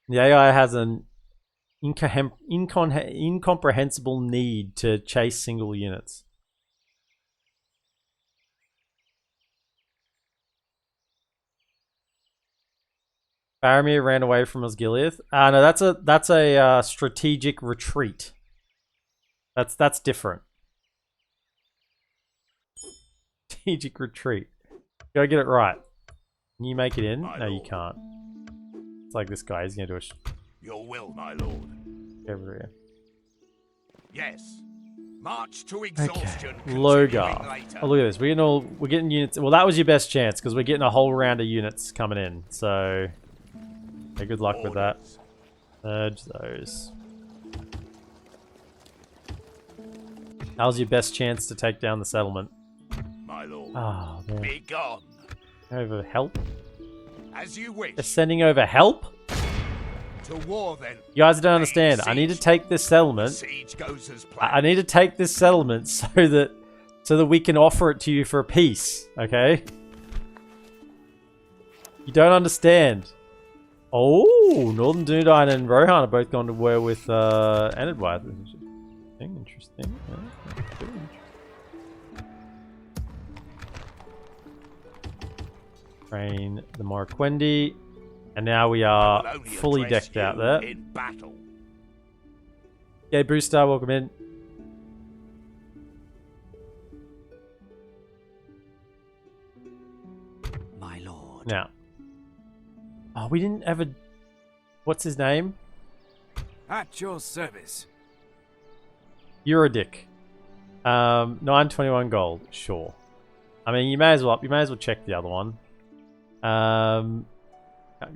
The AI has an incomprehensible need to chase single units. Faramir ran away from Osgiliath. No, that's a strategic retreat. That's different. Strategic retreat. Go get it right. Can you make it in? No, you can't. It's like this guy. He's gonna do a. Your will, my lord. Over here. Yes. March to exhaustion. Okay. Logar. Oh, look at this. We're getting units. Well, that was your best chance because we're getting a whole round of units coming in. So, yeah, good luck with that. Urge those. That was your best chance to take down the settlement. My lord. Oh, man. Be gone. Over help? As you wish. They're sending over help? To war then. You guys don't understand. I need to take this settlement. Siege goes as planned. I need to take this settlement so that we can offer it to you for a peace, okay? You don't understand. Oh, Northern Dunedain and Rohan are both gone to war with Enidwyth. Interesting. Train the Morquendi. And now we are fully decked out there. In battle. Yeah, Brewstar, welcome in. My lord. Now. Oh, we didn't ever... What's his name? At your service. You're a dick. 921 gold. Sure. I mean, you may as well check the other one.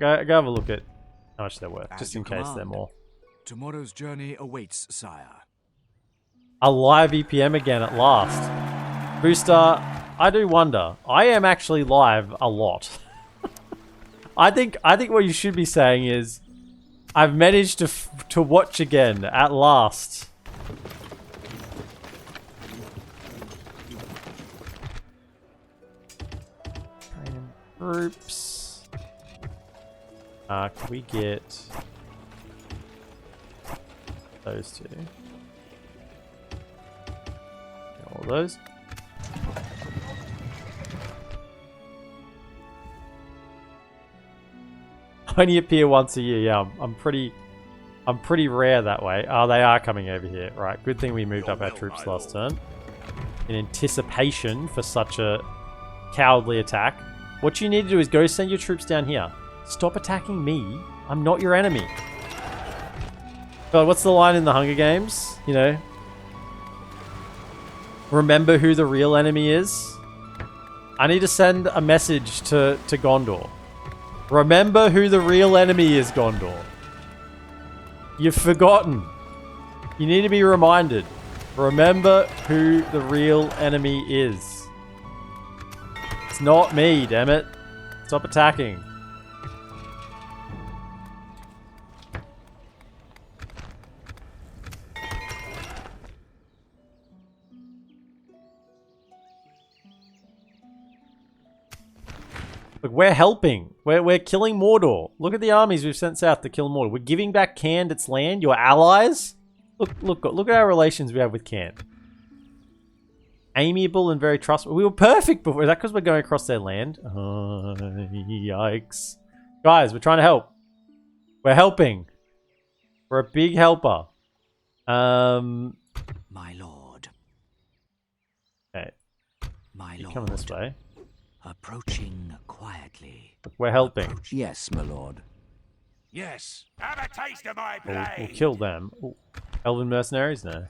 Go have a look at how much they're worth, just in case they're more. Tomorrow's journey awaits, sire. A live EPM again at last. Booster, I do wonder. I am actually live a lot. I think what you should be saying is, I've managed to watch again at last. Training groups. Can we get those two? All those. Only appear once a year. Yeah, I'm pretty rare that way. Oh, they are coming over here. Right. Good thing we moved up our troops last turn in anticipation for such a cowardly attack. What you need to do is go send your troops down here. Stop attacking me. I'm not your enemy. God, what's the line in the Hunger Games? You know, remember who the real enemy is? I need to send a message to Gondor. Remember who the real enemy is, Gondor. You've forgotten. You need to be reminded. Remember who the real enemy is. It's not me, damn it. Stop attacking. Look, we're helping. We're killing Mordor. Look at the armies we've sent south to kill Mordor. We're giving back Khand its land. Your allies. Look at our relations we have with Khand. Amiable and very trustworthy. We were perfect before. Is that because we're going across their land? Yikes. Guys, we're trying to help. We're helping. We're a big helper. My lord. Okay. My lord. Coming this way. Approaching quietly. Look, we're helping. Yes, my lord. Yes. Have a taste of my We'll blade. kill them. Ooh. Elven mercenaries? No.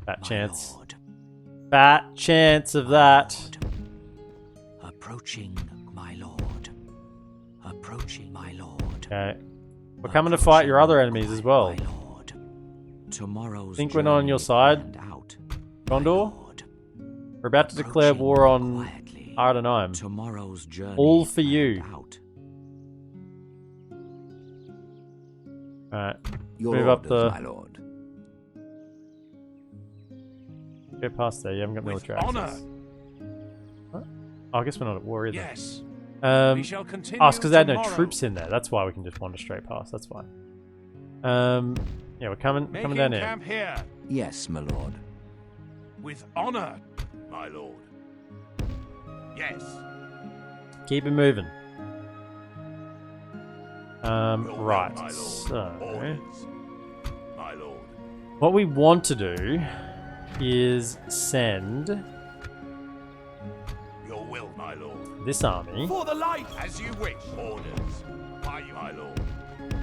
Fat My chance. lord. Fat chance of that. Lord. Approaching my lord. Approaching my lord. Okay. We're coming to fight your other enemies as well. My lord. Tomorrow's Think we're not on your side, out. Gondor? We're about to declare war on Ardenheim. Tomorrow's journey All for you. out. Alright. Your Move up orders, the... my lord. Go past there. You haven't got With military access. Huh? Oh, I guess we're not at war either. Yes. We shall continue it's because they had no tomorrow. troops in there. That's why we can just wander straight past. That's fine. Yeah, we're coming Making down here. camp here. Yes, my lord. With honor. my lord. Yes. Keep it moving. Your will, Right. my lord. So, Orders, my lord. what we want to do is send Your will, my lord. this army For the light. As you wish. Orders, my lord.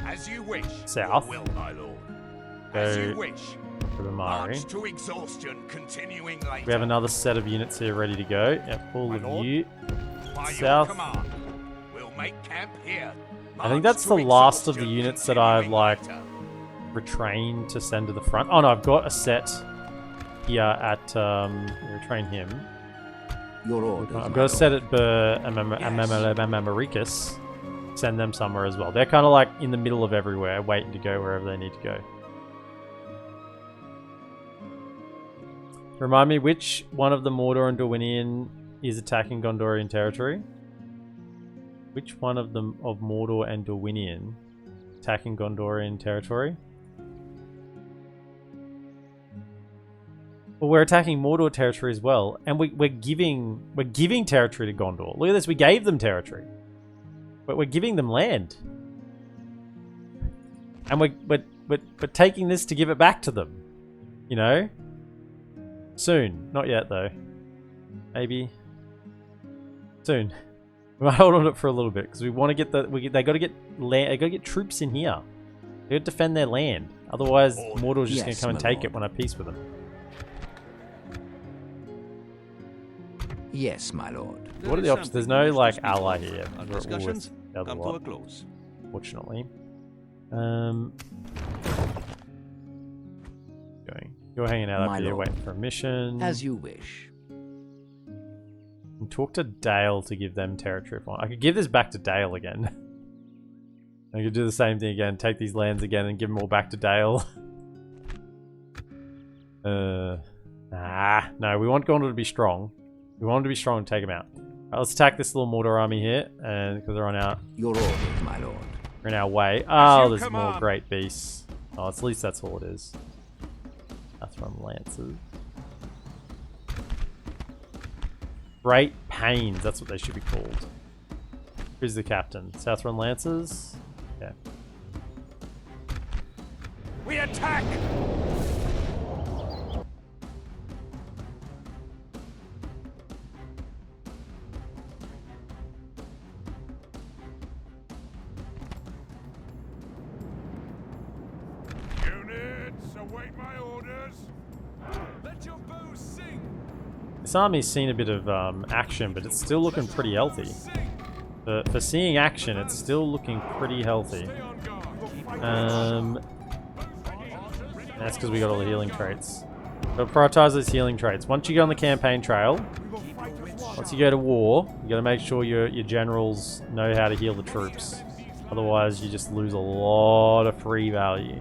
As you wish. South. Your will, my lord. As Go you wish. to Bamari. March to exhaustion, continuing later. We have another set of units here ready to go. Yep, all My of lord. you. By South. your command, we'll make camp here. I think March that's to the last of the exhaustion, units that I've, continuing like, later. retrained to send to the front. Oh no, I've got a set here at retrain him. Your orders, I've my got a lord. set at Americus. Send them somewhere as well. They're kind of like in the middle of everywhere, waiting to go wherever they need to go. Remind me, which one of the Mordor and Dorwinion is attacking Gondorian territory? Which one of them of Mordor and Dorwinion attacking Gondorian territory? Well, we're attacking Mordor territory as well, and we're giving territory to Gondor. Look at this, we gave them territory, but we're giving them land, and we're taking this to give it back to them. You know, soon, not yet though. Maybe soon. We might hold on to it for a little bit because we want to get they got to get land. They got to get troops in here. They got to defend their land. Otherwise, Mordor's just going Yes, to come and my take lord. it when I peace with them. Yes, my lord. What are the options? There's no like ally here. Our We're all with discussions the other come to a lot, close. fortunately. You're hanging out My up here lord. waiting for a mission. As you wish. And talk to Dale to give them territory. I could give this back to Dale again. I could do the same thing again. Take these lands again and give them all back to Dale. Nah. No, we want Gondor to be strong. We want them to be strong and take them out. Alright, let's attack this little Mordor army here, and because they're on our Your orders, my lord. we're in our way. Oh, you there's come more on. great beasts. Oh, at least that's all it is. Southron Lancers. Great Pains, that's what they should be called. Who's the captain? Southron Lancers? Yeah. We attack! Units, await my orders. Let your bows sing. This army's seen a bit of action, but it's still looking pretty healthy. For seeing action, it's still looking pretty healthy. Stay on guard. That's because we got all the healing traits. Gotta prioritize those healing traits. Once you go on the campaign trail, once you go to war, you gotta make sure your generals know how to heal the troops. Otherwise, you just lose a lot of free value.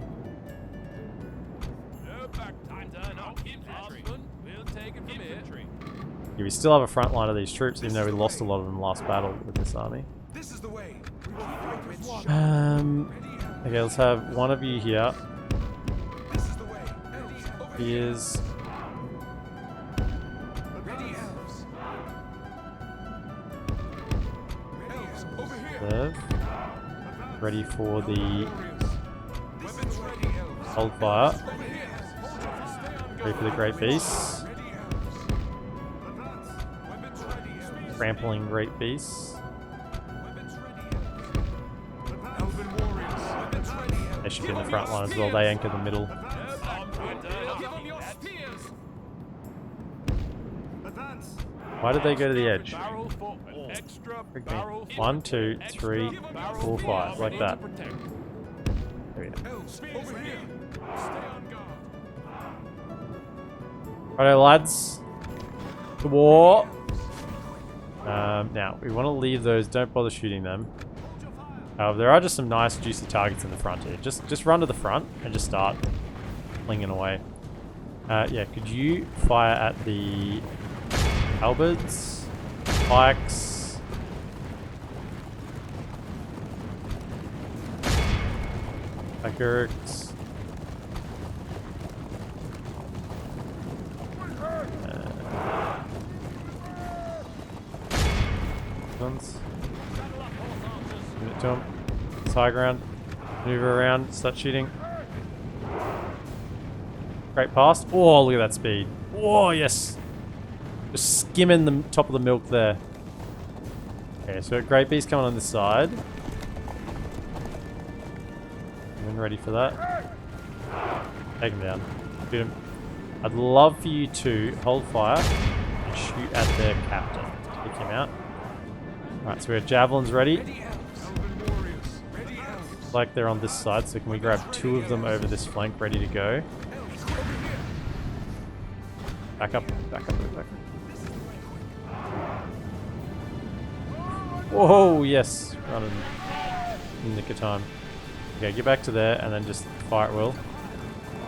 Yeah, we still have a front line of these troops, even though we lost a lot of them last battle with this army. This is the way. We will fight with one. Okay, let's have one of you here. This is the way. Elves, over He here. is Ready, elves. Elves, over here. serve. Ready for the Weapons ready, elves. hold fire. Over here. Stay on guard. Ready for the great beasts. Ready, elves. Weapons ready, elves. Trampling great beasts. Weapons ready, elves. Elven warriors. Weapons ready, elves. They should be in the front line as well. They anchor the middle. Give on your spears. Advance. Why did they go to the edge? Barrel for an extra Freak me. barrel. 1, 2, 3, 4, 5. Like that. There we go. Elves, over here. Stay on guard. Righto, lads. To war. Now, we want to leave those. Don't bother shooting them. There are just some nice juicy targets in the front here. Just run to the front and just start flinging away. Yeah, could you fire at the halberds, pikes, Kirks. Ones. Give it to him. It's high ground. Move around. Start shooting. Great pass. Oh, look at that speed. Oh, yes. Just skimming the top of the milk there. Okay, so great beast coming on this side. I'm ready for that. Take him down. Shoot him. I'd love for you to hold fire and shoot at their captain. Take him out. Alright, so we have javelins ready. Like they're on this side, so can we grab 2 of them over this flank ready to go? Back up, back up, back up. Whoa, yes. Running in the nick of time. Okay, get back to there and then just fire at will.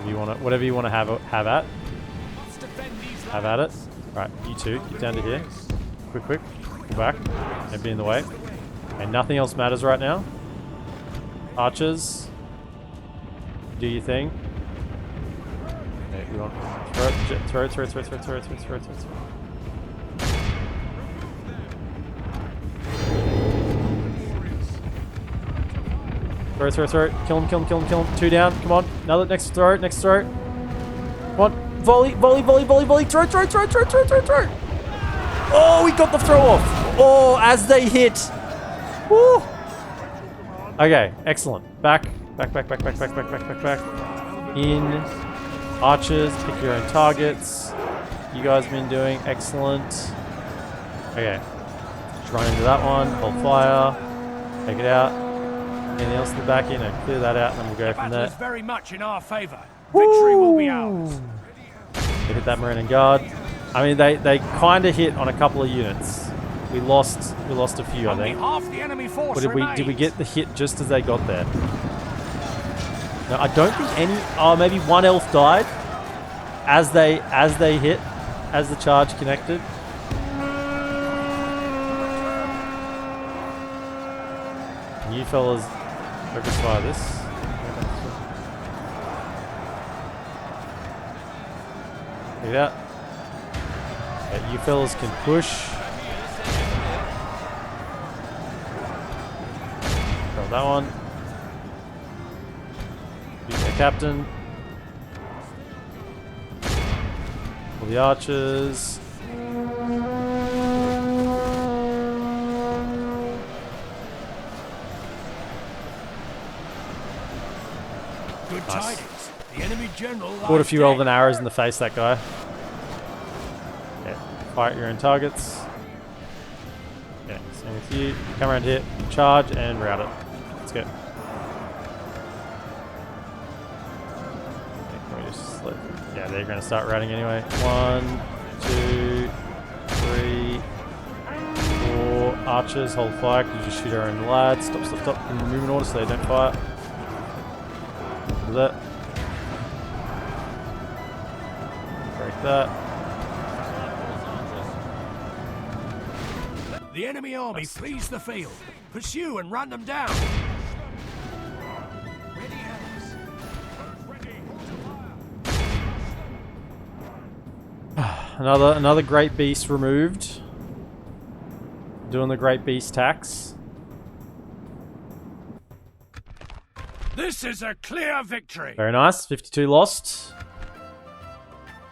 If you want to, whatever you want to have at. Have at it. Right, you two, get down to here. Quick. Pull back. Don't be in the way. Okay, nothing else matters right now. Archers, do your thing. Okay, we want throw it. Throw. Kill him. 2 down. Come on. Another next throw. Come on. Volley. Throw. Oh, we got the throw off. Oh, as they hit. Woo. Okay, excellent. Back. In. Archers, pick your own targets. You guys have been doing excellent. Okay. Just run into that one. Hold fire. Take it out. Anything else in the back? Clear that out and then we'll go from there. Is very much in our favor. Victory will be ours. They hit that marine and guard. I mean, they kind of hit on a couple of units. We lost a few, I think. Half the enemy force did we get the hit just as they got there? No, I don't think any. Oh, maybe one elf died as they hit, as the charge connected. You fellas, focus fire this. Take it out. Okay, you fellas can push. Got that one. Beat the captain. All the archers. Good tidings. The enemy general. Caught a few elven arrows in the face, that guy. Yeah, fire at your own targets. Yeah, same with you. Come around here, charge, and rout it. Let's go. Yeah, they're going to start routing anyway. 1, 2, 3, 4. Archers, hold fire. Could you just shoot our own lads? Stop. In the movement order so they don't fire. Do that. Break that. The enemy army flees the field. Pursue and run them down. Another great beast removed. Doing the great beast tax. This is a clear victory. Very nice. 52 lost.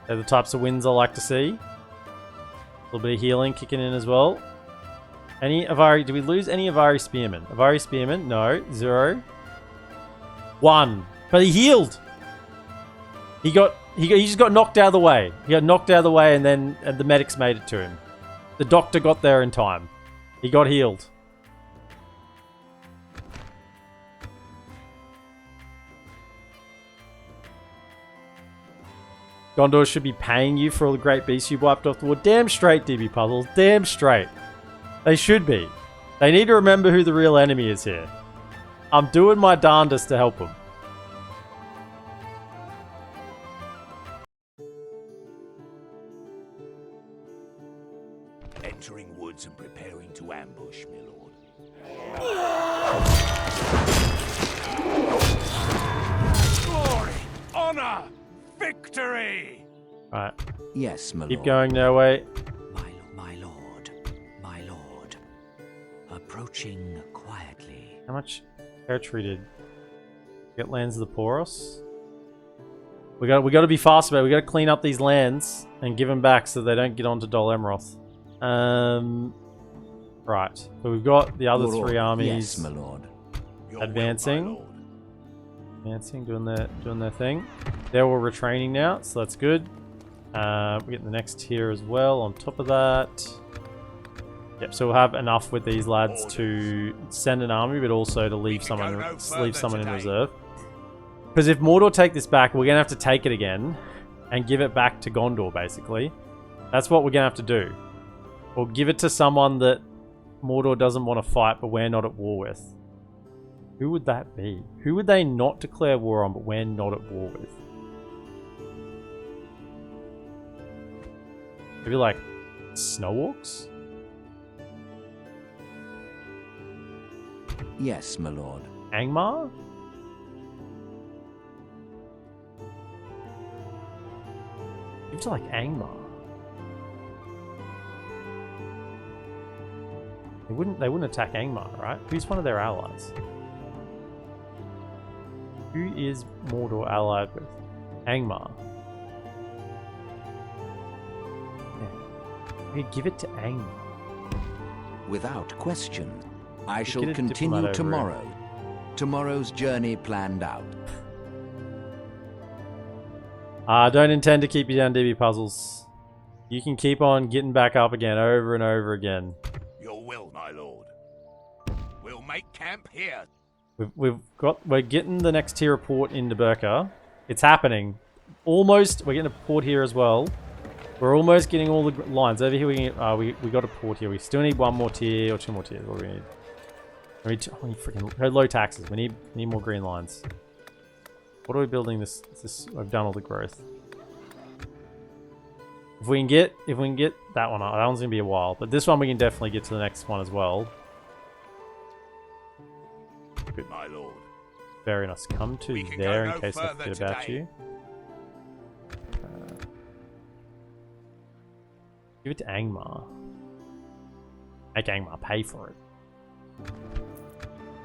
They're the types of wins I like to see. A little bit of healing kicking in as well. Any Avari? Did we lose any Avari spearmen? Avari spearmen? No. 0. 1. But he healed. He just got knocked out of the way. He got knocked out of the way and then the medics made it to him. The doctor got there in time. He got healed. Gondor should be paying you for all the great beasts you wiped off the board. Damn straight, DB Puzzles. Damn straight. They should be. They need to remember who the real enemy is here. I'm doing my darndest to help him. Entering woods and preparing to ambush, my lord. Glory, honor, victory! Alright, Yes, my keep lord. going their way. My lord. My lord. Approaching quietly. How much territory did get lands of the Poros? We got to be fast about it. We got to clean up these lands and give them back so they don't get onto Dol Amroth. Right. So we've got the other Your three order. armies Yes, my lord. Your advancing. will, my lord. Advancing, doing their thing. They're all retraining now, so that's good. We're getting the next tier as well on top of that. Yep, so we'll have enough with these lads to send an army, but also to leave can go someone no further in today. reserve. Because if Mordor take this back, we're gonna have to take it again and give it back to Gondor, basically. That's what we're gonna have to do. Or give it to someone that Mordor doesn't want to fight, but we're not at war with. Who would that be? Who would they not declare war on, but we're not at war with? Maybe like Snowwalks? Yes, my lord. Angmar? Seems like Angmar. They wouldn't attack Angmar, right? Who's one of their allies? Who is Mordor allied with? Angmar. Yeah. We give it to Angmar. Without question. I shall get a diplomat continue over tomorrow. Tomorrow's journey planned out. I don't intend to keep you down, DB Puzzles. You can keep on getting back up again over and over again. Your will, my lord. We'll make camp here. We're getting the next tier report into Burka. It's happening. Almost. We're getting a port here as well. We're almost getting all the lines over here. We got a port here. We still need one more tier or two more tiers. What do we need? We need freaking low taxes. We need more green lines. What are we building this? I've done all the growth. If we can get that one up, that one's gonna be a while. But this one we can definitely get to the next one as well. Good. My lord. Very nice. Come to We can there go in no case I further forget about today. you. Give it to Angmar. Make Angmar pay for it.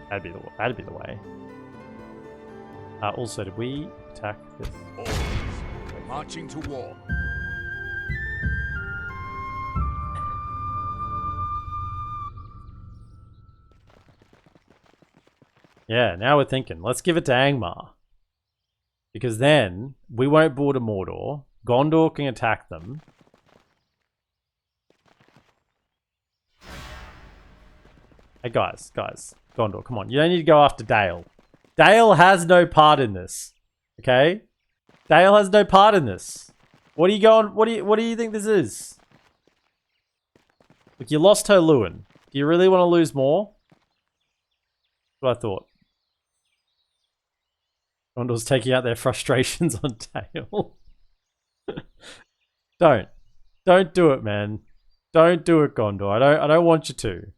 That'd be the way. Also, did we attack this? Orders. Marching to war. Yeah, now we're thinking. Let's give it to Angmar. Because then, we won't border Mordor. Gondor can attack them. Hey guys. Gondor, come on. You don't need to go after Dale. Dale has no part in this. Okay? Dale has no part in this. What do you think this is? Look, you lost her Lewin. Do you really want to lose more? That's what I thought. Gondor's taking out their frustrations on Dale. Don't do it, man. Don't do it, Gondor. I don't want you to.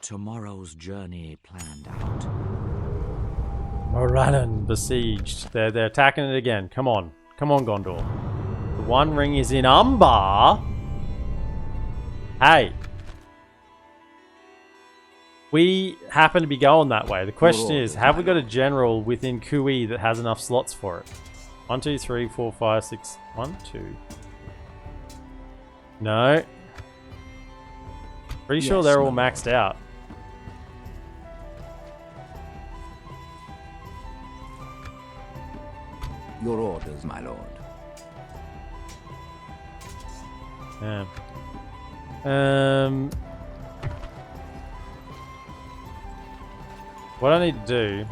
Tomorrow's journey planned out. Morannon besieged. They're attacking it again. Come on, Gondor. The One Ring is in Umbar. Hey, we happen to be going that way. The question is, have we got a general within Kui that has enough slots for it? 1, 2, 3, 4, 5, 6. 1, 2. No. Pretty sure Yes, they're all my maxed out. Your orders, my lord. Yeah. What I need to do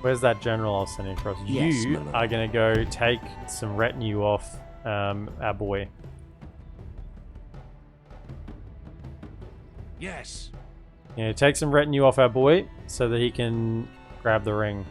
Where's that general I was sending across? Yes, You my lord. are going to go take some retinue off our boy. Yes. Yeah, take some retinue off our boy so that he can grab the ring.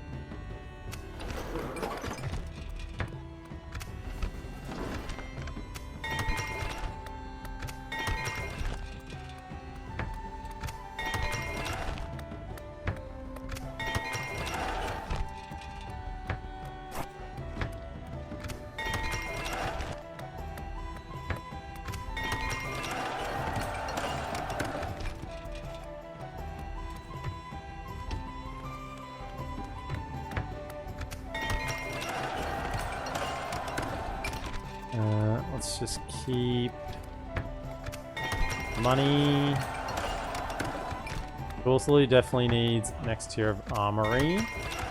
Let's just keep money. Dorsley definitely needs next tier of armory.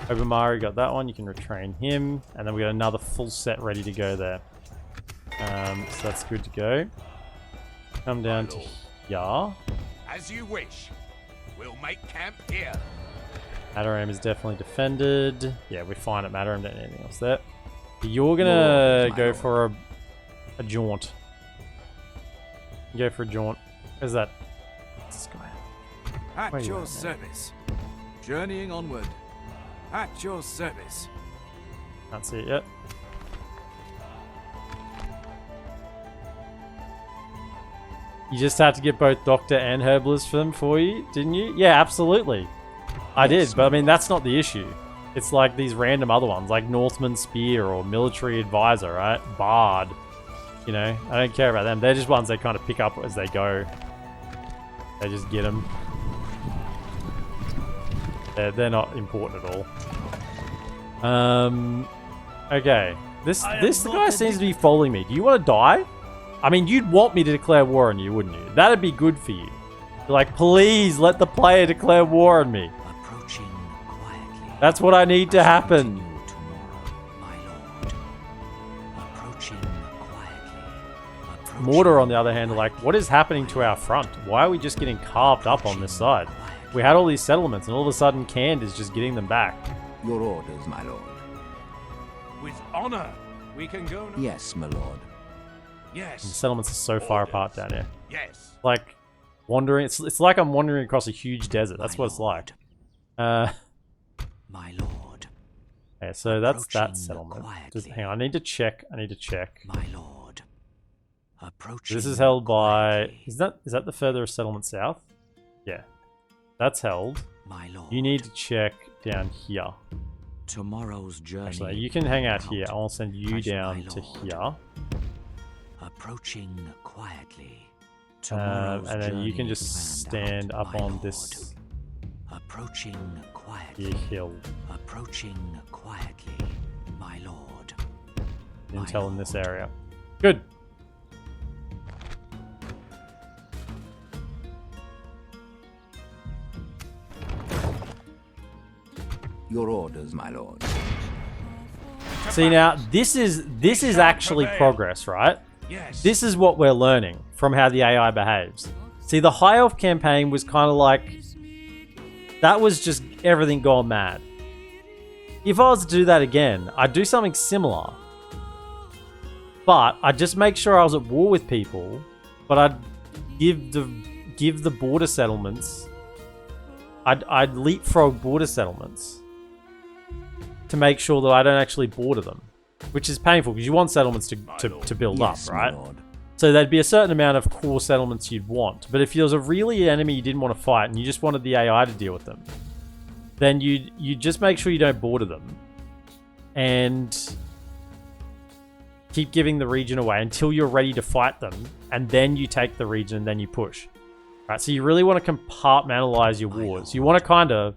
Obamari got that one. You can retrain him, and then we got another full set ready to go there. So that's good to go. Come down to here. As you wish. We'll make camp here. Mataram is definitely defended. Yeah, we're fine at Mataram. Don't need anything else there. You're gonna go for a jaunt. Go for a jaunt. Where's that? What's this guy? At Where you your at, man? service. Journeying onward. At your service. Can't see it yet. You just had to get both Doctor and Herbalist for them for you, didn't you? Yeah, absolutely. I did, but I mean, that's not the issue. It's like these random other ones, like Northman Spear or Military Advisor, right? Bard. You know, I don't care about them. They're just ones they kind of pick up as they go. They just get them. They're not important at all. Okay. This guy seems to be following me. Do you want to die? I mean, you'd want me to declare war on you, wouldn't you? That'd be good for you. You're like, please let the player declare war on me. Approaching quietly. That's what I need to happen. Continue tomorrow, my lord. Approaching quietly. Approaching Mordor, on the other hand, are like, what is happening to our front? Why are we just getting carved up on this side? We had all these settlements, and all of a sudden, Cand is just getting them back. Your orders, my lord. With honor, we can go now. Yes, my lord. And the Yes. settlements are so far apart down here. Yes. Like, wandering. It's like I'm wandering across a huge desert. That's My what it's lord. like. My lord. Okay, so that's that Approaching settlement. Just quietly. hang on, I need to check. My lord. Approaching This is held by. quietly. Is that the furthest settlement south? Yeah, that's held. My lord. You need to check down here. Tomorrow's journey. Actually, you can hang out here. out. I'll send you As down my to lord. here. Approaching quietly. And then you can journey just planned stand out, up my on lord. this Approaching here quietly. hill. Approaching quietly, my lord. Intel in this area. Good. Your orders, my lord. See now, this is actually progress, right? Yes. This is what we're learning from how the AI behaves. See, the High Elf campaign was kind of like... That was just everything gone mad. If I was to do that again, I'd do something similar. But I'd just make sure I was at war with people, but I'd give the border settlements... I'd leapfrog border settlements to make sure that I don't actually border them. Which is painful, because you want settlements to build Yes, up, my right? lord. So there'd be a certain amount of core settlements you'd want. But if there was a really enemy you didn't want to fight and you just wanted the AI to deal with them, then you'd just make sure you don't border them. And keep giving the region away until you're ready to fight them. And then you take the region and then you push. Right, so you really want to compartmentalize your wars. You want to kind of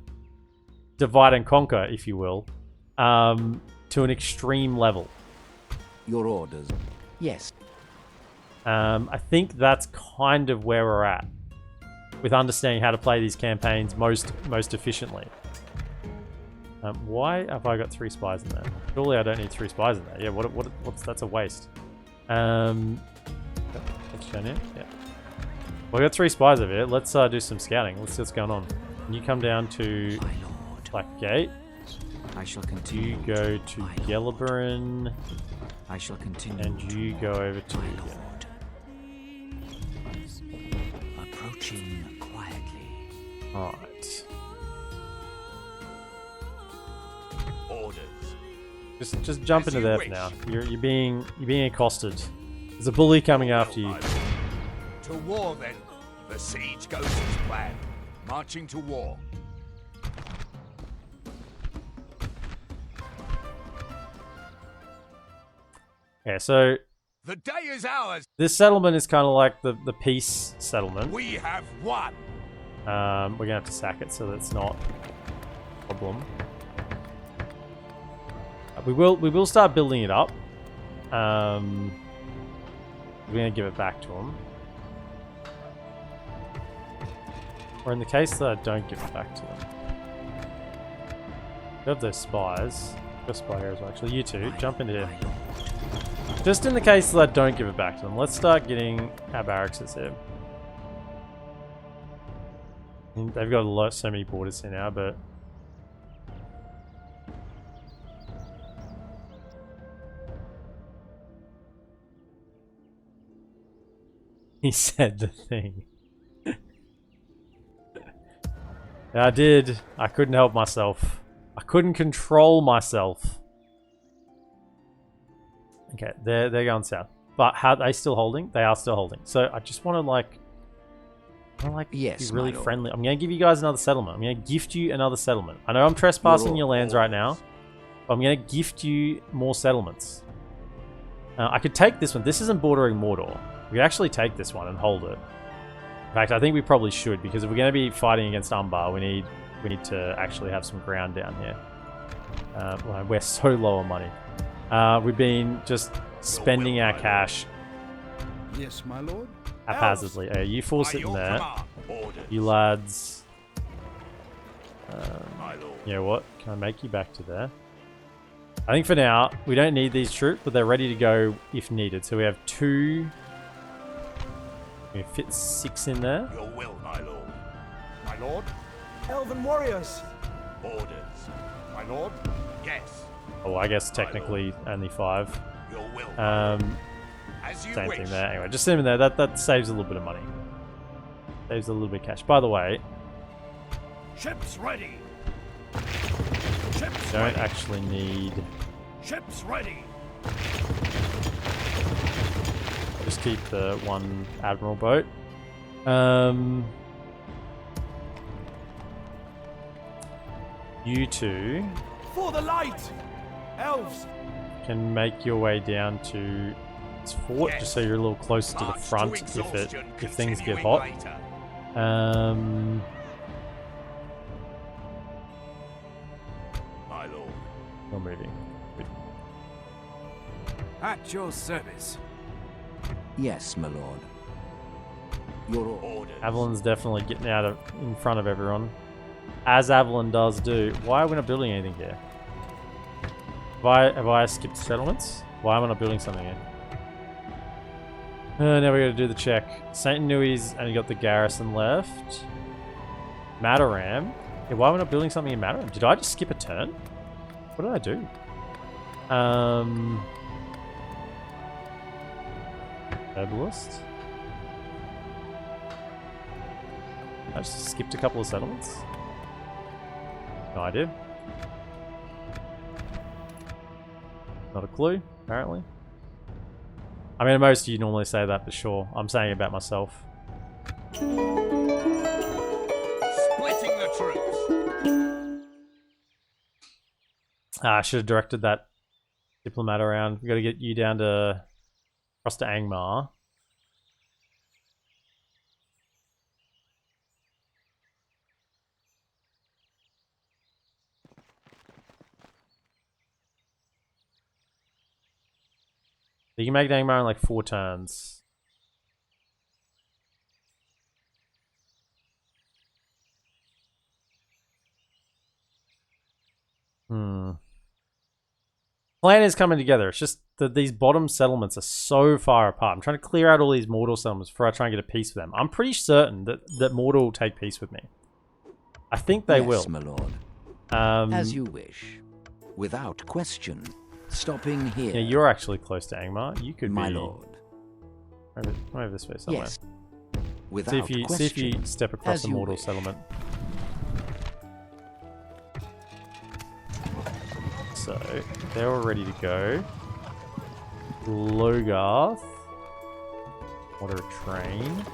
divide and conquer, if you will, to an extreme level. Your orders. Yes. I think that's kind of where we're at with understanding how to play these campaigns most efficiently. Why have I got 3 spies in there? Surely I don't need 3 spies in there. Yeah, what's that's a waste. Let's show you. Yeah. Well, I got 3 spies over here. Let's do some scouting. Let's see what's going on. Can you come down to My lord. Black Gate? I shall continue. You go to my lord. Gelliberin, I shall continue. and you go over to... my lord. Approaching quietly. Alright. Orders. Just jump As into you there wish. for now. You're being accosted. There's a bully coming after you. My lord. To war then. The siege goes as planned. Marching to war. Yeah, so The day is ours. this settlement is kind of like the peace settlement. We have won. We're gonna have to sack it, so that's not a problem. We will start building it up. We're gonna give it back to them. Or in the case that I don't give it back to them, we have those spies. Got a spy here as well. Actually, you two jump into here. Just in the case that I don't give it back to them, let's start getting our barracks here. They've got so many borders here now, but he said the thing. Yeah, I did. I couldn't help myself. I couldn't control myself. Okay, they're going south. But how are they still holding? They are still holding. So I just want to Yes, be really my lord. friendly. I'm going to give you guys another settlement. I'm going to gift you another settlement. I know I'm trespassing your lands right now, but I'm going to gift you more settlements. I could take this one. This isn't bordering Mordor. We could actually take this one and hold it. In fact, I think we probably should, because if we're going to be fighting against Umbar, we need to actually have some ground down here. Well, we're so low on money. We've been just spending our cash Yes, my lord. haphazardly. You four By sitting your there. command. Orders. You lads. My lord. You know what? Can I make you back to there? I think for now, we don't need these troops, but they're ready to go if needed. So we have 2. We can fit 6 in there. Your will, my lord. My lord. Elven warriors. Orders. My lord. Yes. Oh, I guess technically only 5. Your will. As you Same wish. thing there. Anyway, just send them in there. That saves a little bit of money. Saves a little bit of cash. By the way, Ships ready. Ships don't ready. actually need... Ships ready. Just keep the 1 admiral boat. You two For the light. Elves. can make your way down to this fort, just so you're a little closer to the March front exhaustion, if things get continuing hot. later. My lord. You're moving. Good. At your service. Yes, my lord. Your Orders. Avalon's definitely getting out in front of everyone, as Avalon does do. Why are we not building anything here? Have I skipped settlements? Why am I not building something here? Now we got to do the check. Saint Nui's only got the garrison left. Mataram. Yeah, why am I not building something in Mataram? Did I just skip a turn? What did I do? Herbalist. I just skipped a couple of settlements. No idea. Not a clue, apparently. I mean, most of you normally say that, but sure. I'm saying it about myself. Splitting the troops. I should have directed that diplomat around. We got to get you down to... across to Angmar. You can make Angmar in like 4 turns. Plan is coming together. It's just that these bottom settlements are so far apart. I'm trying to clear out all these Mordor settlements before I try and get a peace with them. I'm pretty certain that Mordor will take peace with me. I think they will. my lord. As you wish. Without question. Stopping here. Yeah, you're actually close to Angmar. You could my be lord. over this way somewhere. Yes. Without See if you question. step across As the you Mordor wish. settlement. So they're all ready to go. Logarth. Order a train.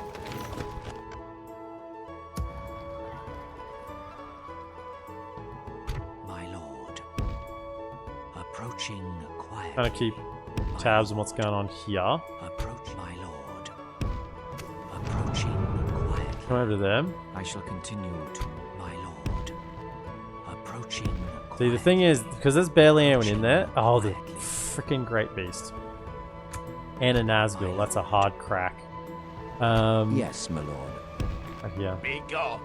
My lord. Approaching quietly. Trying to keep tabs on what's going on here. Approach, my lord. Approaching quietly. Come over to them. I shall continue to my lord. Approaching. See, the thing is, because there's barely anyone in there. Oh, the freaking Great Beast. And a Nazgul. That's a hard crack. Yes, my lord. Yeah. Be gone.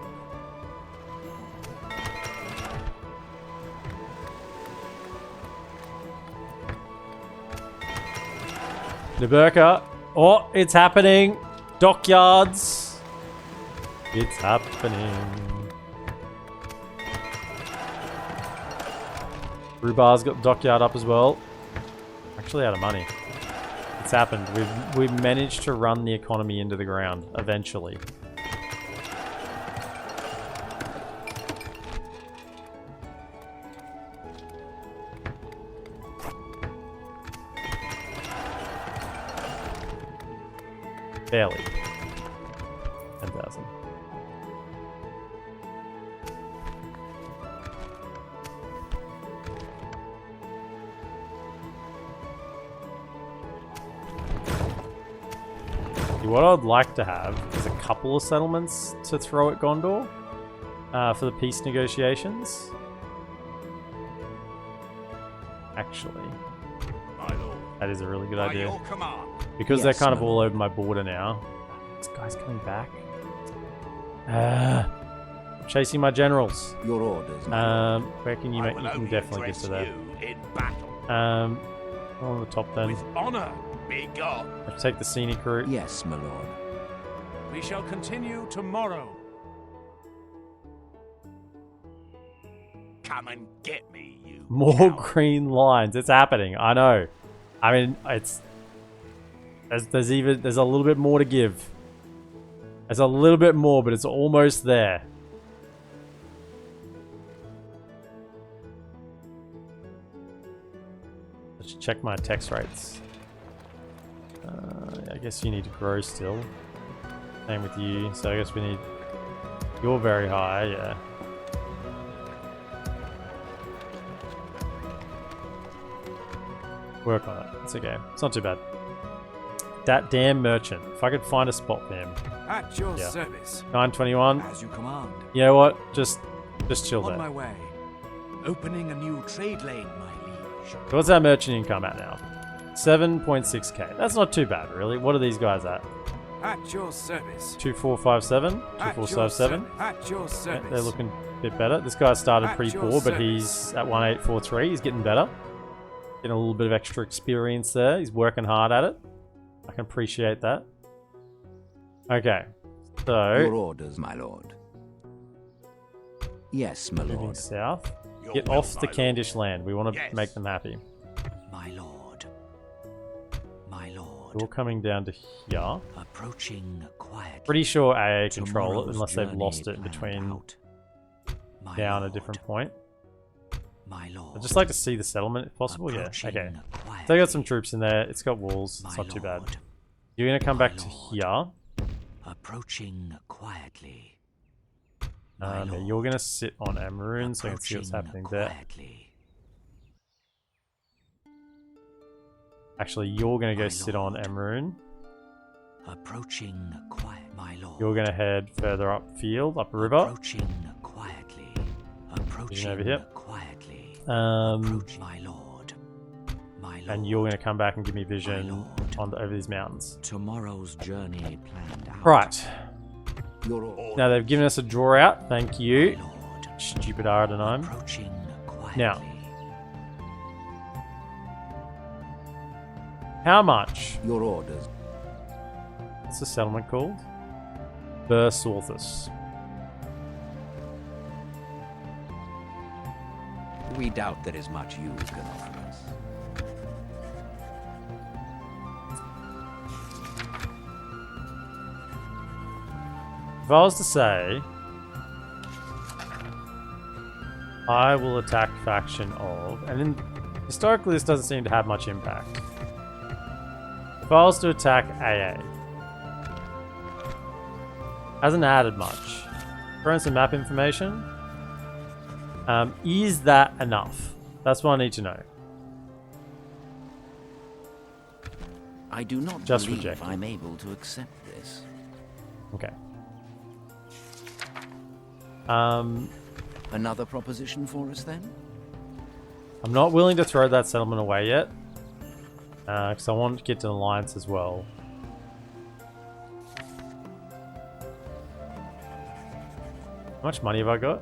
Naburka. Oh, it's happening. Dockyards. It's happening. Rubar's got the dockyard up as well. Actually out of money. It's happened. We've managed to run the economy into the ground eventually. Barely. 10,000. What I'd like to have is a couple of settlements to throw at Gondor for the peace negotiations. Actually, My lord. that is a really good By idea. your command. Because Yes, they're kind of my all lord. over my border now. This guy's coming back. Chasing my generals. Your orders, my lord. Where can you I make? will You can only definitely get address to that. you in battle. On the top then. With honor. Be gone. Let's take the scenic route. Yes, my lord. We shall continue tomorrow. Come and get me, you. More coward. green lines. It's happening. I know. I mean, it's there's a little bit more to give. There's a little bit more, but it's almost there. Let's check my tax rates. I guess you need to grow still. Same with you. So I guess we need. You're very high, yeah. Work on it. It's okay. It's not too bad. That damn merchant. If I could find a spot for him. At your Yeah. service. 921. As you command. You know what? Just chill On my there. way. Opening a new trade lane, my liege. So what's our merchant income at now? 7.6k. That's not too bad, really. What are these guys at? At your service. 2457? At your 2457? service. At your Yeah, service. they're looking a bit better. This guy started At pretty your poor, but service. he's at 1843. He's getting better. Getting a little bit of extra experience there. He's working hard at it. I can appreciate that. Okay. Your So, orders, my lord. Yes, my moving lord. south. Your Get will, off the my Candish land. We want to Yes. make them happy. My lord. My lord. You're coming down to here. Approaching quietly. Pretty sure AA control it Tomorrow's unless they've journey lost it in planned between out. My down a lord. different point. My lord. I'd just like to see the settlement if possible. Yeah, Approaching okay. quietly. So I got some troops in there. It's got walls. It's My not too bad. lord. You're going to come My back to lord. here. Approaching quietly. Yeah, you're going to sit on Amaroon so you can see what's happening there. Quietly. Actually, you're going to go My sit on lord. Amaroon. Approaching quiet, my lord. You're going to head further upfield, up river. Approaching quietly. Approaching over here. quietly. Um, My lord. My lord. and you're going to come back and give me vision lord. over these mountains. Tomorrow's journey planned out. Right. Your order, Now they've given us a draw out. Thank you. my lord. Stupid Ardenheim. Approaching quietly. Now. How much? Your orders. What's the settlement called? Bersorthus. We doubt there is much you can offer us. If I was to say, I will attack faction of, and historically this doesn't seem to have much impact. If I was to attack AA, hasn't added much. Throw in some map information. Is that enough? That's what I need to know. I do not Just believe reject. I'm able to accept this. Okay. Another proposition for us then? I'm not willing to throw that settlement away yet. Because I want to get to an alliance as well. How much money have I got?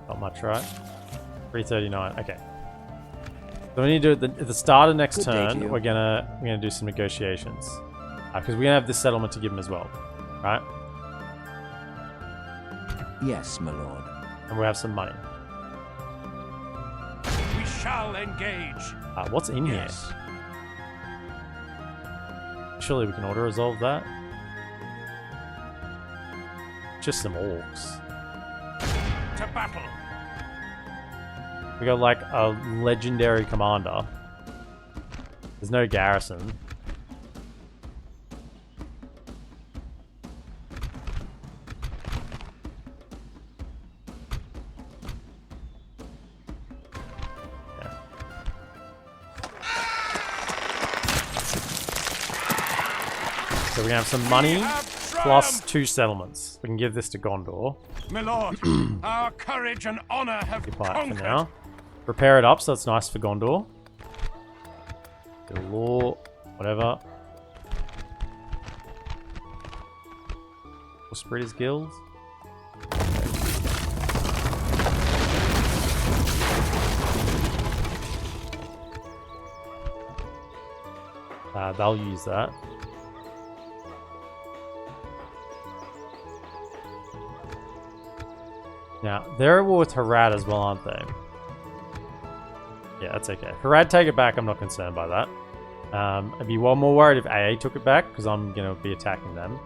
Not much, right? 339. Okay. So we need to do it at the start of next Good day to turn. you. We're gonna do some negotiations because we're gonna have this settlement to give him as well, right? Yes, my lord. And we have some money. We shall engage. What's in Yes. here? Surely we can auto resolve that. Just some orcs. To battle. We got like a legendary commander. There's no garrison. Yeah. So we can have some money plus 2 settlements. We can give this to Gondor. My lord, our courage and honor have Occupy it for conquered. now. Prepare it up so it's nice for Gondor. The law, whatever. We'll spread his guilds. They'll use that. Now, they're at war with Harad as well, aren't they? Yeah, that's okay. Harad take it back, I'm not concerned by that. I'd be one more worried if AA took it back, because I'm going to be attacking them.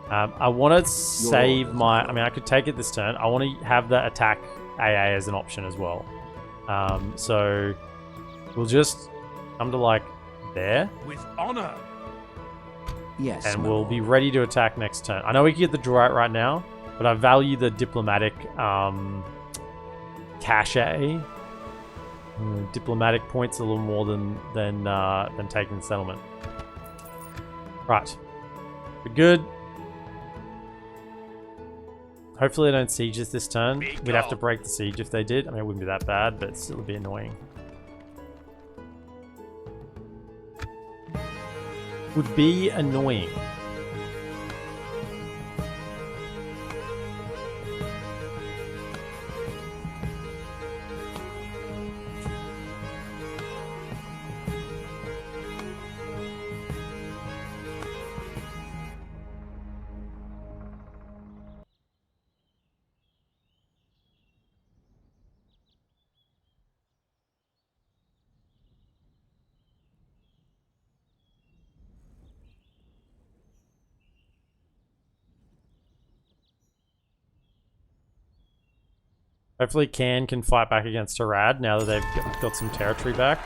I want to save my... I mean, I could take it this turn. I want to have the attack AA as an option as well. So, we'll just come to, like, there. With honor. Yes, And my we'll lord. be ready to attack next turn. I know we can get the draw out right now, but I value the diplomatic cachet. Diplomatic points a little more than taking the settlement. Right. We're good. Hopefully they don't siege us this turn. We'd have to break the siege if they did. I mean, it wouldn't be that bad, but still would be annoying. Would be annoying. Hopefully can fight back against Harad now that they've got some territory back.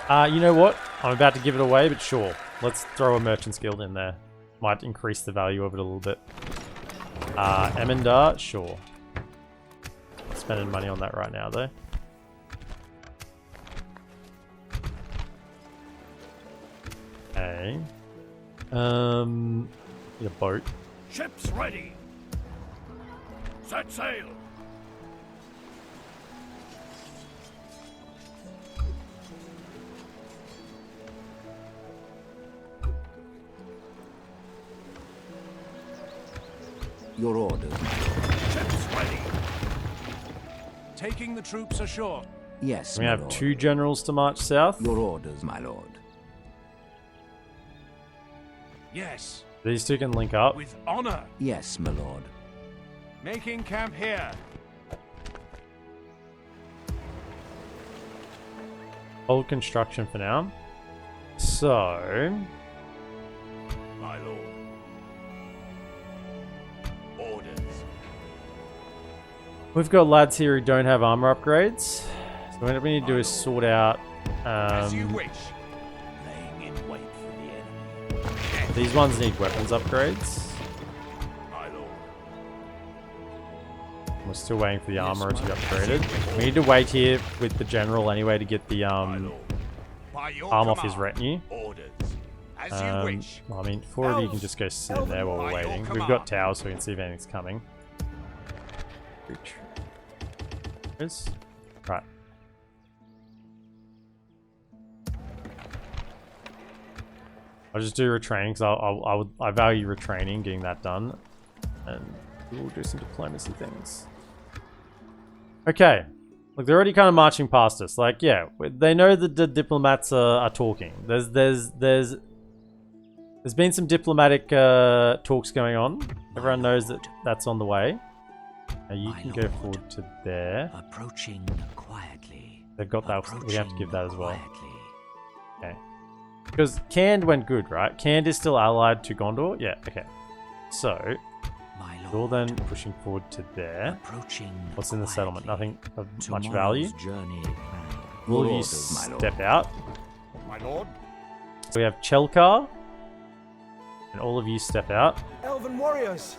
You know what? I'm about to give it away, but sure. Let's throw a Merchant's Guild in there. Might increase the value of it a little bit. Emendar, sure. Not spending money on that right now, though. Okay. Need a boat. Ships ready. Set sail. Your orders. Ships ready. Taking the troops ashore. Yes, We my have lord. 2 generals to march south. Your orders, my lord. Yes. These 2 can link up. With honor. Yes, my lord. Making camp here. Old construction for now. So... My lord. Orders. We've got lads here who don't have armor upgrades. So what we need to do is sort out... As you wish. Laying in wait for the enemy. these ones need weapons upgrades. My lord. We're still waiting for the armor to be upgraded. We need to wait here with the general anyway to get the My lord. By your arm off his command, retinue. Orders. As you wish. Well, I mean, 4 of you can just go sit in there while we're waiting. We've got towers so we can see if anything's coming. Right. I'll just do retraining because I value retraining, getting that done, and we'll do some diplomacy things. Okay, look, they're already kind of marching past us. Like, yeah, they know that the diplomats are talking. There's been some diplomatic talks going on. Everyone knows that that's on the way. Now you can go forward to there. Approaching quietly. They've got that. We have to give that as well. Quietly. Okay. Because Cand went good, right? Cand is still allied to Gondor? Yeah, okay. So, My we're all lord. then pushing forward to there. Approaching What's in the settlement? Nothing of much Tomorrow's value. Journey planned. All of you Orders, my lord. step out. My lord. So we have Chelkar. And all of you step out. Elven warriors.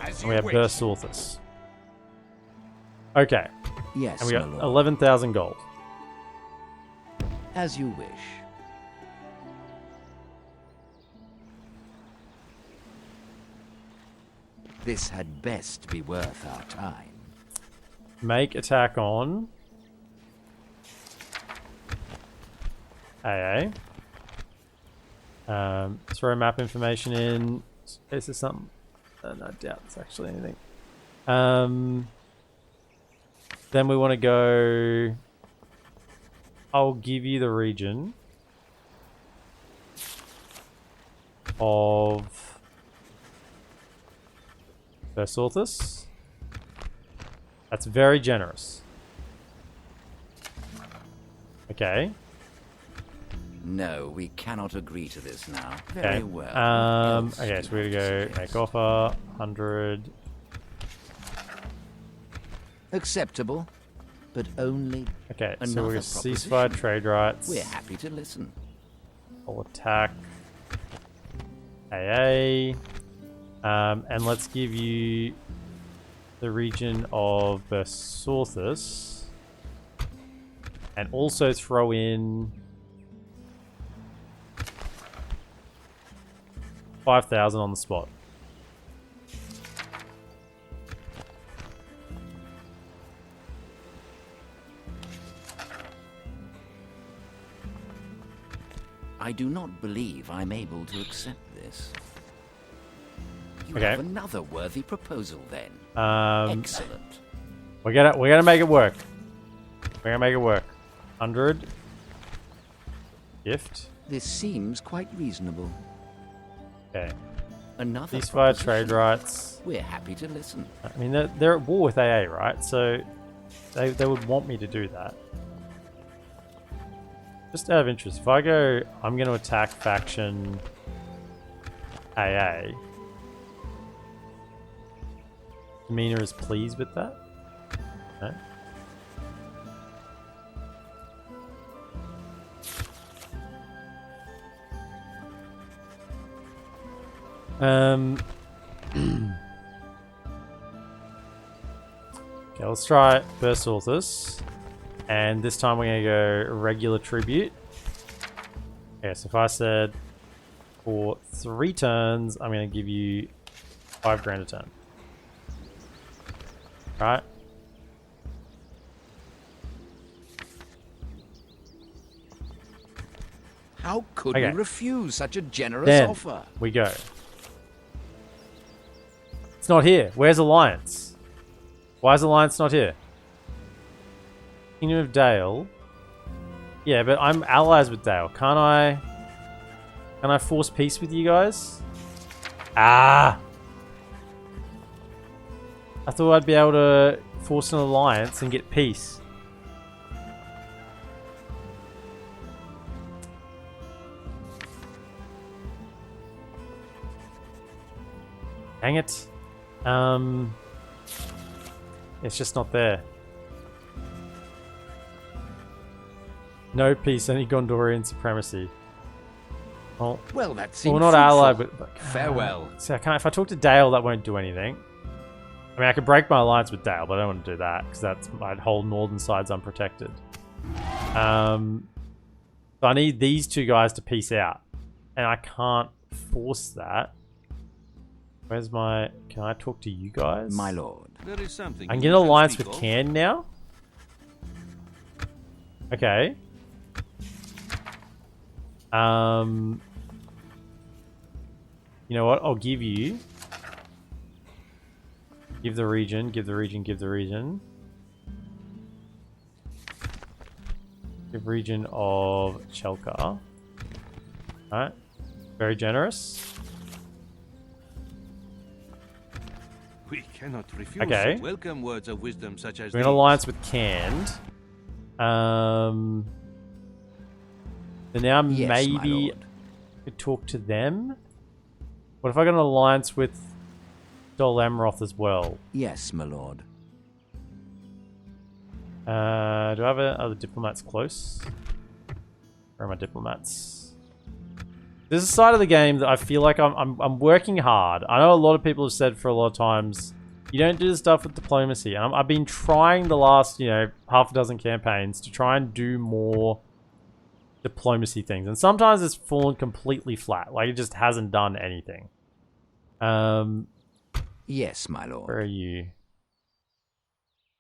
As And you we have wish. Bersulthus. Okay. Yes, And we my got lord. 11,000 gold. As you wish. This had best be worth our time. Make attack on AA. Throw map information in. Is there something? No, I doubt it's actually anything. Then we want to go. I'll give you the region of Bersulthus. That's very generous. Okay. No, we cannot agree to this now. Okay. Very well. Okay, so we're gonna go make offer 100. Acceptable, but only Okay, so another we're gonna proposition. ceasefire trade rights. We're happy to listen. I'll attack AA. And let's give you the region of Bersulthus. And also throw in 5,000 on the spot. I do not believe I'm able to accept this. You Okay. have another worthy proposal then. Excellent. We're gonna make it work. We're gonna make it work. 100 gift. This seems quite reasonable. Okay. Another Ceasefire proposition. trade rights. We're happy to listen. I mean, they're at war with AA, right? So they would want me to do that. Just out of interest, if I go, I'm going to attack faction AA. Mina is pleased with that. No? Okay, let's try Bersulthus. And this time we're going to go regular tribute. Okay, so if I said for 3 turns, I'm going to give you 5 grand a turn. Right? How could Okay. we refuse such a generous Then offer? we go. It's not here. Where's Alliance? Why is Alliance not here? Kingdom of Dale. Yeah, but I'm allies with Dale. Can't I? Can I force peace with you guys? Ah! I thought I'd be able to force an alliance and get peace. Dang it. It's just not there. No peace, any Gondorian supremacy. Well, That seems we're not allied, but farewell. See, I can't. If I talk to Dale, that won't do anything. I mean, I could break my alliance with Dale, but I don't want to do that because that's my whole northern side's unprotected. So I need these two guys to peace out, and I can't force that. Where's my? Can I talk to you guys? My lord. There is something I'm you getting an can alliance speak with of. Cairn now. Okay. You know what? I'll give you. Give the region. Give the region. Give the region. Give region of Chelka. Alright. Very generous. We cannot refuse Okay. such welcome words of wisdom such as We're in these. alliance with Canned. So now Yes, my maybe lord. I could talk to them. What if I got an alliance with Dol Amroth as well? Yes, my lord. Do I have other diplomats close? Where are my diplomats? This is a side of the game that I feel like I'm working hard. I know a lot of people have said for a lot of times, you don't do this stuff with diplomacy. And I've been trying the last, half a dozen campaigns to try and do more diplomacy things. And sometimes it's fallen completely flat. Like, it just hasn't done anything. Yes, my lord. Where are you?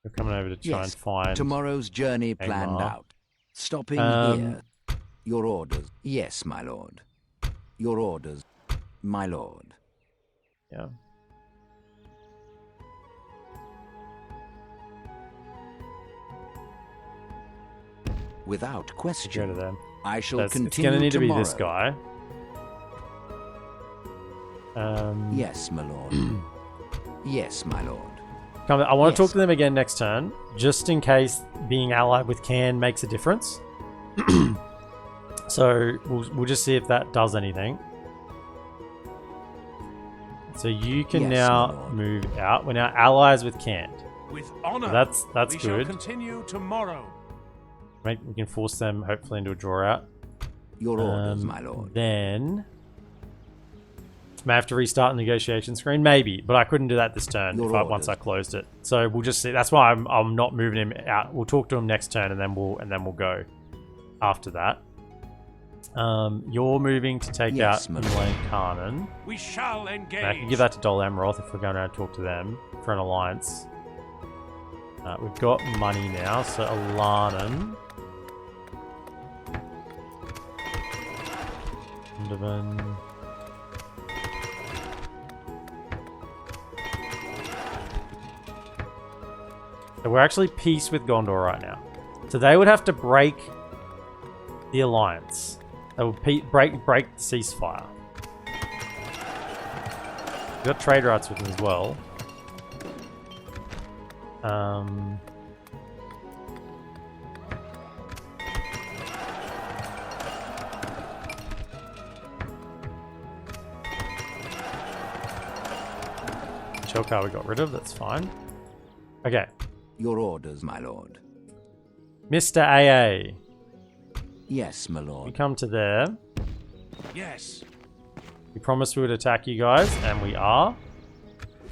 We're coming over to try and find... Tomorrow's journey planned Angmar. out. Stopping here. Your orders. Yes, my lord. Your orders. My lord. Yeah. Without Go to question. them. I shall It's continue going to need tomorrow. to be this guy. Yes, my lord. Yes, my lord. I want to talk Yes. to them again next turn, just in case being allied with Can makes a difference. So we'll just see if that does anything. So you can Yes, my now lord. move out. We're now allies with Can. With honor. That's we shall good. continue tomorrow. We can force them hopefully into a draw out. Your orders, my lord. Then may I have to restart the negotiation screen, maybe, but I couldn't do that this turn once I closed it. So we'll just see. That's why I'm not moving him out. We'll talk to him next turn, and then we'll go after that. You're moving to take Yes, out my Elaine Karnan. We shall engage. And I can give that to Dol Amroth if we're going to talk to them for an alliance. We've got money now, so Alanan. Undervan. So we're actually peace with Gondor right now. So they would have to break the alliance. They would break the ceasefire. We've got trade rights with them as well. Chelka we got rid of, that's fine. Okay. Your orders, my lord. Mr. AA. Yes, my We lord. come to there. Yes. We promised we would attack you guys, and we are.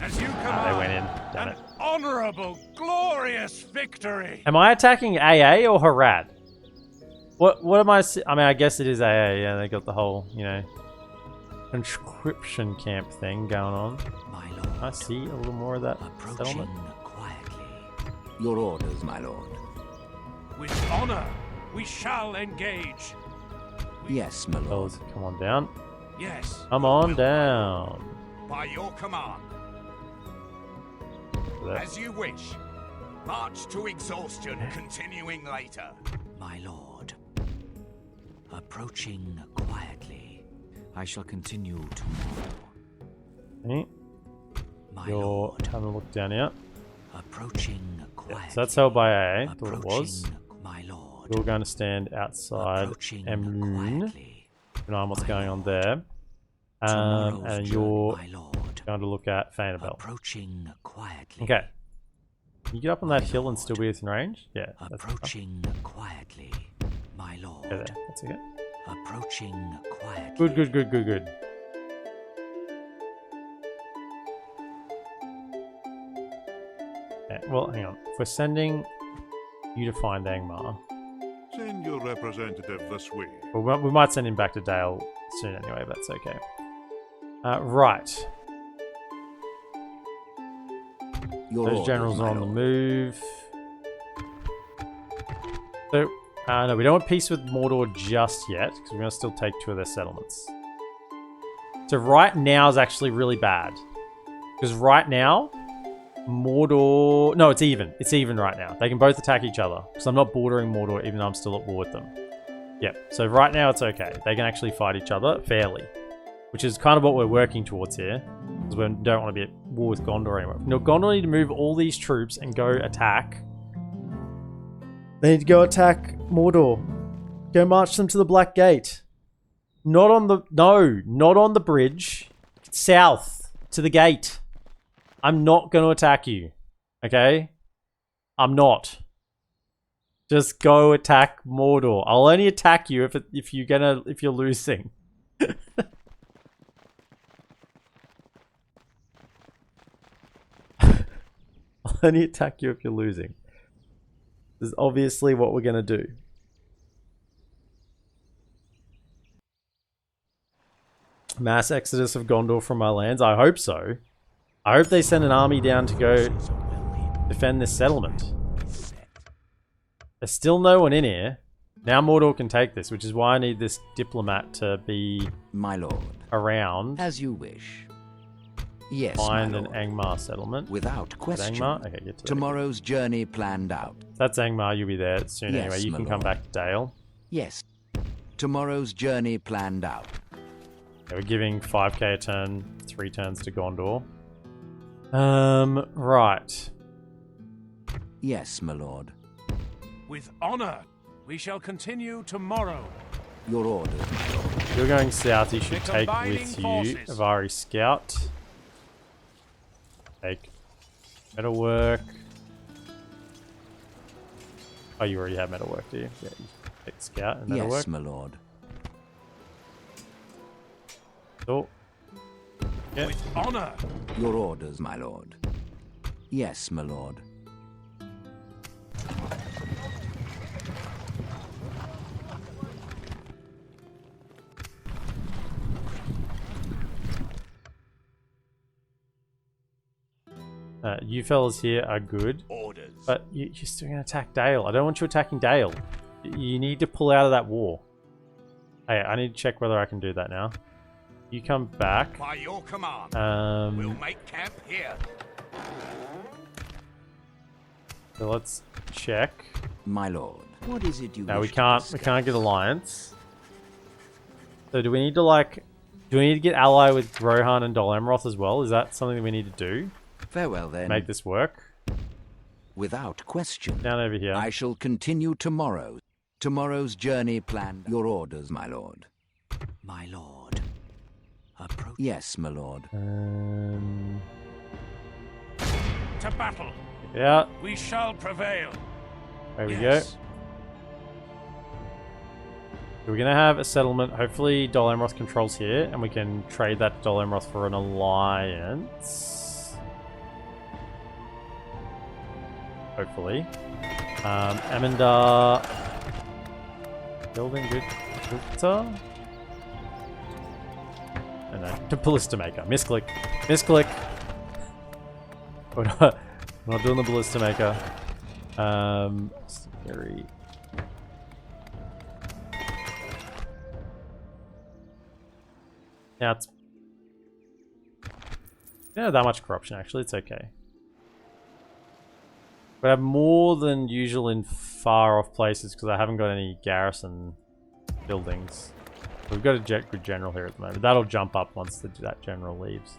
As you command. Ah, they went in. Damn An it. honorable, glorious victory. Am I attacking AA or Harad? What am I... I mean, I guess it is AA. Yeah, they got the whole, conscription camp thing going on. My lord. Can I see a little more of that Approaching settlement? quietly. Your orders, my lord. With honor, we shall engage. Yes, my lord. Fellas, come on down. Yes. Come on down. By your command, as you wish. March to exhaustion, continuing later. My lord. Approaching quietly. I shall continue tomorrow. Okay. My You're lord. having a look down here. Approaching quietly. So that's held by AA. Thought it was. Approaching, my lord. We're going to stand outside Approaching Emlyn. quietly. Keep an eye on what's My going on lord. there. Tomorrow's And journey, you're my lord. lord. Going to look at Fanabel. Approaching quietly. Okay. Can you get up on that hill and still be within range? Yeah. Approaching quietly, my lord. Okay, there. That's okay. Approaching quietly. Good, good, good, good, good. Okay, well, hang on. If we're sending you to find Angmar, Send your representative this way. well, we might send him back to Dale soon anyway, but that's okay. Right. Those generals are on the move. So, no, we don't want peace with Mordor just yet, because we're going to still take 2 of their settlements. So right now is actually really bad. Because right now, Mordor... No, it's even. It's even right now. They can both attack each other. Because I'm not bordering Mordor, even though I'm still at war with them. Yep. So right now it's okay. They can actually fight each other fairly. Which is kind of what we're working towards here. Because we don't want to be at war with Gondor anymore. No, Gondor need to move all these troops and go attack. They need to go attack Mordor. Go march them to the Black Gate. Not on the... No, not on the bridge. South. To the gate. I'm not going to attack you. Okay? I'm not. Just go attack Mordor. I'll only attack you if you're losing. I'll only attack you if you're losing. This is obviously what we're going to do. Mass exodus of Gondor from my lands? I hope so. I hope they send an army down to go defend this settlement. There's still no one in here. Now Mordor can take this, which is why I need this diplomat to be my lord. Around. As you wish. Yes, find my an lord. Angmar settlement. Without question. Angmar? Okay, get to Tomorrow's journey planned out. That's Angmar, you'll be there soon Yes, anyway. You my can come lord. back to Dale. Yes. Tomorrow's journey planned out. Okay, we're giving 5k a turn, 3 turns to Gondor. Right. Yes, my lord. With honor, we shall continue tomorrow. Your orders, my lord. You're going south, you should We're take combining with you forces. Avari Scout. Take metalwork. Oh, you already have metalwork, do you? Yeah, you take Scout and metalwork. Yes, my lord. Cool. Yeah. With honor. Your orders, my lord. Yes, my lord. You fellas here are good, Orders. but you're still going to attack Dale. I don't want you attacking Dale. You need to pull out of that war. Hey, I need to check whether I can do that now. You come back. By your command, we'll make camp here. So let's check. My lord. What is it you No, we wish to can't. We discuss? can't get alliance. So do we need to like? Do we need to get ally with Rohan and Dol Amroth as well? Is that something that we need to do? Farewell then. Make this work. Without question. Down over here. I shall continue tomorrow. Tomorrow's journey planned. Your orders, my lord. My lord. Approach. Yes, my lord. To battle. Yeah. We shall prevail. There we Yes. go. We're gonna have a settlement. Hopefully, Dol Amroth controls here, and we can trade that to Dol Amroth for an alliance. Hopefully. Amandar. Building good. Filter. And no, ballista maker. Misclick. Misclick. We're not doing the ballista maker. Scary. Now it's not that much corruption actually, it's okay. We have more than usual in far off places because I haven't got any garrison buildings. We've got a good general here at the moment. That'll jump up once that general leaves.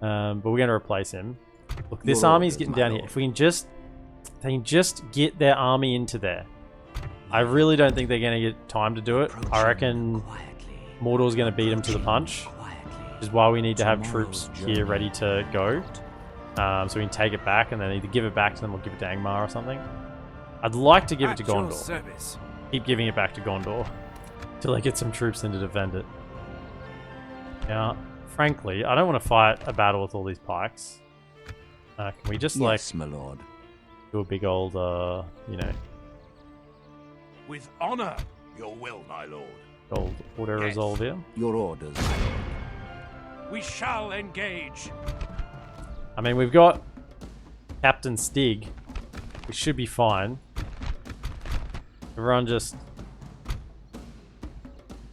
But we're going to replace him. Look, this army's getting down here. If we can just... They can just get their army into there. I really don't think they're going to get time to do it. I reckon Mordor's going to beat them to the punch. Which is why we need to have troops here ready to go. So we can take it back and then either give it back to them or give it to Angmar or something. I'd like to give it to Gondor. Keep giving it back to Gondor till they get some troops in to defend it. Now, frankly, I don't want to fight a battle with all these pikes. Can we just Yes, my lord. do a big old, you know, With honor, your will, my lord. old auto resolve here? Your orders, my lord. We shall engage. I mean, we've got Captain Stig. We should be fine. Everyone just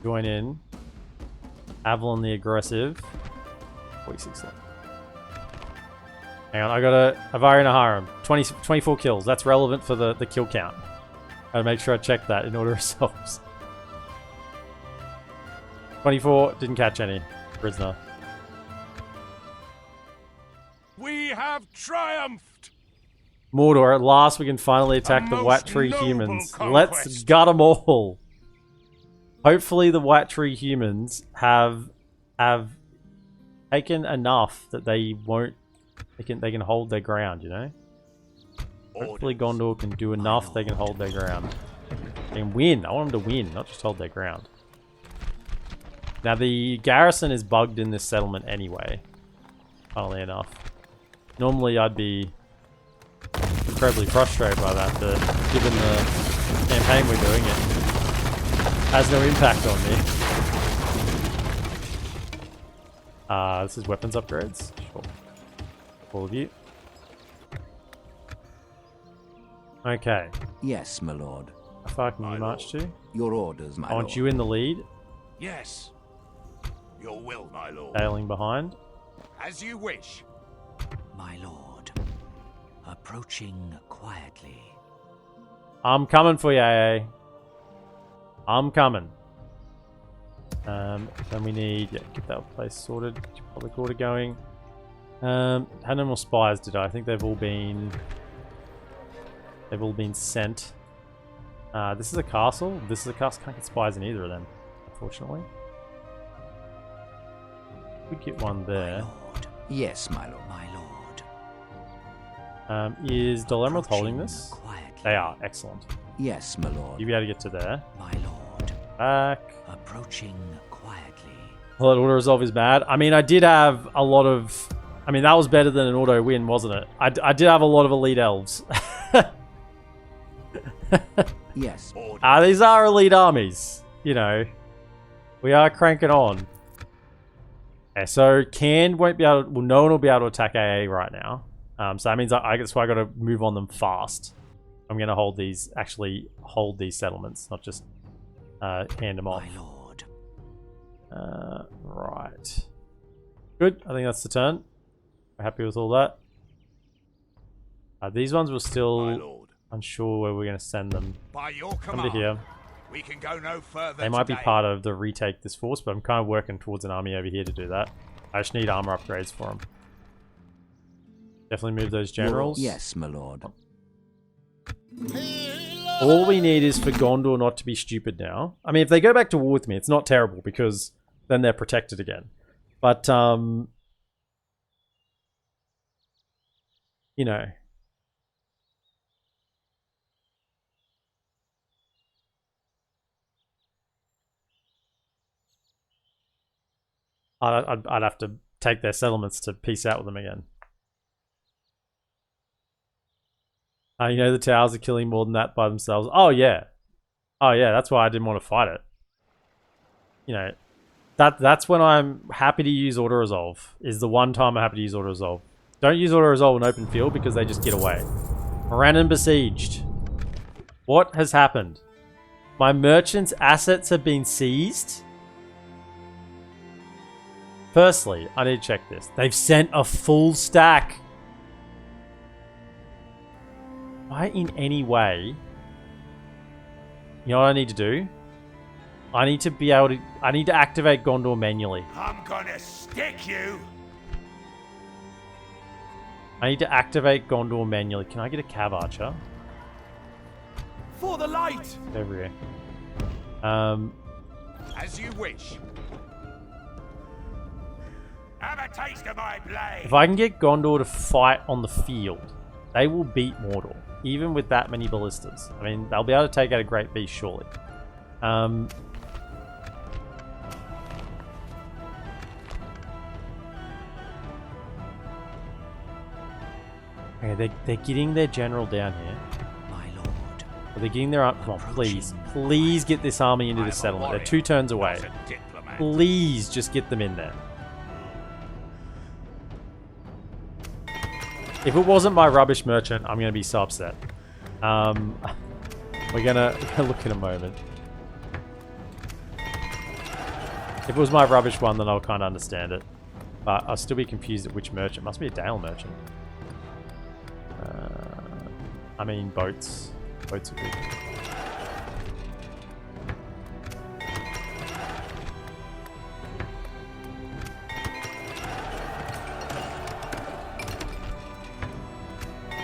join in. Avalon the aggressive. 46 left. Hang on, I got a Avari and a Harem. 24 kills. That's relevant for the kill count. Gotta make sure I check that in order ourselves. 24, didn't catch any. Prisoner. We have triumphed. Mordor, at last we can finally attack the most White Tree noble humans. conquest. Let's gut them all. Hopefully the White Tree humans have taken enough that they won't they can hold their ground, you know? Hopefully Gondor can do enough they can hold their ground. They can win. I want them to win, not just hold their ground. Now the garrison is bugged in this settlement anyway. Funnily enough. Normally I'd be incredibly frustrated by that, but given the campaign we're doing, it has no impact on me. This is weapons upgrades. Sure. All of you. Okay. Yes, my lord. How far can you march to? Your orders, my I lord. want you in the lead, Yes. Your will, my lord. tailing behind. As you wish. My lord. Approaching quietly. I'm coming for you, AA. I'm coming. Then we need, yeah, get that place sorted. Get your public order going. Had no more spies, did I? I think they've all been sent. This is a castle. This is a castle. Can't get spies in either of them, unfortunately. We get one there. My lord. Yes, my lord. My lord. Is Dol Emerald holding this? Quietly. They are. Excellent. Yes, my lord. You'll be able to get to there. My lord. Back. Approaching quietly. Well, that auto resolve is bad. I mean, I did have a lot of... I mean, that was better than an auto win, wasn't it? I did have a lot of elite elves. Yes. These are elite armies. You know. We are cranking on. Okay, so Cairn won't be able... Well, no one will be able to attack AA right now. So that means that's why I got to move on them fast. I'm going to hold these... Actually, hold these settlements. Not just hand them off. My lord. Right. Good. I think that's the turn. We're happy with all that. These ones were My still lord. unsure where we're going to send them. By your Come command. to here. We can go no further. They might be today. part of the retake this force, but I'm kind of working towards an army over here to do that. I just need armor upgrades for them. Definitely move those generals. Yes, my lord. All we need is for Gondor not to be stupid now. I mean, if they go back to war with me, it's not terrible because then they're protected again. But, you know. I'd have to take their settlements to peace out with them again. You know, the towers are killing more than that by themselves. Oh, yeah. Oh, yeah, that's why I didn't want to fight it. You know, that's when I'm happy to use auto-resolve. Is the one time I'm happy to use auto-resolve. Don't use auto-resolve in open field because they just get away. Morannon besieged. What has happened? My merchants' assets have been seized? Firstly, I need to check this. They've sent a full stack. Why in any way... You know what I need to do? I need to be able to... I need to activate Gondor manually. I'm gonna stick you. I need to activate Gondor manually. Can I get a Cav Archer? For the light. Over here. As you wish. have a taste of my blade. If I can get Gondor to fight on the field, they will beat Mordor, even with that many ballistas. I mean, they'll be able to take out a great beast, surely. Okay, they're getting their general down here. My lord. They're getting their... Come on, please. Please get this army into the settlement. They're 2 turns away. Please just get them in there. If it wasn't my rubbish merchant, I'm going to be so upset. We're gonna look in a moment. If it was my rubbish one, then I'll kind of understand it. But I'll still be confused at which merchant. Must be a Dale merchant. I mean, boats. Boats are good.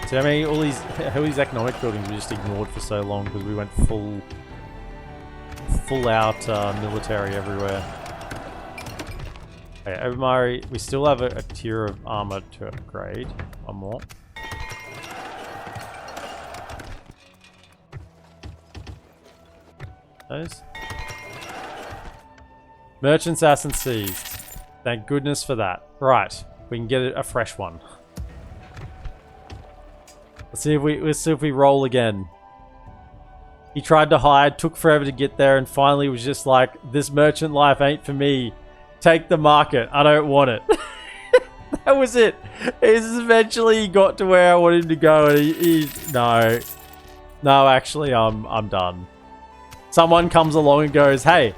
So I mean, all these economic buildings we just ignored for so long because we went full out military everywhere. Okay, Overmari, we still have a tier of armor to upgrade. One more. Those. Merchant assassin seized. Thank goodness for that. Right, we can get a fresh one. Let's see if we roll again. He tried to hide, took forever to get there, and finally was just like, this merchant life ain't for me. Take the market. I don't want it. That was it. Eventually he got to where I wanted him to go, and no, actually, I'm done. Someone comes along and goes, hey,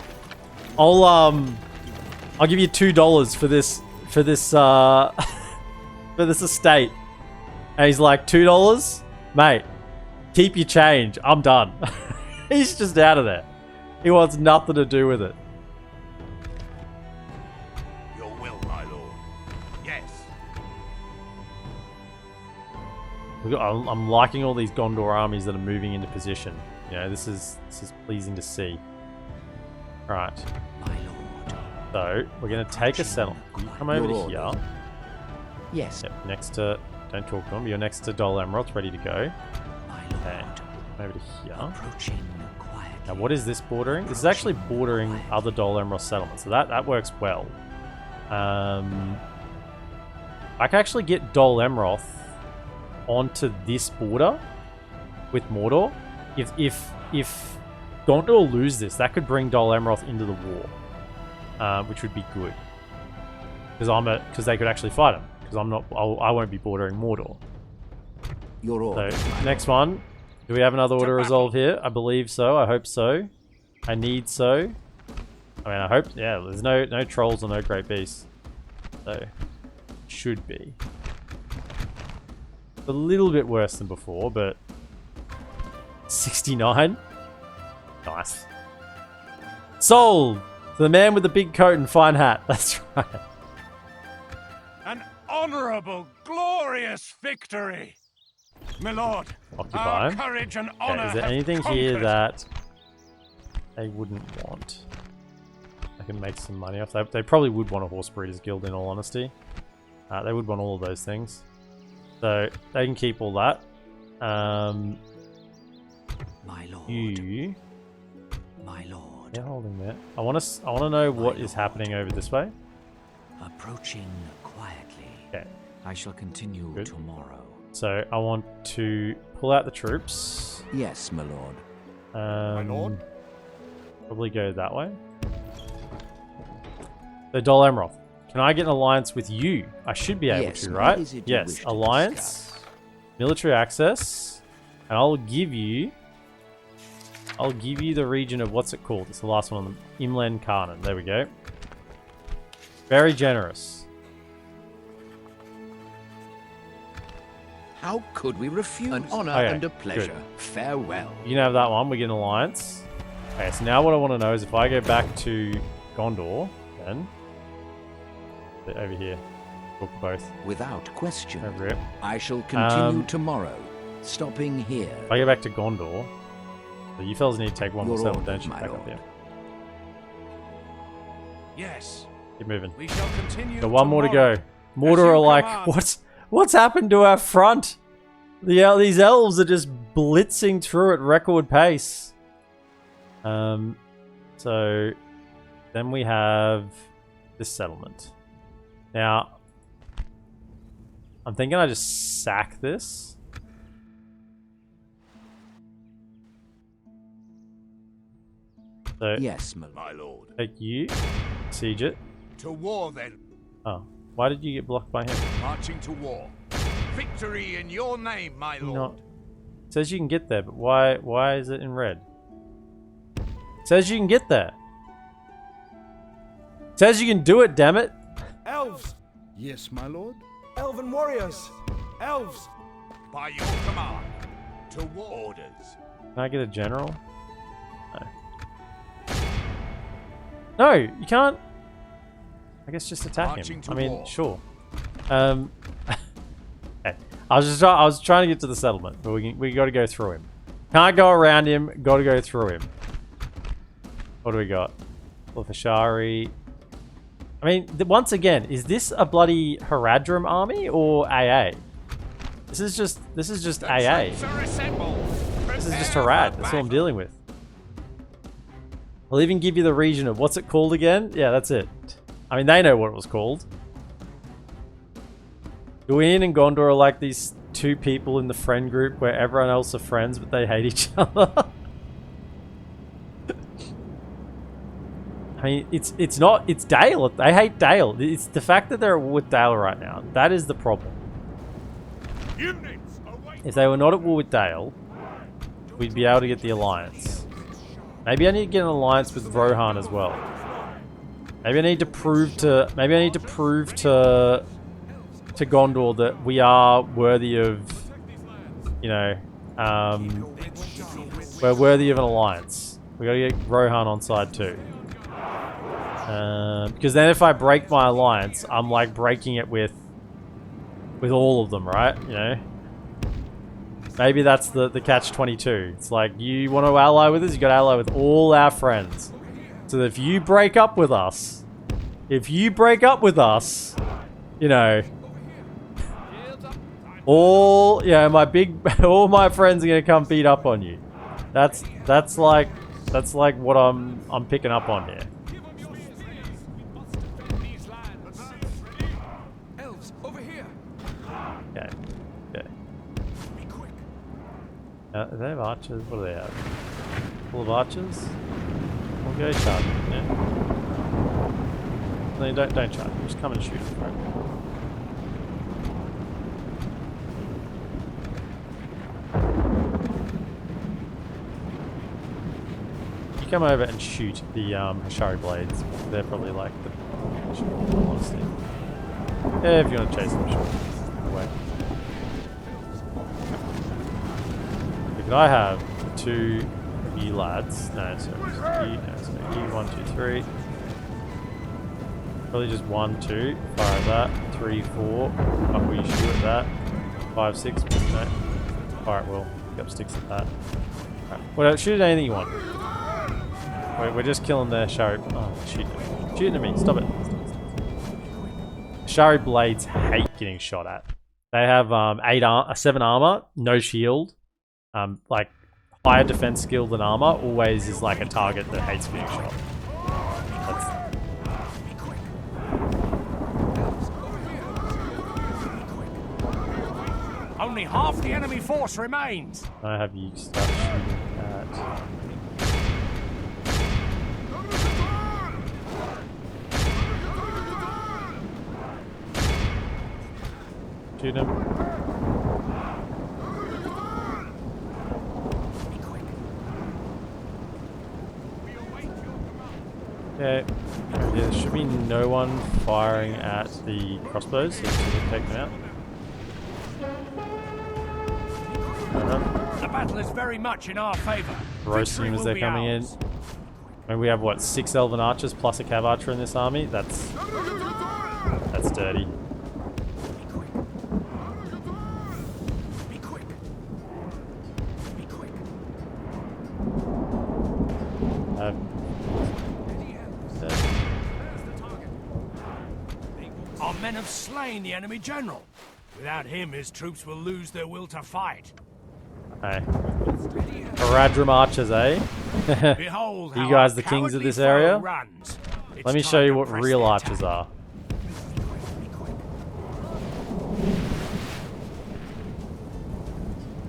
I'll give you $2 for this for this estate. And he's like, $2? Mate, keep your change. I'm done. He's just out of there. He wants nothing to do with it. Your will, my lord. Yes. I'm liking all these Gondor armies that are moving into position. You know, this is pleasing to see. Right. My lord. So we're gonna take a settlement. You come over to here. Yes. Yep, next to... Don't talk to him. You're next to Dol Amroth, ready to go. My Okay. lord. Over to here. Approaching quietly. Now, what is this bordering? This is actually bordering other Dol Amroth settlements, so that works well. I can actually get Dol Amroth onto this border with Mordor. If Gondor lose this, that could bring Dol Amroth into the war, which would be good. Because they could actually fight him. Because I won't be bordering Mordor. Your order. So next one, do we have another order resolve here? I believe so. I hope so. I need so. I mean, I hope. Yeah, there's no trolls or no great beasts. So should be a little bit worse than before, but 69. Nice. Sold to the man with the big coat and fine hat. That's right. An honorable, glorious victory. My lord, Occupy. our courage and honor Okay, is there have anything here conquered. that they wouldn't want? I can make some money off that. They probably would want a horse breeders guild, in all honesty. They would want all of those things, so they can keep all that. My lord. You, My lord. they're holding there. I want to know what is happening over this way. Approaching quietly. Okay. I shall continue Good. tomorrow. So I want to pull out the troops. Yes, my lord. My lord? Probably go that way. So Dol Amroth, can I get an alliance with you? I should be able Yes, to, what right? is it you Yes, wish to alliance, discuss? military access, and I'll give you the region of, what's it called? It's the last one on the Imlen Karnan. There we go. Very generous. How could we refuse? An honor Okay, and a pleasure. good. Farewell. You can have that one. We get an alliance. Okay, so now what I want to know is if I go back to Gondor, then over here, book both Without question. over here. I shall continue tomorrow. Stopping here. If I go back to Gondor, so you fellas need to take one more Your settlement, orders, don't you? my Back up lord. here. Yes, Keep moving. We shall continue. Got one more to tomorrow. go. Mordor you are like, command. what's happened to our front? These elves are just blitzing through at record pace. So then we have this settlement. Now, I'm thinking I just sack this. So Yes, my My lord. take you, siege it. To war then. Oh, why did you get blocked by him? Marching to war. Victory in your name, my lord. Not. It says you can get there, but why is it in red? It says you can get there. It says you can do it, damn it. Elves, Yes, my lord. elven warriors, elves. By your command. To war orders. Can I get a general? No. No, you can't. I guess just attack Marching him. to I mean, war. sure. Okay. I was trying to get to the settlement, but we got to go through him. Can't go around him. Got to go through him. What do we got? Lefashari. I mean, once again, is this a bloody Haradrim army or AA? This is just AA. Troops are assembled. This is just Prepare Harad. for That's what I'm battle. dealing with. I'll even give you the region of what's it called again? Yeah, that's it. I mean, they know what it was called. Dorwinion and Gondor are like these two people in the friend group where everyone else are friends, but they hate each other. I mean, it's Dale. They hate Dale. It's the fact that they're at war with Dale right now. That is the problem. Units await. If they were not at war with Dale, we'd be able to get the alliance. Maybe I need to get an alliance with Rohan as well. Maybe I need to prove to Gondor that we are worthy of, you know, we're worthy of an alliance. We gotta get Rohan on side too. Because then if I break my alliance, I'm like breaking it with all of them, right? You know? Maybe that's the catch-22. It's like, you want to ally with us, you got to ally with all our friends. So that if you break up with us, you know, all my friends are gonna come beat up on you. That's like what I'm picking up on here. Elves, over here. Okay. Okay. Do they have archers? What do they have? Full of archers? We'll go charge them, yeah. No, don't charge them. Just come and shoot them, right? You come over and shoot the Hashari blades. They're probably like the honestly. Yeah, if you want to chase them, sure. Away. Could I have two of you lads? No, sorry. You, you 1, 2, 3. Probably just 1, 2. Fire at that. 3, 4. Up will you shoot at that. 5, 6. No. Fire at will. Pick up sticks at that. Right. Well, shoot at anything you want. We're just killing the Shari. Oh, shooting at me. Stop it. Shari blades hate getting shot at. They have 7 armor, no shield. Like higher defense skill than armor always is like a target that hates getting shot. Only half the enemy force remains. I have you start shooting at. Shoot him. Okay. There should be no one firing at the crossbows, so you can take them out. Fair enough. The battle is very much in our favor. Roasting them as they're coming in. And we have what, 6 elven archers plus a cav archer in this army? That's dirty. men have slain the enemy general. Without him, his troops will lose their will to fight. Hey. Haradrim archers, eh? Behold You how guys our the kings of cowardly this foe area? runs. It's Let me time show you to what press real the archers attack. are.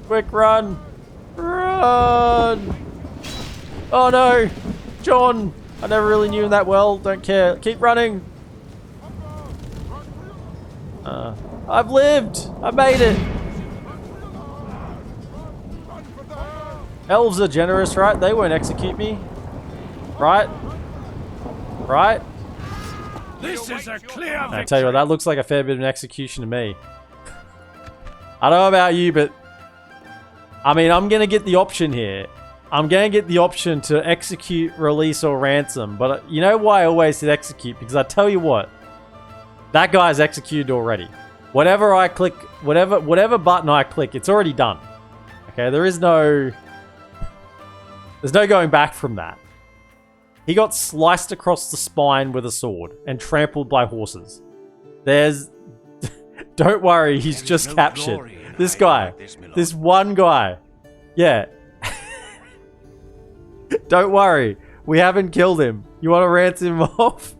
Quick run! Run! Oh no! John! I never really knew him that well. Don't care. Keep running! I've lived! I made it! Elves are generous, right? They won't execute me. Right? Right? This is a clear victory. I tell you what, that looks like a fair bit of an execution to me. I don't know about you, but I mean, I'm going to get the option here. I'm going to get the option to execute, release, or ransom. But you know why I always said execute? Because I tell you what, that guy's executed already. Whatever I click, whatever button I click, it's already done. Okay, there's no going back from that. He got sliced across the spine with a sword and trampled by horses. Don't worry, he's just captured. This guy. This one guy. Yeah. Don't worry. We haven't killed him. You want to ransom him off?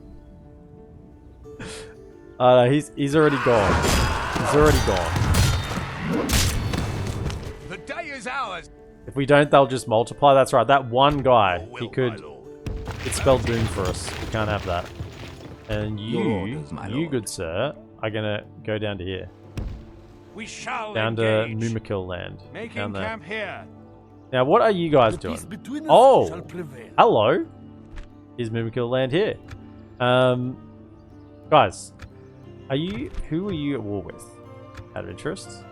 No, he's already gone. He's already gone. The day is ours. If we don't, they'll just multiply. That's right. That one guy, Your he will, could... my lord. It spelled doom for us. We can't have that. And Your you, orders, my you lord. good sir, are gonna go down to here. We shall Down to engage. Mumakil land. Making Down there. camp here. Now, what are you guys The peace doing? between us Oh! shall prevail. Hello! Is Mumakil land here? Guys, who are you at war with? Out of interest?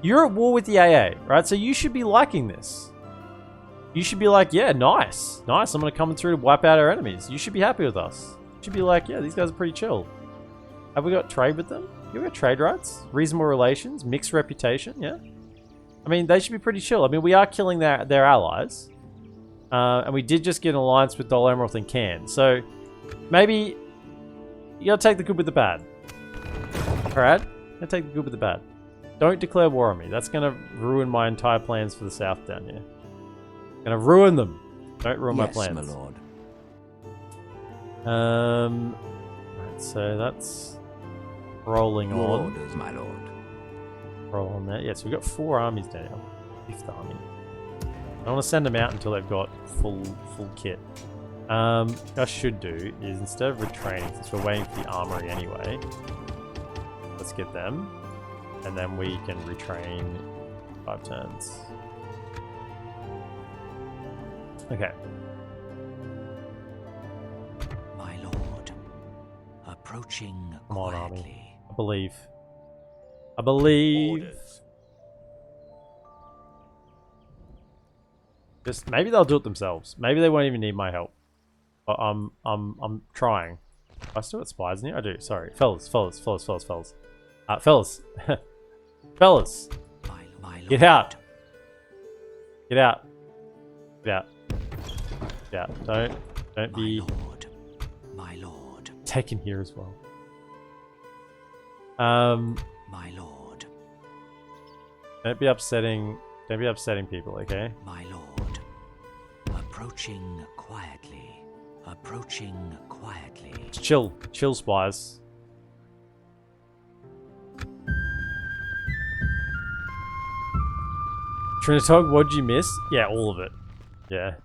You're at war with the AA, right? So you should be liking this. You should be like, yeah, nice. Nice, I'm gonna come through to wipe out our enemies. You should be happy with us. You should be like, yeah, these guys are pretty chill. Have we got trade with them? You got trade rights? Reasonable relations? Mixed reputation? Yeah? I mean, they should be pretty chill. I mean, we are killing their allies. And we did just get an alliance with Dol Amroth and Cairn. So, maybe you gotta take the good with the bad. Alright? You gotta take the good with the bad. Don't declare war on me. That's gonna ruin my entire plans for the south down here. Gonna ruin them. Don't ruin my Yes, plans. my lord. Right, so that's rolling Your on. orders, my lord. Roll on that. Yeah, so we've got 4 armies down here. 5th army. I don't want to send them out until they've got full kit. What I should do is, instead of retraining, since we're waiting for the armory anyway, let's get them. And then we can retrain 5 turns. Okay. My lord. Approaching Come on, quietly. army. I believe. I believe. Orders. Just maybe they'll do it themselves. Maybe they won't even need my help. But I'm trying. I still got spies in here? I do. Sorry, fellas. Fellas. Fellas. My lord. Get out. Get out. Get out. Get out. Don't My be lord. My lord. taken here as well. My lord. Don't be upsetting people, okay? My lord. Approaching quietly. Approaching quietly. Just chill. Chill, spies. Trinitog, what'd you miss? Yeah, all of it. Yeah.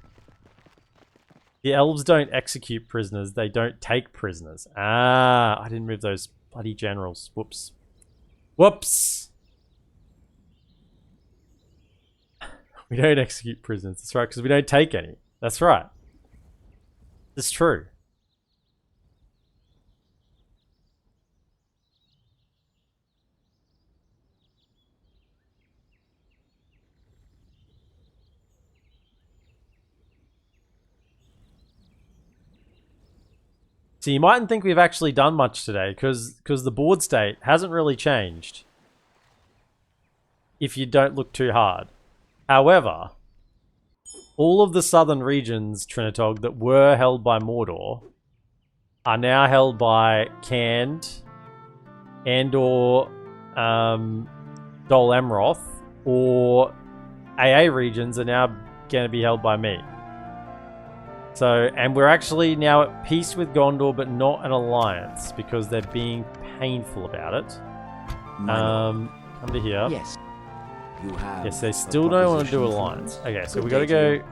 The elves don't execute prisoners, they don't take prisoners. Ah, I didn't move those bloody generals. Whoops. Whoops! We don't execute prisoners, that's right, because we don't take any. That's right. It's true. So you mightn't think we've actually done much today, because the board state hasn't really changed. If you don't look too hard. However, all of the southern regions, Trinitog, that were held by Mordor are now held by Canned and/or Dol Amroth or AA regions are now going to be held by me. So, and we're actually now at peace with Gondor, but not an alliance because they're being painful about it. Come to here. Yes. You have. Yes, they still don't want to do alliance. Okay, so we got to go.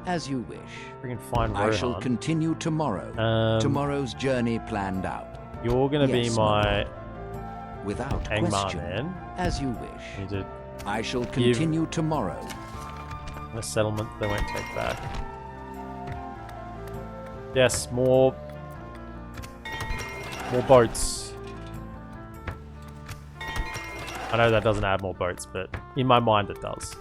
As you wish. Freaking find Rohan. I shall continue tomorrow. Tomorrow's journey planned out. You're gonna be my without Angmar question. man. As you wish. Need to I shall continue tomorrow. a settlement they won't take back. Yes, more boats. I know that doesn't add more boats, but in my mind it does.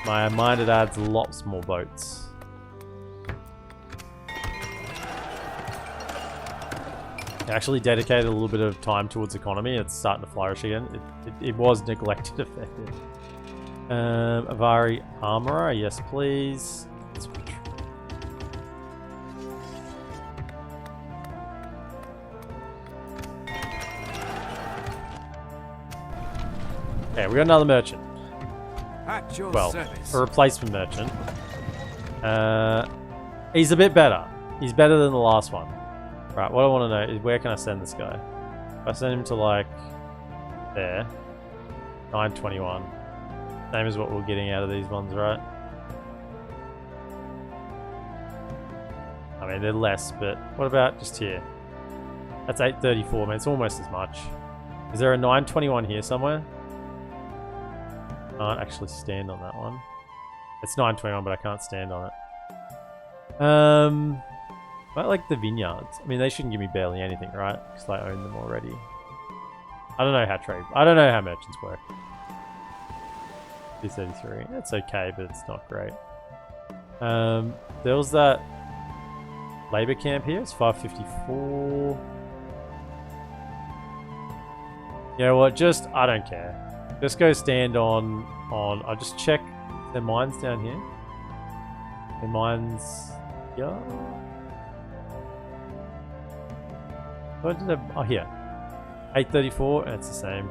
My mind it adds lots more boats. I actually dedicated a little bit of time towards economy. It's starting to flourish again. It was neglected effective. Avari Armorer, yes please. Okay, we got another merchant. At your Well, service. a replacement merchant. He's a bit better. He's better than the last one. Right, what I want to know is where can I send this guy? If I send him to like there, 921. Same as what we're getting out of these ones, right? I mean, they're less, but what about just here? That's 834, man. It's almost as much. Is there a 921 here somewhere? Can't actually stand on that one. It's 921, but I can't stand on it. I like the vineyards. I mean, they shouldn't give me barely anything, right? Because I own them already. I don't know how merchants work. 233. That's okay, but it's not great. There was that labor camp here. It's 554. You know what? I don't care. Just go stand on. I'll just check their mines down here. Their mines. Yeah. What did I, oh, here. 834, and it's the same.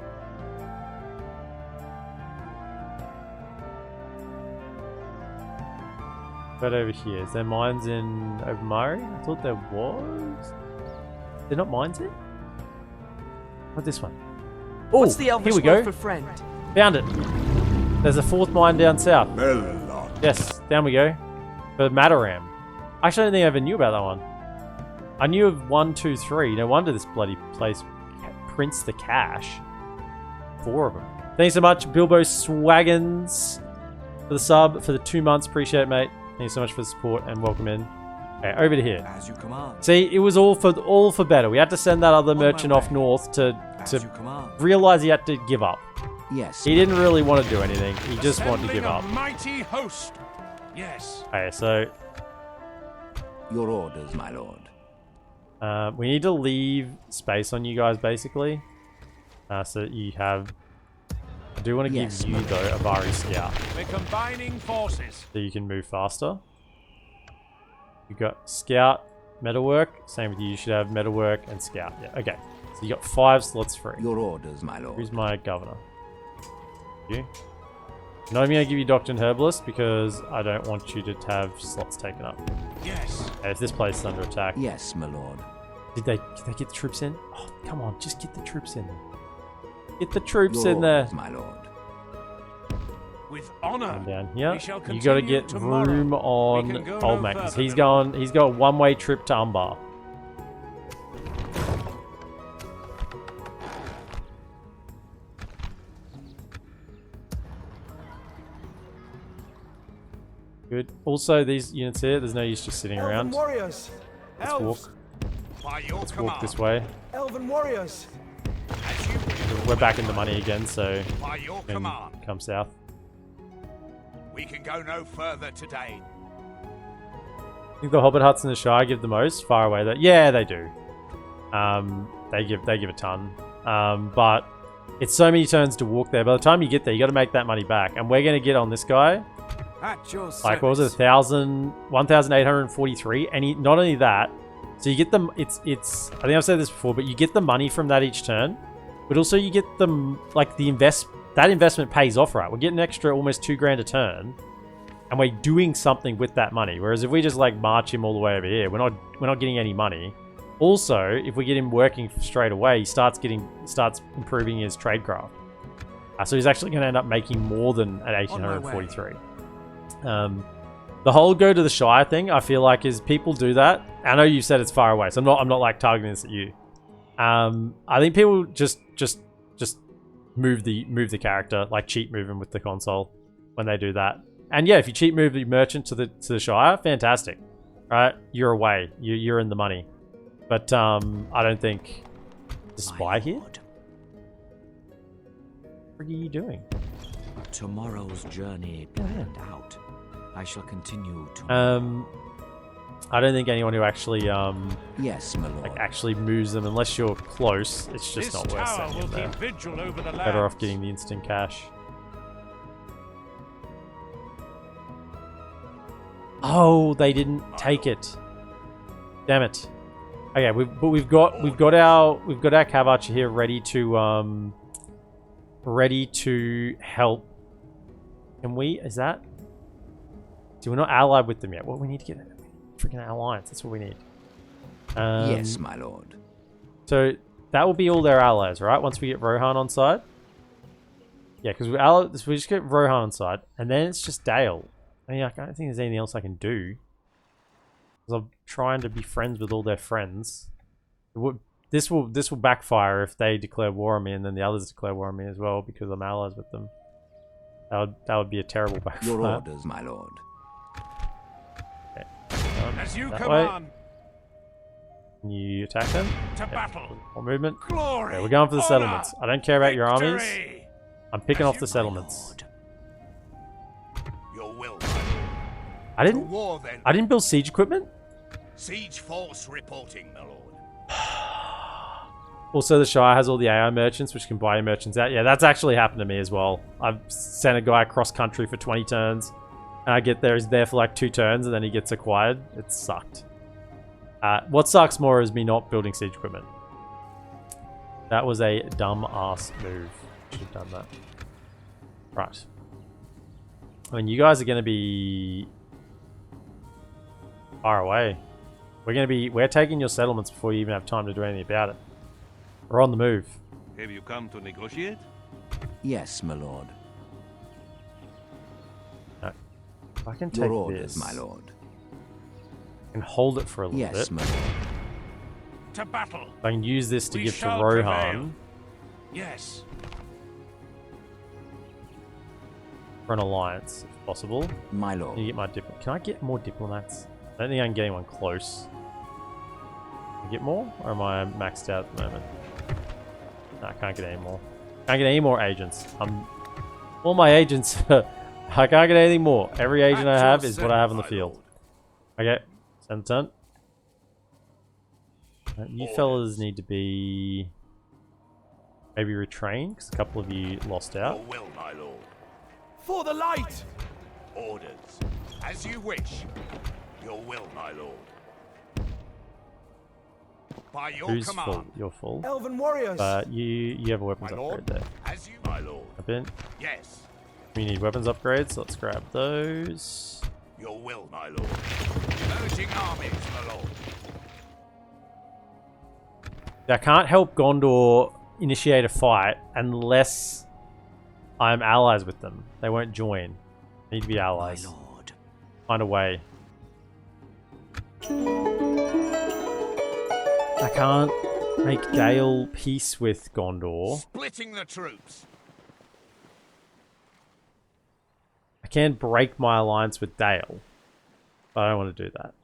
But over here, is there mines in Overmari? I thought there was. They're not mines here? What this one? Oh, What's the Elvish here we go. word for friend? Found it. There's a fourth mine down south. Yes, down we go. For Mataram. Actually, I don't think I ever knew about that one. I knew of 1, 2, 3. No wonder this bloody place prints the cash. 4 of them. Thanks so much, Bilbo Swaggins, for the sub, for the 2 months. Appreciate it, mate. Thanks so much for the support and welcome in. Okay, over to here. As you command. See, it was all for better. We had to send that other merchant off north to realize he had to give up. Yes. He didn't really want to do anything. He just wanted to give up. Assembling a mighty host. Yes. Okay, so Your orders, my lord. we need to leave space on you guys, basically. So that you have... I do want to Yes, give you, though, a Vari Scout. We're combining forces. So you can move faster. You got Scout, Metalwork. Same with you. You should have Metalwork and Scout. Yeah, okay. So you got 5 slots free. Your orders, my lord. Who's my governor? You? I'm not even going to give you Doctor and Herbalist because I don't want you to have slots taken up. Yes. Okay, if this place is under attack. Yes, my lord. Did they get the troops in? Oh, come on, just get the troops in there. Get the troops Your in there. orders, my lord. With honor. Come down here. We shall You got to continue get tomorrow. room We on can go Old no Man because further he's than- going. He's got a one-way trip to Umbar. Good. Also, these units here, there's no use just sitting around. warriors. Let's walk. By your Let's command. walk this way. Elven warriors. As you wish. We're back in the money again, so By your we can command. come south. We can go no further today. I think the Hobbit huts in the Shire give the most far away. That yeah, they do. They give a ton. But it's so many turns to walk there. By the time you get there, you got to make that money back. And we're gonna get on this guy. At your Like what was it, 1,843? And not only that, So you get them. It's. I think I've said this before, but you get the money from that each turn, but also you get them like the That investment pays off, right? We're getting extra almost $2,000 a turn, and we're doing something with that money. Whereas if we just like march him all the way over here, we're not getting any money. Also, if we get him working straight away, he starts improving his tradecraft. So he's actually going to end up making more than at 1843. The whole go to the Shire thing, I feel like, is people do that. I know you said it's far away, so I'm not like targeting this at you. I think people just move the character, like cheat move him with the console when they do that. And yeah, if you cheat move the merchant to the Shire, fantastic, right? You're away, you're in the money. But I don't think the spy here. What are you doing? Tomorrow's journey planned out. I shall continue tomorrow. I don't think anyone who actually yes, my lord. like actually moves them unless you're close. It's just not worth sending them there. Vigil over the Better off getting the instant cash. Oh, they didn't take it. Damn it. Okay, we've got our cav archer here ready to help. Can we? Is that? See, we're not allied with them yet. Well, we need to get a freaking alliance. That's what we need. Yes, my lord. So that will be all their allies, right? Once we get Rohan on side. Yeah, because we just get Rohan on side, and then it's just Dale. I mean, I don't think there's anything else I can do. Because I'm trying to be friends with all their friends. This will backfire if they declare war on me, and then the others declare war on me as well, because I'm allies with them. That would be a terrible backfire. Your orders, my lord. Okay. As you that command. Way. Can you attack them? To battle. More movement. Glory. Okay, we're going for the honor, settlements. I don't care about your armies. victory. I'm picking As off you, the settlements. Your will. I To didn't. war then. I didn't build siege equipment. Siege force reporting, my lord. Also, the Shire has all the AI merchants, which can buy your merchants out. Yeah, that's actually happened to me as well. I've sent a guy across country for 20 turns, and I get there, he's there for like 2 turns, and then he gets acquired. It sucked. What sucks more is me not building siege equipment. That was a dumb ass move. Should have done that. Right. I mean, you guys are going to be far away. We're taking your settlements before you even have time to do anything about it. We're on the move. Have you come to negotiate? Yes, my lord. No. If I can take Your orders, this my lord. and hold it for a little Yes, bit. my lord. To battle. I can use this to We give to shall Rohan. prevail. Yes. For an alliance, if possible. My Can lord. you get my Can I get more diplomats? I don't think I'm getting one close. Can I get more? Or am I maxed out at the moment? No, I can't get any more. Can't get any more agents. All my agents, I can't get anything more. Every agent I have is what I have on the field. Okay, send the turn. You fellas need to be maybe retrained, because a couple of you lost out. Your will, my lord. For the light! Orders. As you wish. Your will, my lord. By your Who's command. full? You're full. Elven warriors! You have a weapons My upgrade lord. there. As you, my lord. A bit. Yes. We need weapons upgrades, so let's grab those. Your will, my lord. Merging armies, my lord. I can't help Gondor initiate a fight unless I'm allies with them. They won't join. Need to be My allies. lord. Find a way. I can't make Dale peace with Gondor. Splitting the troops. I can break my alliance with Dale, but I don't want to do that.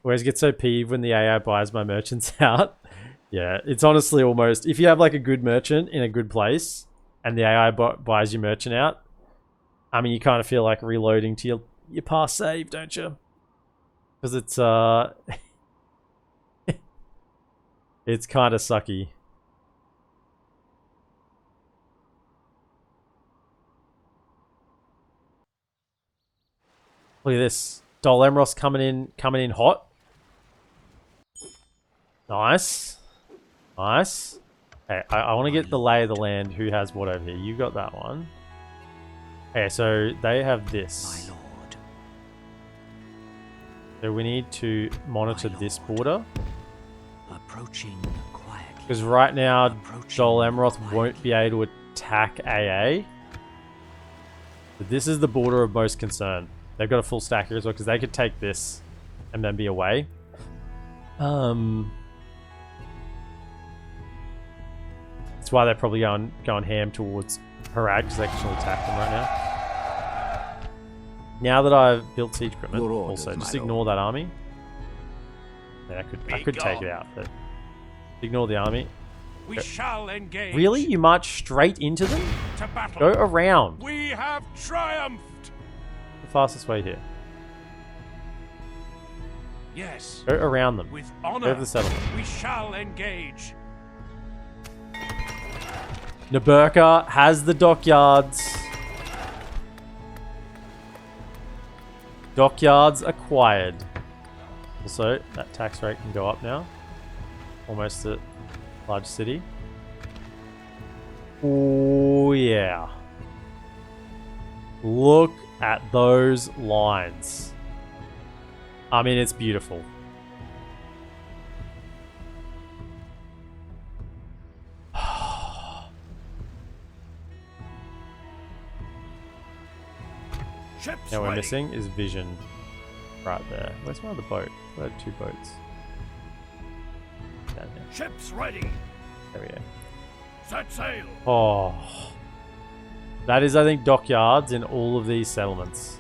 Always get so peeved when the AI buys my merchants out. Yeah, it's honestly almost... If you have like a good merchant in a good place and the AI buys your merchant out, I mean, you kind of feel like reloading to your past save, don't you? Because it's... it's kind of sucky. Look at this. Dol Amroth's coming in hot. Nice. Nice. Okay, I want to get the lay of the land. Who has what over here? You got that one. Okay, so they have this. My lord. So we need to monitor this border. Approaching quietly. Because right now, Dol Amroth quietly. won't be able to attack AA. But this is the border of most concern. They've got a full stack here as well, because they could take this and then be away. That's why they're probably going ham towards Harad, because they can still attack them right now. Now that I've built siege equipment, Your orders, also just my ignore that army. Yeah, I could take it out, but ignore the army. We shall engage. Really? You march straight into them? To battle. Go around. We have triumphed. The fastest way here. Yes. Go around them. With Go honor. over the settlement. We shall engage. Naburka has the dockyards. Dockyards acquired. Also, that tax rate can go up now. Almost at large city. Oh yeah. Look at those lines. I mean, it's beautiful. Ships Now we're ready. missing is vision right there. Where's my other boat? I had 2 boats. Down there. Ships ready. There we go. Set sail. Oh. That is, I think, dockyards in all of these settlements.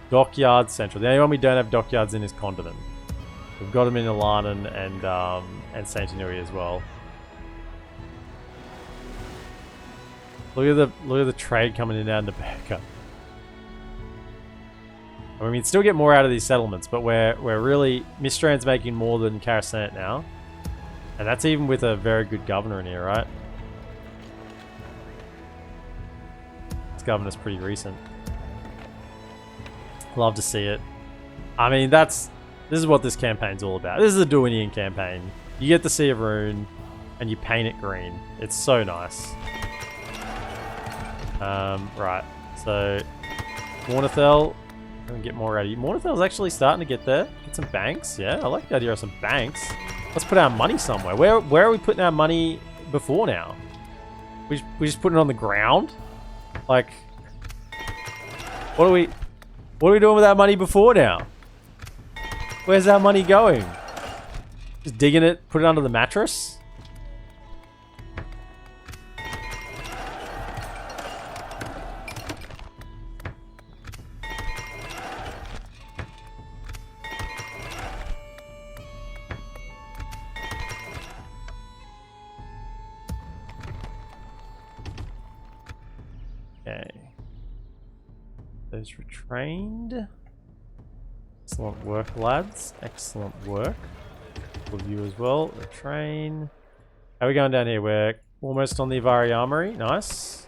Dockyard Central. The only one we don't have dockyards in is Condiment. We've got them in Alanan and Saint Inui as well. Look at the trade coming in out of Naburka. I mean, we can still get more out of these settlements, but we're really Mistrand's making more than Karasenet now, and that's even with a very good governor in here, right? This governor's pretty recent. Love to see it. I mean, this is what this campaign's all about. This is a Dorwinion campaign. You get the Sea of Rune, and you paint it green. It's so nice. Right, so Mornithel, get more out of you. Mornithel's actually starting to get there. Get some banks, yeah. I like the idea of some banks. Let's put our money somewhere. Where are we putting our money before now? We just putting it on the ground? Like, what are we doing with our money before now? Where's our money going? Just digging it, put it under the mattress? Those retrained. Excellent work, lads. Excellent work. For you as well. Retrain. How are we going down here? We're almost on the Ivari Armory. Nice.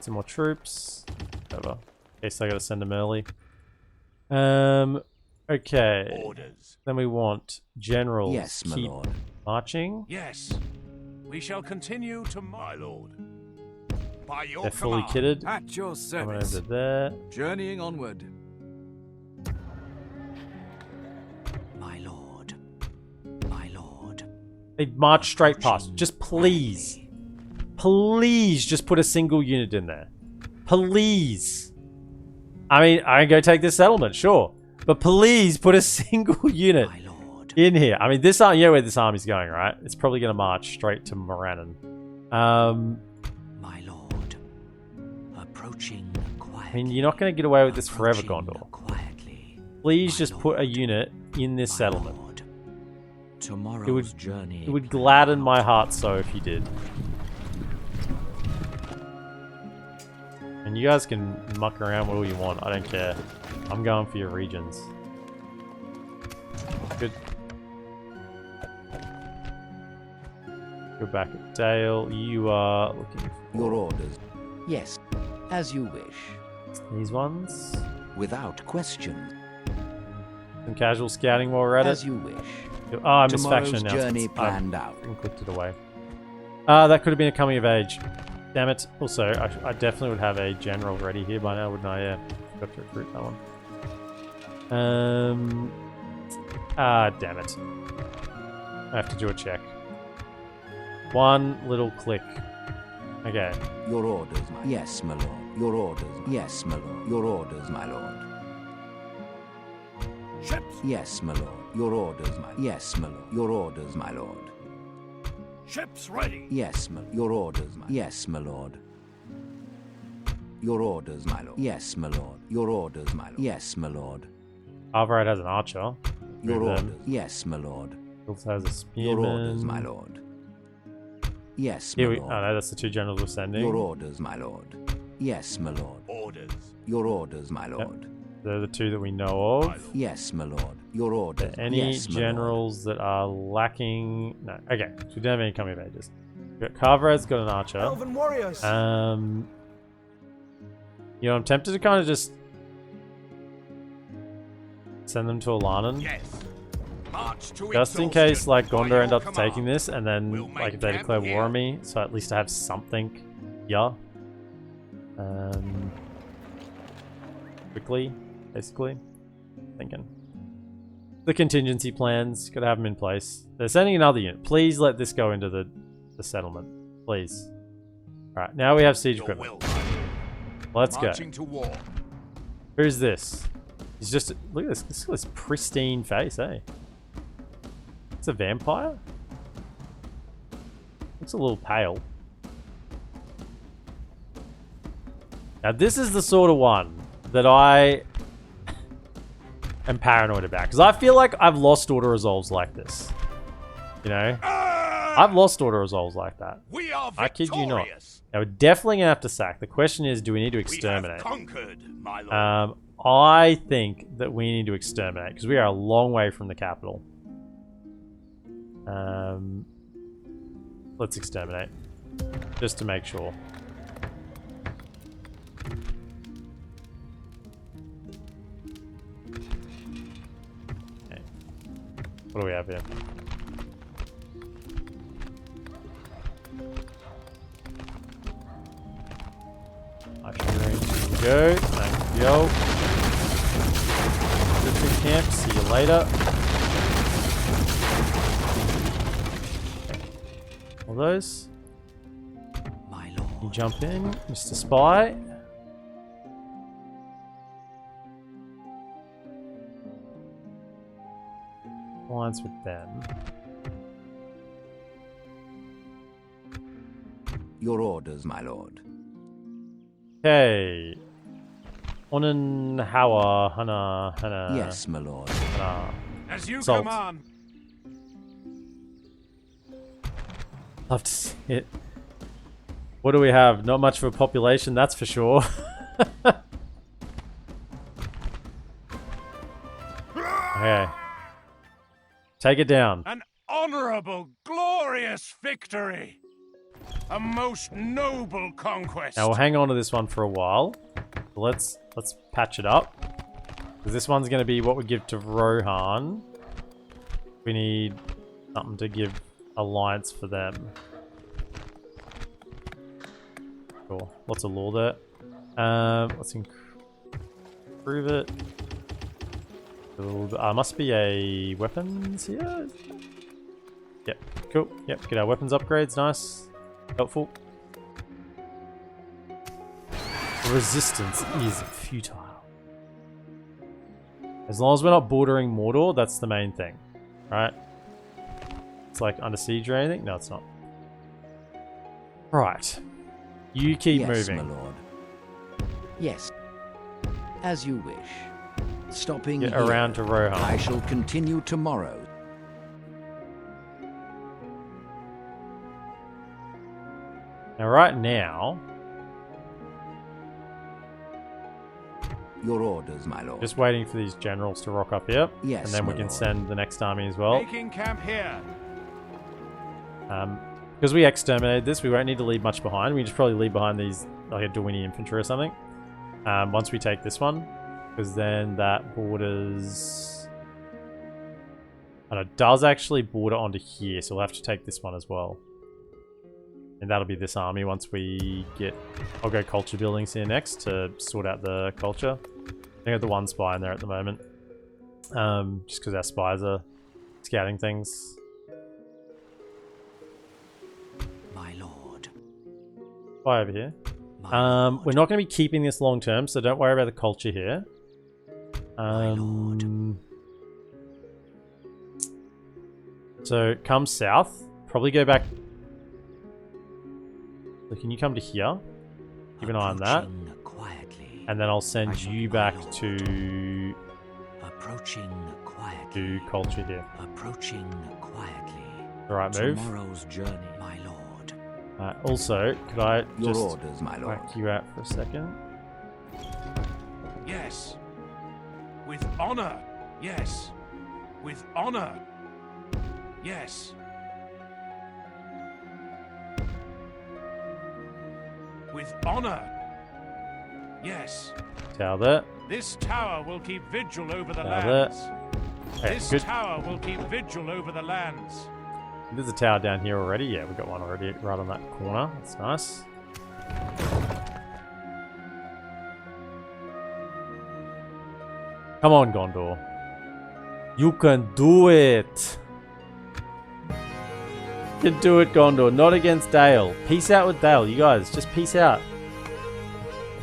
Some more troops. Whatever. In case I gotta send them early. Okay. Orders. Then we want generals. Yes, my keep lord. marching. Yes. We shall continue to My lord. By your They're fully command. kitted. At your Coming service. over there. Journeying onward. My lord. My lord. They march straight past. Just please. Please just put a single unit in there. Please. I mean, I can go take this settlement, sure. But please put a single unit My lord. in here. I mean, this army, you know where this army's going, right? It's probably going to march straight to Morannon. My lord. Approaching quietly. I mean, you're not going to get away with this forever, Approaching Gondor. Quietly. Please My just put a lord. unit in this My settlement. lord. Tomorrow's journey. It would gladden my heart so if you did. And you guys can muck around with all you want. I don't care. I'm going for your regions. Good. Go back at Dale. You are looking for Your orders. Yes, as you wish. these ones. Without question. Some casual scouting while we're at As it. you wish. Oh, I missed Tomorrow's faction journey announcements. planned out. I clicked it away. That could have been a coming of age. Damn it. Also, I definitely would have a general ready here by now, wouldn't I? Yeah. Got to recruit that one. Damn it. I have to do a check. One little click. Okay. Your orders, my yes, my lord. Your orders, yes, my lord. Your orders, my lord. Ships! Yes, my lord. Your orders, my yes, my lord. Your orders, my lord. Ships ready! Yes, my your orders, my yes, my lord. Your orders, my lord. Yes, my lord. Your orders, my lord. Yes, my lord. Alvarad has an archer. Your Move orders, them. yes, my lord. Also has a Your spearman. orders, my lord. Yes, my Here we, lord. oh no, that's the two generals we're sending. Your orders, my lord. Yes, my lord. Orders. Your orders, my lord. They're the two that we know of. Yes, my lord. Your orders. Any yes, my generals that are lacking? No. Okay, so we don't have any coming of ages. We've got Carverad's got an archer. Elven warriors. You know, I'm tempted to kind of just send them to Alanan. Yes. March to Just in exhaustion case, like, by Gondor your end up command. taking this, and then, We'll make like, if they camp declare war here. on me, so at least I have something here. Quickly, basically. Thinking. The contingency plans, gotta have them in place. They're sending another unit. Please let this go into the settlement. Please. Alright, now we have siege Your equipment. will. Let's go. Marching to war. Who's this? He's just... Look at this. This guy's pristine face, eh? It's a vampire? Looks a little pale. Now, this is the sort of one that I am paranoid about. Because I feel like I've lost auto resolves like this. You know? I've lost auto resolves like that. We are I kid you not. victorious. Now, we're definitely going to have to sack. The question is, do we need to We have exterminate? conquered, my lord. I think that we need to exterminate because we are a long way from the capital. Let's exterminate just to make sure. Okay. What do we have here? Here we go. Thank you. Infantry camp. See you later. Okay. All those. My lord. You jump in, Mr. Spy. Alliance with them. Your orders, my lord. Okay. Onan Hawa Hana. Yes, my lord. Hana. As you Salt. command. Love to see it. What do we have? Not much of a population, that's for sure. Okay. Take it down. An honorable, glorious victory. A most noble conquest. Now we'll hang on to this one for a while. Let's patch it up. Because this one's going to be what we give to Rohan. We need something to give alliance for them. Cool. Lots of law there. Let's improve it. Must be a weapons here. Yep. Cool. Yep. Get our weapons upgrades. Nice. Helpful. Resistance is futile. As long as we're not bordering Mordor, that's the main thing. Right? It's like under siege or anything? No, it's not. Right. You keep yes, moving. my lord. Yes. As you wish. Stopping Get here. around to Rohan. I shall continue tomorrow. Now, right now, Your orders, my lord. just waiting for these generals to rock up here. Yes, and then we my can lord. send the next army as well. Making camp here. Because we exterminated this, we won't need to leave much behind. We just probably leave behind these, like a Dorwinion Infantry or something. Once we take this one. Because then that borders... And it does actually border onto here, so we'll have to take this one as well. And that'll be this army once we get... I'll go culture buildings here next to sort out the culture. I got the one spy in there at the moment. Just because our spies are scouting things. My lord. Spy over here. We're not going to be keeping this long term, so don't worry about the culture here. My lord. So come south. Probably go back. So can you come to here? Keep an eye on that. Quietly. And then I'll send you back to... Approaching quietly. Do culture here. Approaching quietly. The right move. Tomorrow's journey, my lord. Also, could I Your just orders, my lord. whack you out for a second? Yes. With honor. Yes. With honor. Yes. With honor. Yes. Tower there. This tower will keep vigil over the Tower there. lands. Hey, This good. tower will keep vigil over the lands. There's a tower down here already. Yeah, we've got one already right on that corner. That's nice. Come on, Gondor. You can do it. You can do it, Gondor. Not against Dale. Peace out with Dale. You guys, just peace out.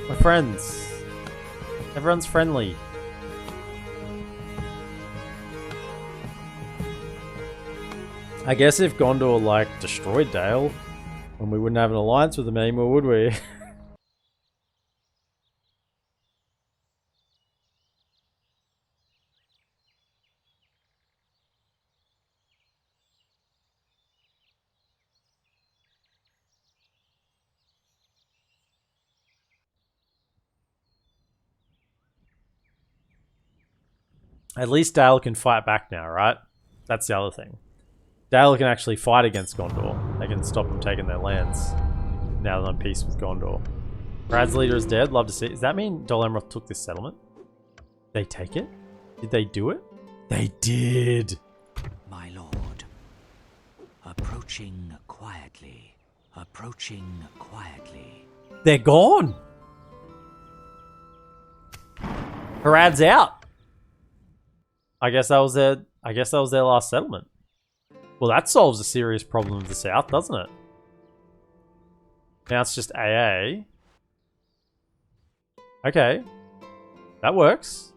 My friends. Everyone's friendly. I guess if Gondor, like, destroyed Dale, then we wouldn't have an alliance with them anymore, would we? At least Dale can fight back now, right? That's the other thing. Dale can actually fight against Gondor. They can stop them taking their lands. Now they're on peace with Gondor. Brad's leader is dead. Love to see it. Does that mean Dol Amroth took this settlement? They take it? Did they do it? They did! My lord. Approaching quietly. Approaching quietly. They're gone! Harad's out! I guess that was their last settlement. Well, that solves a serious problem of the south, doesn't it? Now it's just AA. Okay. That works.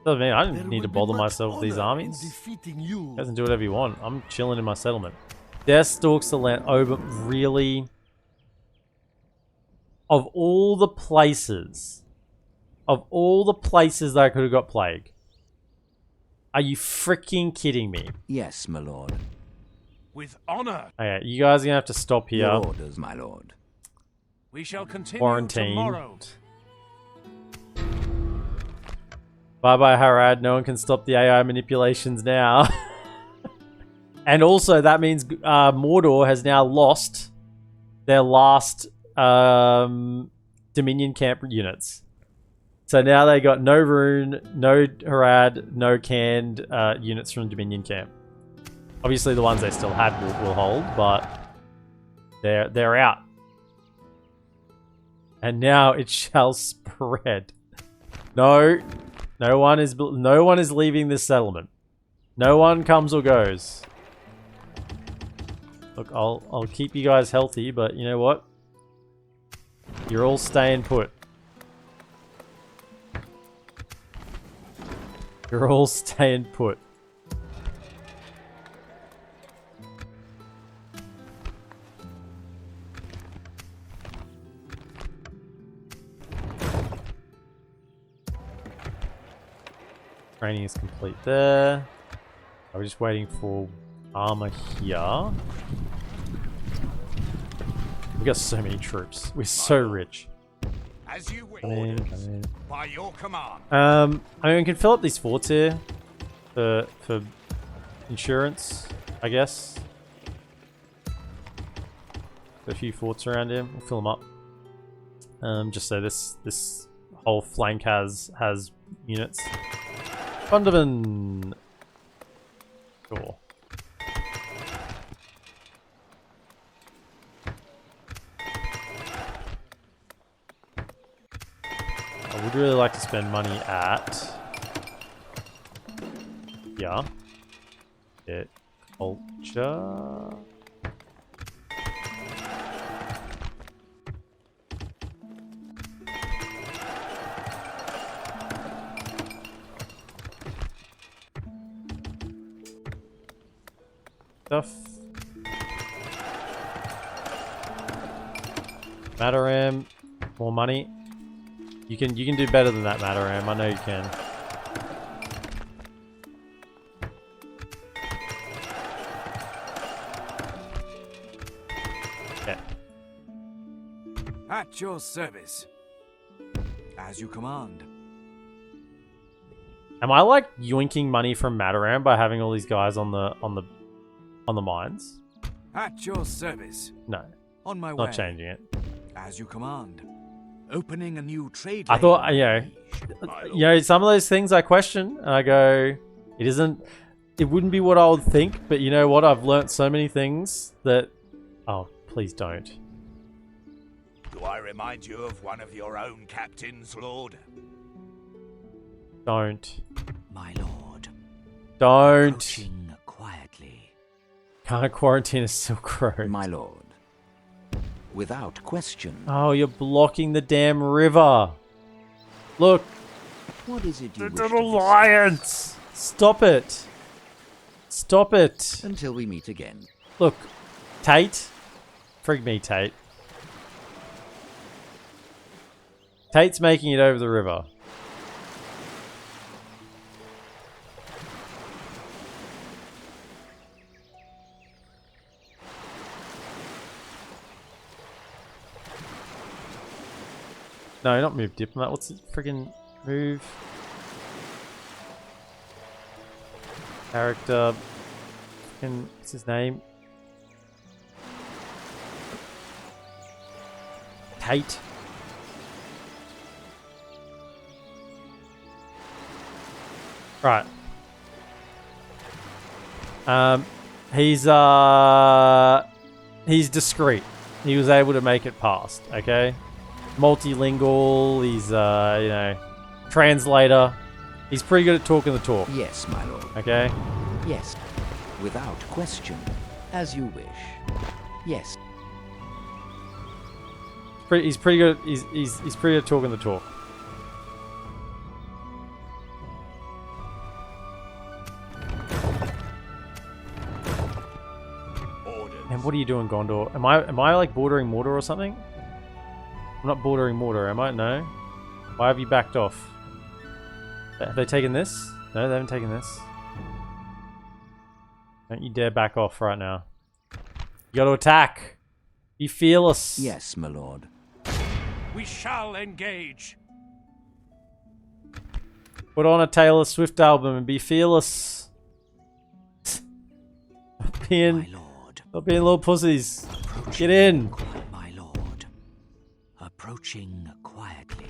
Doesn't mean I didn't need to bother myself with these armies. You guys can do whatever you want. I'm chilling in my settlement. Death stalks the land over. Really? Of all the places that I could have got plague. Are you freaking kidding me? Yes, my lord. With honor. Okay, you guys are gonna have to stop here. Your orders, my lord. We shall continue Quarantined. tomorrow. Bye bye, Harad. No one can stop the AI manipulations now. And also, that means Mordor has now lost their last Dominion camp units. So now they got no Rune, no Harad, no canned units from Dominion camp. Obviously, the ones they still had will hold, but they're out. And now it shall spread. No one is leaving this settlement. No one comes or goes. Look, I'll keep you guys healthy, but you know what? You're all staying put. You're all staying put. Training is complete there. I'm just waiting for armor here. We got so many troops. We're so rich. As you wish. Come in. By your command. I mean, we can fill up these forts here for insurance, I guess. Got a few forts around here. We'll fill them up. Just so this whole flank has units. Fundaman. Sure. I would really like to spend money at. Yeah. Get culture. Stuff. Mataram, more money. You can do better than that, Mataram. I know you can. Okay. At your service. As you command. Am I like yoinking money from Mataram by having all these guys on the mines? At your service. No. On my way. Not changing it. As you command. Opening a new trade I lane. thought, you know, some of those things I question, and I go, it wouldn't be what I would think, but you know what? I've learnt so many things that, oh, please don't. Do I remind you of one of your own captains, Lord? Don't. My lord. Don't. Approaching quietly. Can't quarantine a Silk Road. My lord. Without question. Oh, you're blocking the damn river. Look. What is it you The wish little to alliance. Stop it. Stop it. discuss? Until we meet again. Look. Tate. Frig me, Tate. Tate's making it over the river. No, not move diplomat. What's it? Friggin' move. Character. Friggin', what's his name? Tate. Right. He's discreet. He was able to make it past, okay? Multilingual, he's, you know, translator. He's pretty good at talking the talk. Yes, my lord. Okay? Yes. Without question. As you wish. Yes. He's pretty good. He's pretty good at talking the talk. And what are you doing, Gondor? Am I like bordering Mordor or something? I'm not bordering Mordor, am I? No. Why have you backed off? Have they taken this? No, they haven't taken this. Don't you dare back off right now. You gotta attack! Be fearless! Yes, my lord. We shall engage. Put on a Taylor Swift album and be fearless. Stop being little pussies. Get in! My lord. Approaching quietly.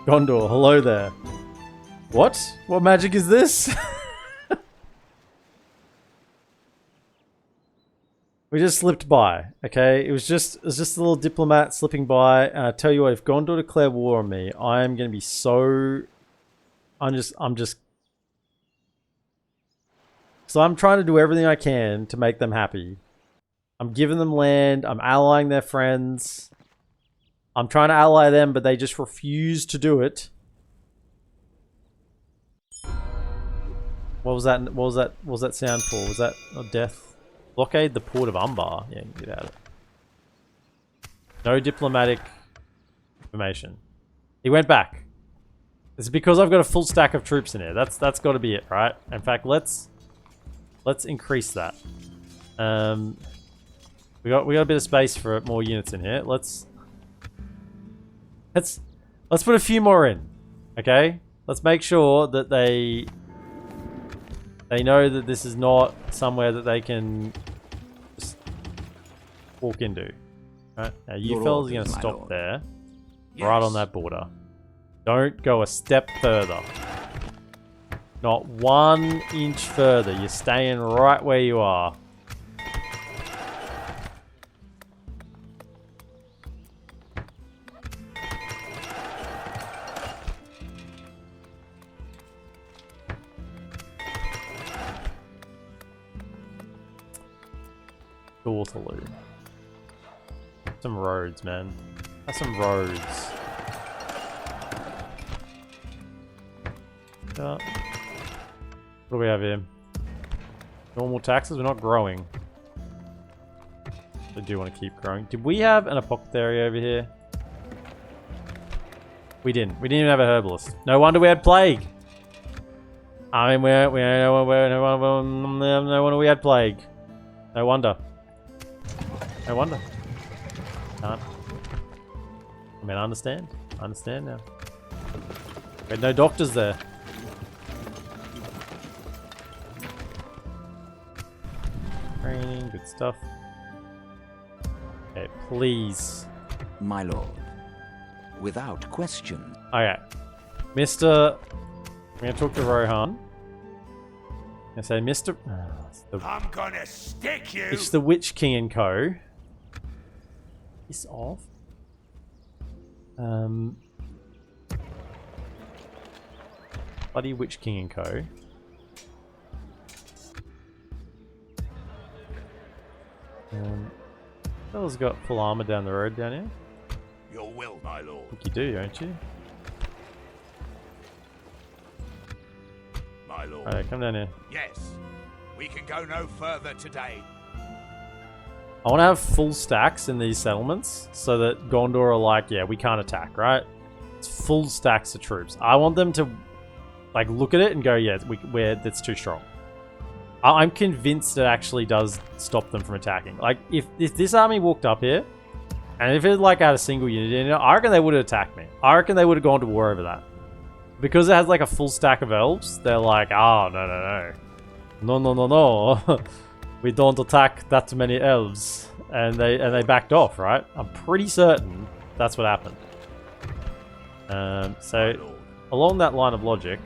Gondor, hello there. What? What magic is this? We just slipped by, okay? It was just a little diplomat slipping by, and I tell you what, if Gondor declare war on me, I am gonna be so... I'm just... So I'm trying to do everything I can to make them happy. I'm giving them land, I'm allying their friends. I'm trying to ally them, but they just refuse to do it. What was that? What was that sound for? Was that a death? Blockade the port of Umbar. Yeah, get out of it. No diplomatic information. He went back. It's because I've got a full stack of troops in here. That's got to be it, right? In fact, let's increase that. We got a bit of space for more units in here. Let's put a few more in, okay? Let's make sure that they know that this is not somewhere that they can just walk into. Right? Now you fellas are going to stop there. Yes. Right on that border. Don't go a step further. Not 1 inch further. You're staying right where you are. Waterloo. Some roads, man. That's some roads. What do we have here? Normal taxes? We're not growing. I do want to keep growing. Did we have an apothecary over here? We didn't. We didn't even have a herbalist. No wonder we had plague. I mean, no wonder we had plague. No wonder. No wonder. Can't. I mean, I understand. I understand now. We had no doctors there. Training, good stuff. Okay, please. My lord. Without question. Okay. Mr. I'm going to talk to Rohan. I say, Mr. I'm gonna stick you. It's the Witch King and Co. Piss off. Bloody Witch King and Co. Fella's got full armor down the road down here. Your will, my lord. I think you do, don't you? My lord. Alright, come down here. Yes. We can go no further today. I want to have full stacks in these settlements so that Gondor are like, yeah, we can't attack, right? It's full stacks of troops. I want them to like look at it and go, yeah, that's too strong. I'm convinced it actually does stop them from attacking. Like, if this army walked up here, and if it like had a single unit in it, I reckon they would have attacked me. I reckon they would have gone to war over that. Because it has like a full stack of elves, they're like, oh, no. No. We don't attack that many elves. And they backed off, right? I'm pretty certain that's what happened. So, along that line of logic,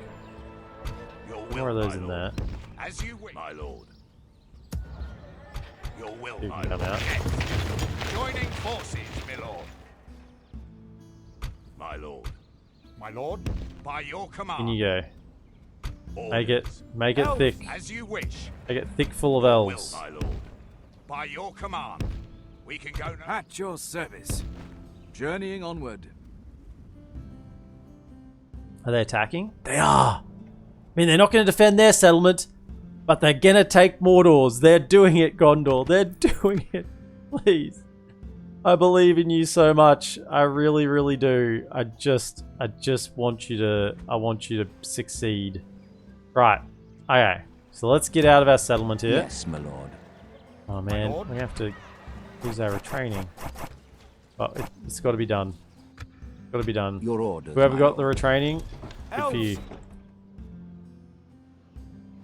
more of those in there. As you wish, my lord. Your will, You my can come lord. out. Yes. Joining forces, my lord. My lord. My lord. By your command. In you go. Orders. Make it thick. As you wish. Make it thick full of Will, elves. my lord. By your command. We can go no. At your service. Journeying onward. Are they attacking? They are! I mean, they're not going to defend their settlement, but they're going to take Mordor's. They're doing it, Gondor. They're doing it. Please. I believe in you so much. I really, really do. I just want you to succeed. Right. Okay. So let's get out of our settlement here. Yes, my lord. Oh man, we have to use our retraining. Oh, it's got to be done. Got to be done. Your orders. Whoever my got lord. the retraining, good for you.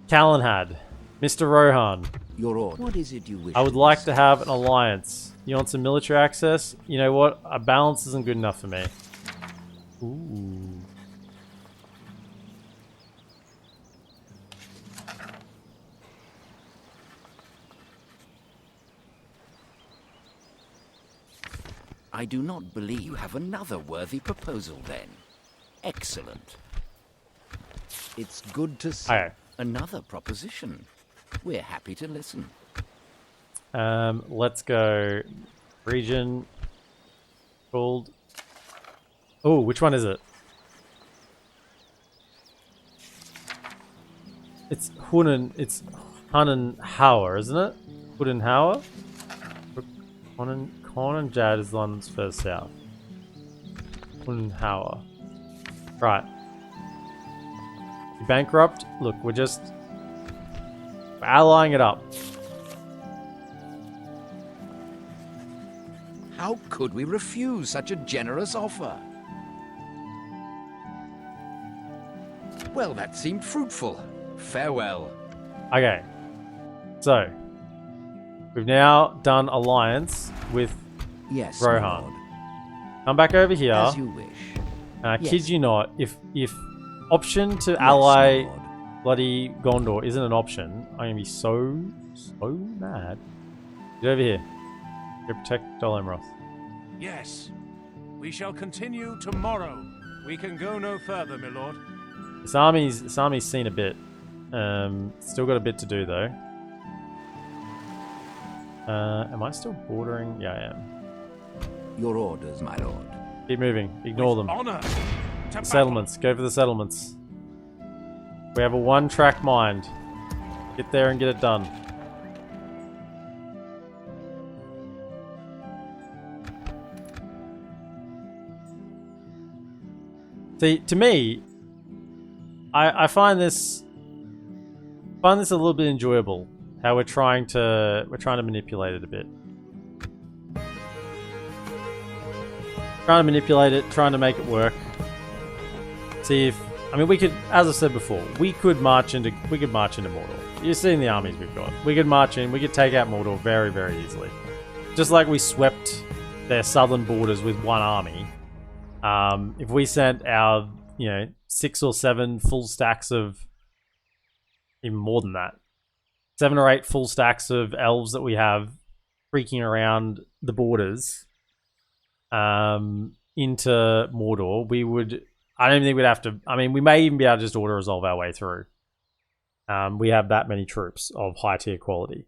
Callanhad, Mr. Rohan. Your order. What is it you wish? I would like to have an alliance. You want some military access? You know what? A balance isn't good enough for me. Ooh. I do not believe you have another worthy proposal then. Excellent. It's good to see Okay. another proposition. We're happy to listen. Let's go. Region called. Oh, which one is it? It's Hunan. It's Hunenhauer, isn't it? Hunenhauer. Conanjad is the one that's further south. Hunenhauer. Right. You bankrupt? Look, we're allying it up. How could we refuse such a generous offer? Well, that seemed fruitful. Farewell. Okay. So, we've now done alliance with Yes, my Rohan. lord. Come back over here. As you wish. And I Yes. kid you not, if option to Yes, ally my lord. bloody Gondor isn't an option, I'm gonna be so mad. Get over here. Go protect Dol Amroth. Yes. We shall continue tomorrow. We can go no further, my lord. This army's seen a bit. Still got a bit to do though. Am I still bordering? Yeah, I am. Your orders, my lord. Keep moving. Ignore them. Honor. To Settlements. Go for the settlements. We have a one-track mind. Get there and get it done. See, to me, I find this a little bit enjoyable. How we're trying to manipulate it a bit. Trying to manipulate it, trying to make it work. See if we could, as I said before, we could march into Mordor. You've seen the armies we've got. We could march in, we could take out Mordor very, very easily. Just like we swept their southern borders with one army. If we sent our, 6 or 7 full stacks of, even more than that, 7 or 8 full stacks of elves that we have freaking around the borders, into Mordor, I don't think we'd have to, we may even be able to just auto resolve our way through. We have that many troops of high tier quality.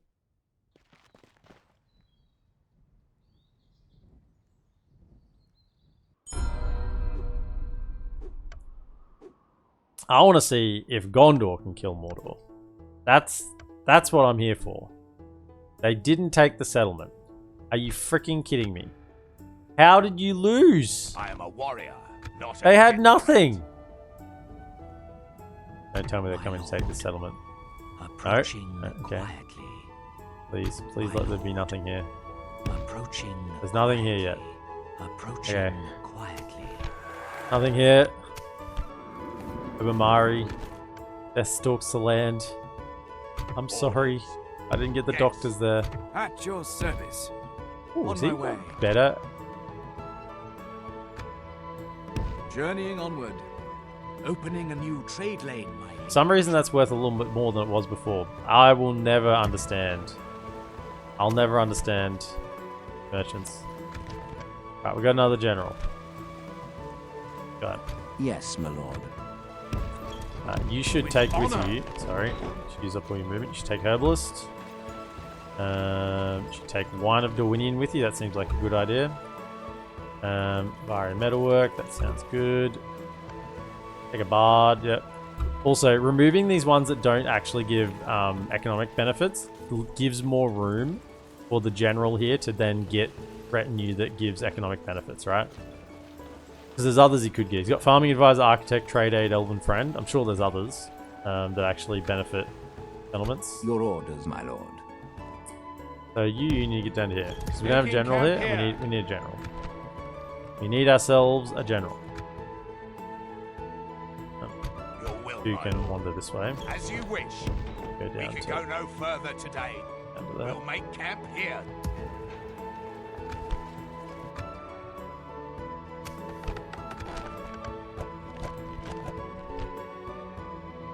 I want to see if Gondor can kill Mordor. That's what I'm here for. They didn't take the settlement. Are you freaking kidding me? How did you lose? I am a warrior, not a They had king. nothing. Don't tell me they're coming to take the settlement. Approaching Okay. quietly. Please let there be nothing here. Approaching. There's nothing here yet. Approaching Okay. quietly. Nothing here. Ubamari. Death stalks the land. I'm sorry. I didn't get the Yes. doctors there. At your service. Ooh, On is he my way. better? Journeying onward. Opening a new trade lane, my For some reason that's worth a little bit more than it was before. I will never understand. I'll never understand merchants. Right, we got another general. Got it. Yes, my lord. You should take with you. Sorry, you should use up all your movement. You should take herbalist. You should take one of Dorwinion with you. That seems like a good idea. Fire metalwork. That sounds good. Take a bard. Yep. Also, removing these ones that don't actually give economic benefits gives more room for the general here to then get retinue that gives economic benefits, right? Because there's others he could get. He's got farming advisor, architect, trade aid, elven friend. I'm sure there's others that actually benefit settlements. Your orders, my lord. So you need to get down to here because we don't have a general here, and we need a general. We need ourselves a general. Your will, You my can lord. wander this way. As you wish. Go We down can to, go no further today. down to that. We'll make camp here.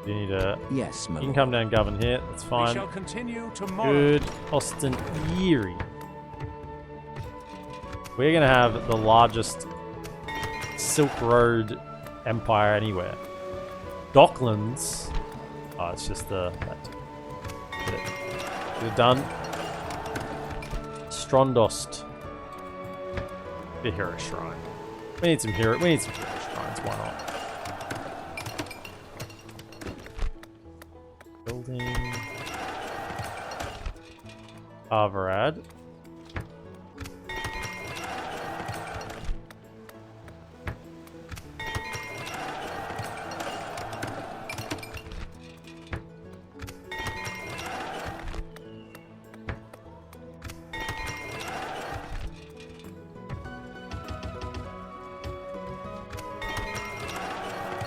You need a. Yes, my You can lord. come down, govern here. That's We fine. shall continue tomorrow. Good. Austin Erie. We're gonna have the largest Silk Road empire anywhere. Docklands. Oh, it's just the. Get it done. Strondost. The hero shrine. We need some hero shrines. Why not? Building. Arvarad.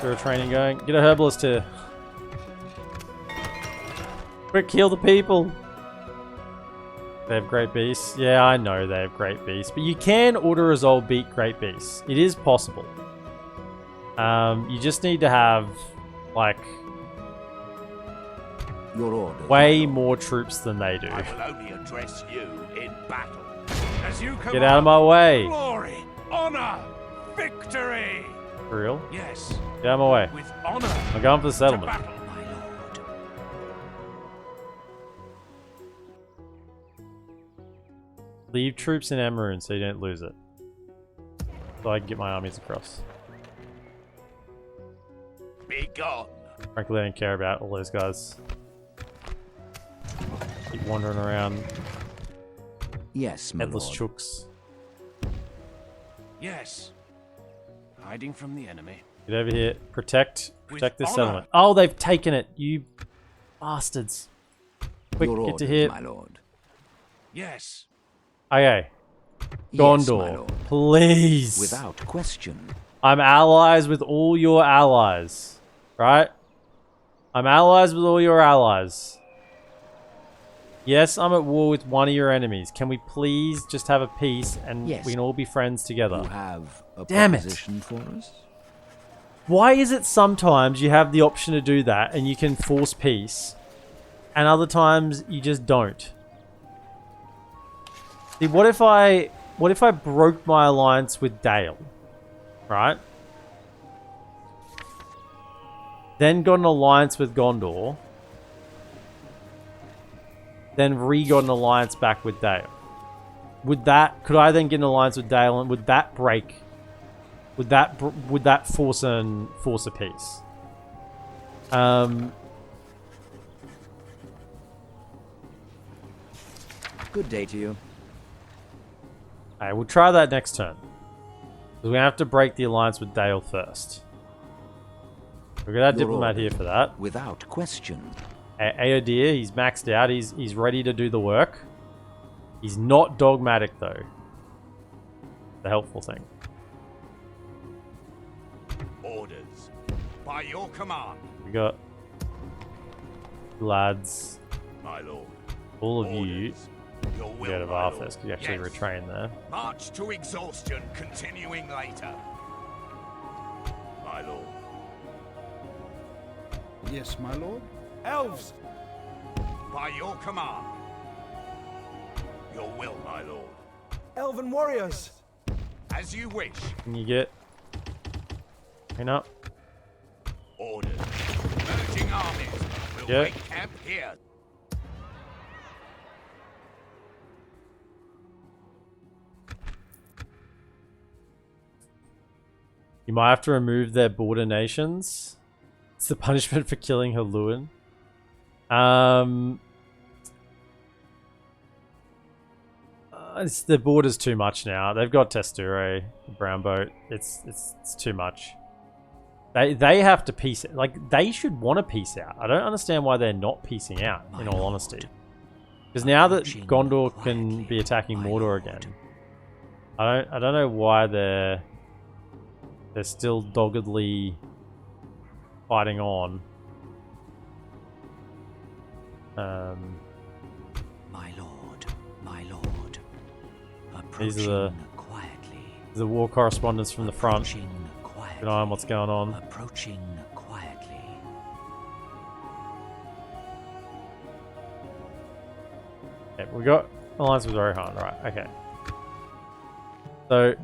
bit of training going. Get a herbalist here. Quick, heal the people. They have great beasts. Yeah, I know they have great beasts, but you can auto-resolve beat great beasts. It is possible. You just need to have, like, Your orders. way more troops than they do. I will only address you in battle. As you Get out of my way. Glory, honor, victory. For real? Yes, Get out of my way. with honor. I'm going for the To settlement. battle. My lord. Leave troops in Emerald so you don't lose it. So I can get my armies across. Be gone. Frankly, I don't care about all those guys. Keep wandering around. Yes, my Headless lord. chooks. Yes, hiding from the enemy. Get over here. Protect this honor. settlement. Oh, they've taken it. You bastards. Quick, Your get to orders, here. my lord. Yes, Okay. Yes, my Gondor, lord. please. Without question. I'm allies with all your allies. Right? I'm allies with all your allies. Yes, I'm at war with one of your enemies. Can we please just have a peace and Yes. we can all be friends together? You have a Damn it. proposition for us? Why is it sometimes you have the option to do that and you can force peace, and other times you just don't? See, what if I broke my alliance with Dale, right? Then got an alliance with Gondor, then got an alliance back with Dale. Could I then get an alliance with Dale, and would that break? Would that force a peace? Good day to you. Alright, we'll try that next turn. We're gonna have to break the alliance with Dale first. We've got our Your diplomat here orders. for that. Without question. Aodir, he's maxed out. He's ready to do the work. He's not dogmatic though. The helpful thing. Orders. By your command, We got lads, my lord. all of you. Orders. Your will, Get out of my lord. office because you actually Yes. retrain there. March to exhaustion, continuing later. My lord. Yes, my lord. elves. By your command. Your will, my lord. Elven warriors. As you wish. Can you get? Clean up. Orders. Merging armies. We'll Yeah. make camp here. You might have to remove their border nations. It's the punishment for killing Haluan. It's the border's too much now. They've got Testure, the brown boat. It's too much. They have to peace it. Like, they should want to peace out. I don't understand why they're not piecing out, in all honesty. Because now that Gondor can be attacking Mordor again, I don't know why they're still doggedly fighting on. My lord, my lord. These are quietly. the war correspondents from the front. Approaching quietly. Good eye on what's going on. Approaching quietly. Okay, we got alliance with Rohan, right? Okay. So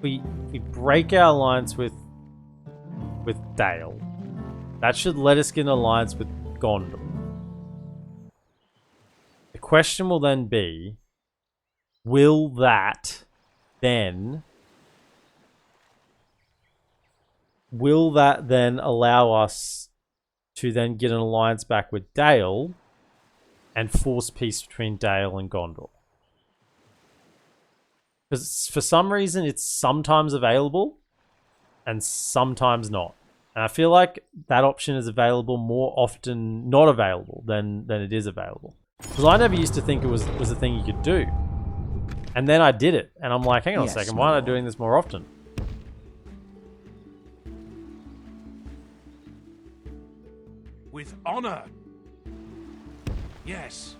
we break our alliance with Dale. That should let us get an alliance with Gondor. The question will then be, will that then allow us to then get an alliance back with Dale and force peace between Dale and Gondor? Because for some reason it's sometimes available and sometimes not. And I feel like that option is available more often not available than it is available. Because I never used to think it was a thing you could do. And then I did it. And I'm like, hang on a second, why am I doing this more often? With honor. Yes.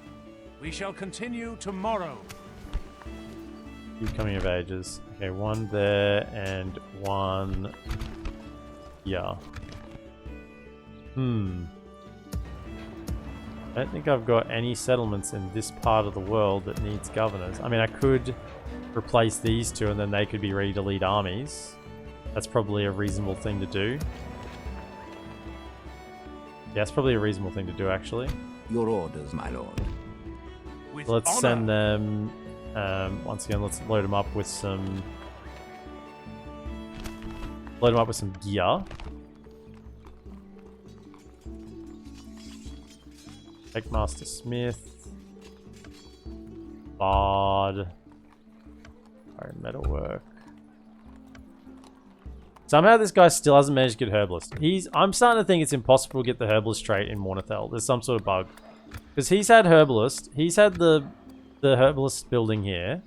We shall continue tomorrow. Few coming of ages. Okay, one there and one here. I don't think I've got any settlements in this part of the world that needs governors. I mean, I could replace these two and then they could be ready to lead armies. That's probably a reasonable thing to do. Yeah, it's probably a reasonable thing to do, actually. Your orders, my lord. So let's send them... once again, let's load them up with some... Load them up with some gear. Take Master Smith. Bard. Iron metalwork. Somehow this guy still hasn't managed to get Herbalist. I'm starting to think it's impossible to get the Herbalist trait in Mornithel. There's some sort of bug. Because he's had Herbalist. He's had the Herbalist building here.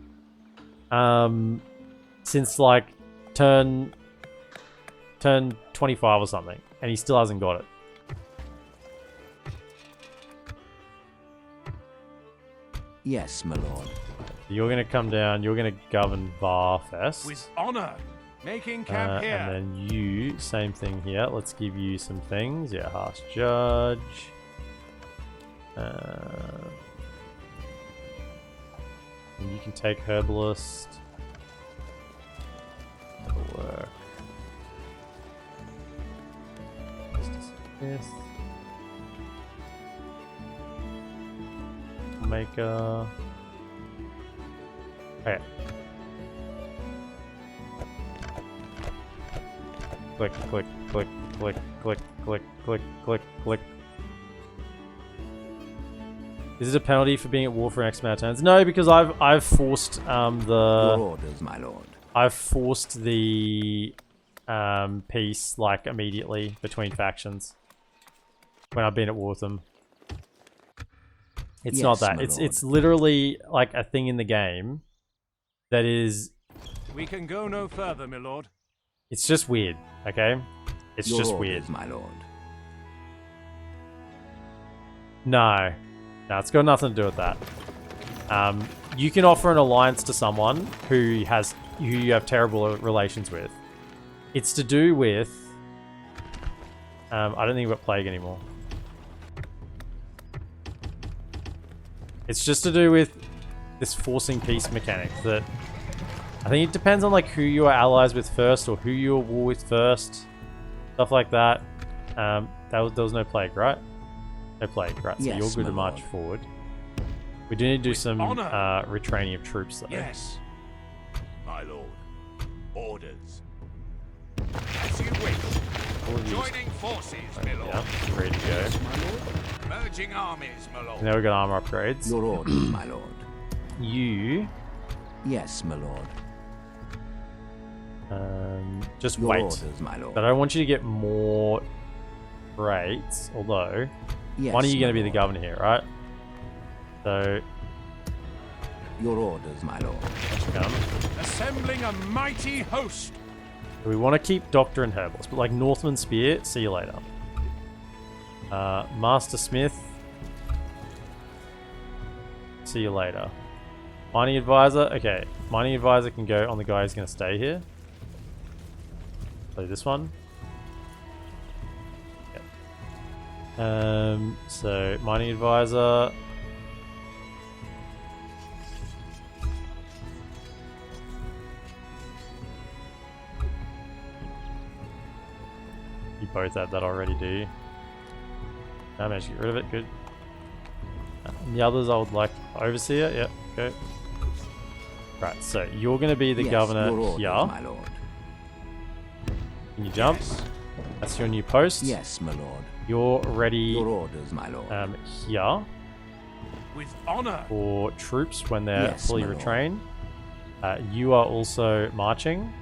Since like turn 25 or something. And he still hasn't got it. Yes, my lord. You're going to come down. You're going to govern Varfest. With honor. Making camp here. And then you, same thing here. Let's give you some things. Yeah, Harsh Judge. And you can take Herbalist. That'll work. Smith. Maker. Okay. Click, click, click, click, click, click, click, click, click. Is it a penalty for being at war for X amount of turns? No, because I've forced Your orders, my lord. I've forced the peace like immediately between factions when I've been at war with them. It's not that. It's literally like a thing in the game that is... We can go no further, my lord. It's just weird, okay? It's Your just orders, weird. my lord. No. No, it's got nothing to do with that. You can offer an alliance to someone who you have terrible relations with. It's to do with... I don't think we've got Plague anymore. It's just to do with this forcing peace mechanic that I think it depends on like who you are allies with first or who you're at war with first. Stuff like that. There was no plague, right? No plague, right? So yes, you're good to march forward. We do need to do some retraining of troops though. Yes, my lord. Orders. As you wish. Joining forces, my lord. Yeah, ready to go. Merging armies, my lord. Now we've got armor upgrades. Your orders, my lord. You... Yes, my lord. Just Your wait. orders, my lord. But I want you to get more traits, although Yes, one of you going to be my the lord. governor here, right? So, Your orders, my lord. let's come. Assembling a mighty host. We want to keep Doctor and Herbalist, but like Northman Spear, see you later. Master Smith, see you later. Mining Advisor, okay. Mining Advisor can go on the guy who's going to stay here. Play this one. Yep. So, Mining Advisor. You both had that already, do you? I managed to get rid of it, good. And the others I would like Overseer, yep, go. Right, so you're going to be the governor your orders, here. my lord. Can you jump? That's your new post. Yes, my lord. You're ready Your orders, my lord. here With honor. for troops when they're Yes, fully my lord. retrained. You are also marching.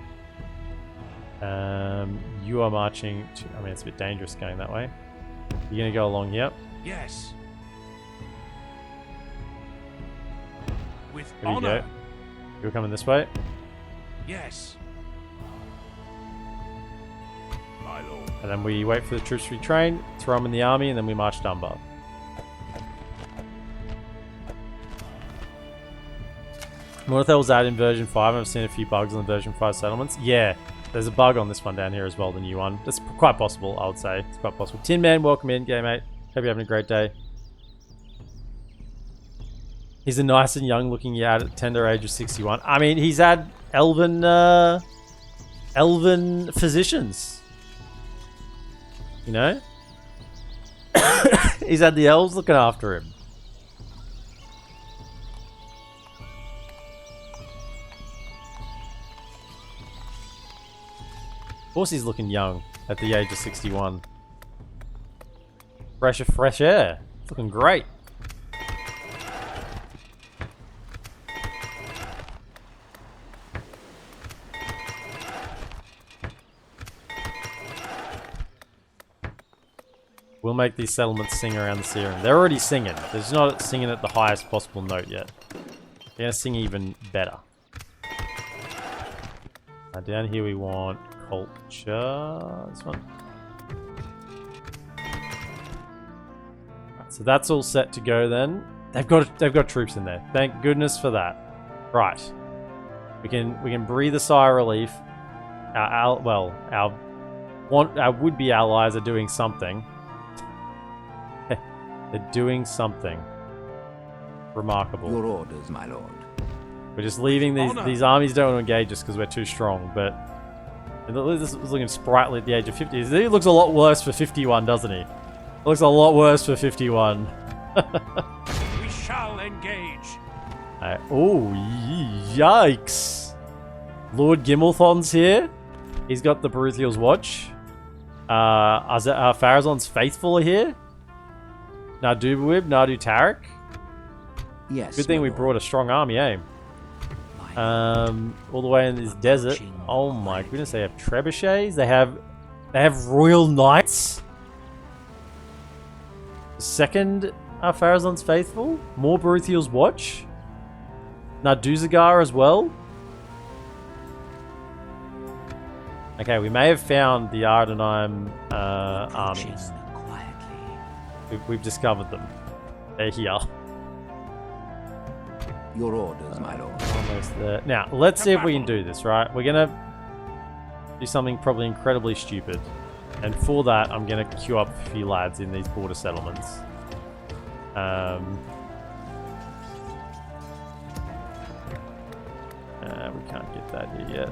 You are marching to... I mean, it's a bit dangerous going that way. You're going to go along here. Yes. With Here you honor. go. You're coming this way. Yes. My lord. And then we wait for the troops to retrain, throw them in the army, and then we march Dunbar. OnlyElves added in version 5. I've seen a few bugs on the version 5 settlements. Yeah, there's a bug on this one down here as well, the new one. That's quite possible, I would say. It's quite possible. Tin Man, welcome in, game mate. Hope you're having a great day. He's a nice and young looking yad at tender age of 61. I mean, he's had Elven physicians. You know? He's had the elves looking after him. Of course he's looking young at the age of 61. Fresh air. It's looking great. We'll make these settlements sing around the serum. They're already singing. They're just not singing at the highest possible note yet. They're going to sing even better. Down here we want culture. This one. Right, so that's all set to go then. They've got troops in there. Thank goodness for that. Right. We can breathe a sigh of relief. Our would-be allies are doing something. They're doing something remarkable. Your orders, my lord. We're just leaving these armies don't want to engage us because we're too strong, but this is looking sprightly at the age of 50. It looks a lot worse for 51, doesn't he? It looks a lot worse for 51. We shall engage. Oh, yikes. Lord Gimmelthon's here. He's got the Baruthiel's Watch. Pharazon's Faithful are here. Nardubawib, Nardu Tarik. Yes. Good thing we brought a strong army, eh? All the way in this desert. Oh my goodness, they have trebuchets. They have royal knights. Second, Pharazon's Faithful. More Baruthiel's Watch. Narduzagar as well. Okay, we may have found the Ardenheim armies. We've discovered them. They're here. Your orders, my lord. Almost there. Now, let's see if we can do this, right? We're gonna do something probably incredibly stupid. And for that, I'm gonna queue up a few lads in these border settlements. We can't get that here yet.